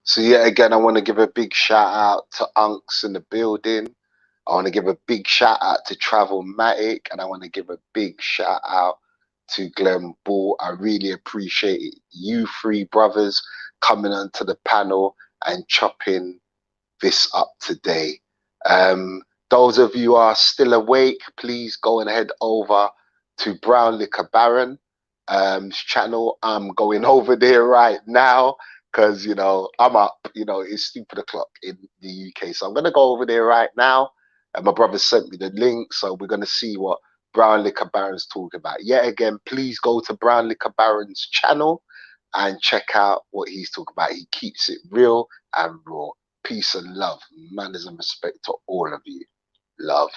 So yeah, again, I want to give a big shout out to Unks in the building. I want to give a big shout out to Travelmatic, and I want to give a big shout out to Glenn Bull. I really appreciate you three brothers coming onto the panel and chopping this up today. Those of you who are still awake, please go and head over to Brown Liquor Baron's channel. I'm going over there right now, because, you know, I'm up, you know, it's stupid o'clock in the UK. So I'm going to go over there right now. And my brother sent me the link. So we're going to see what Brown Liquor Baron's talking about. Yet again, please go to Brown Liquor Baron's channel and check out what he's talking about. He keeps it real and raw. Peace and love, manners and respect to all of you. Love.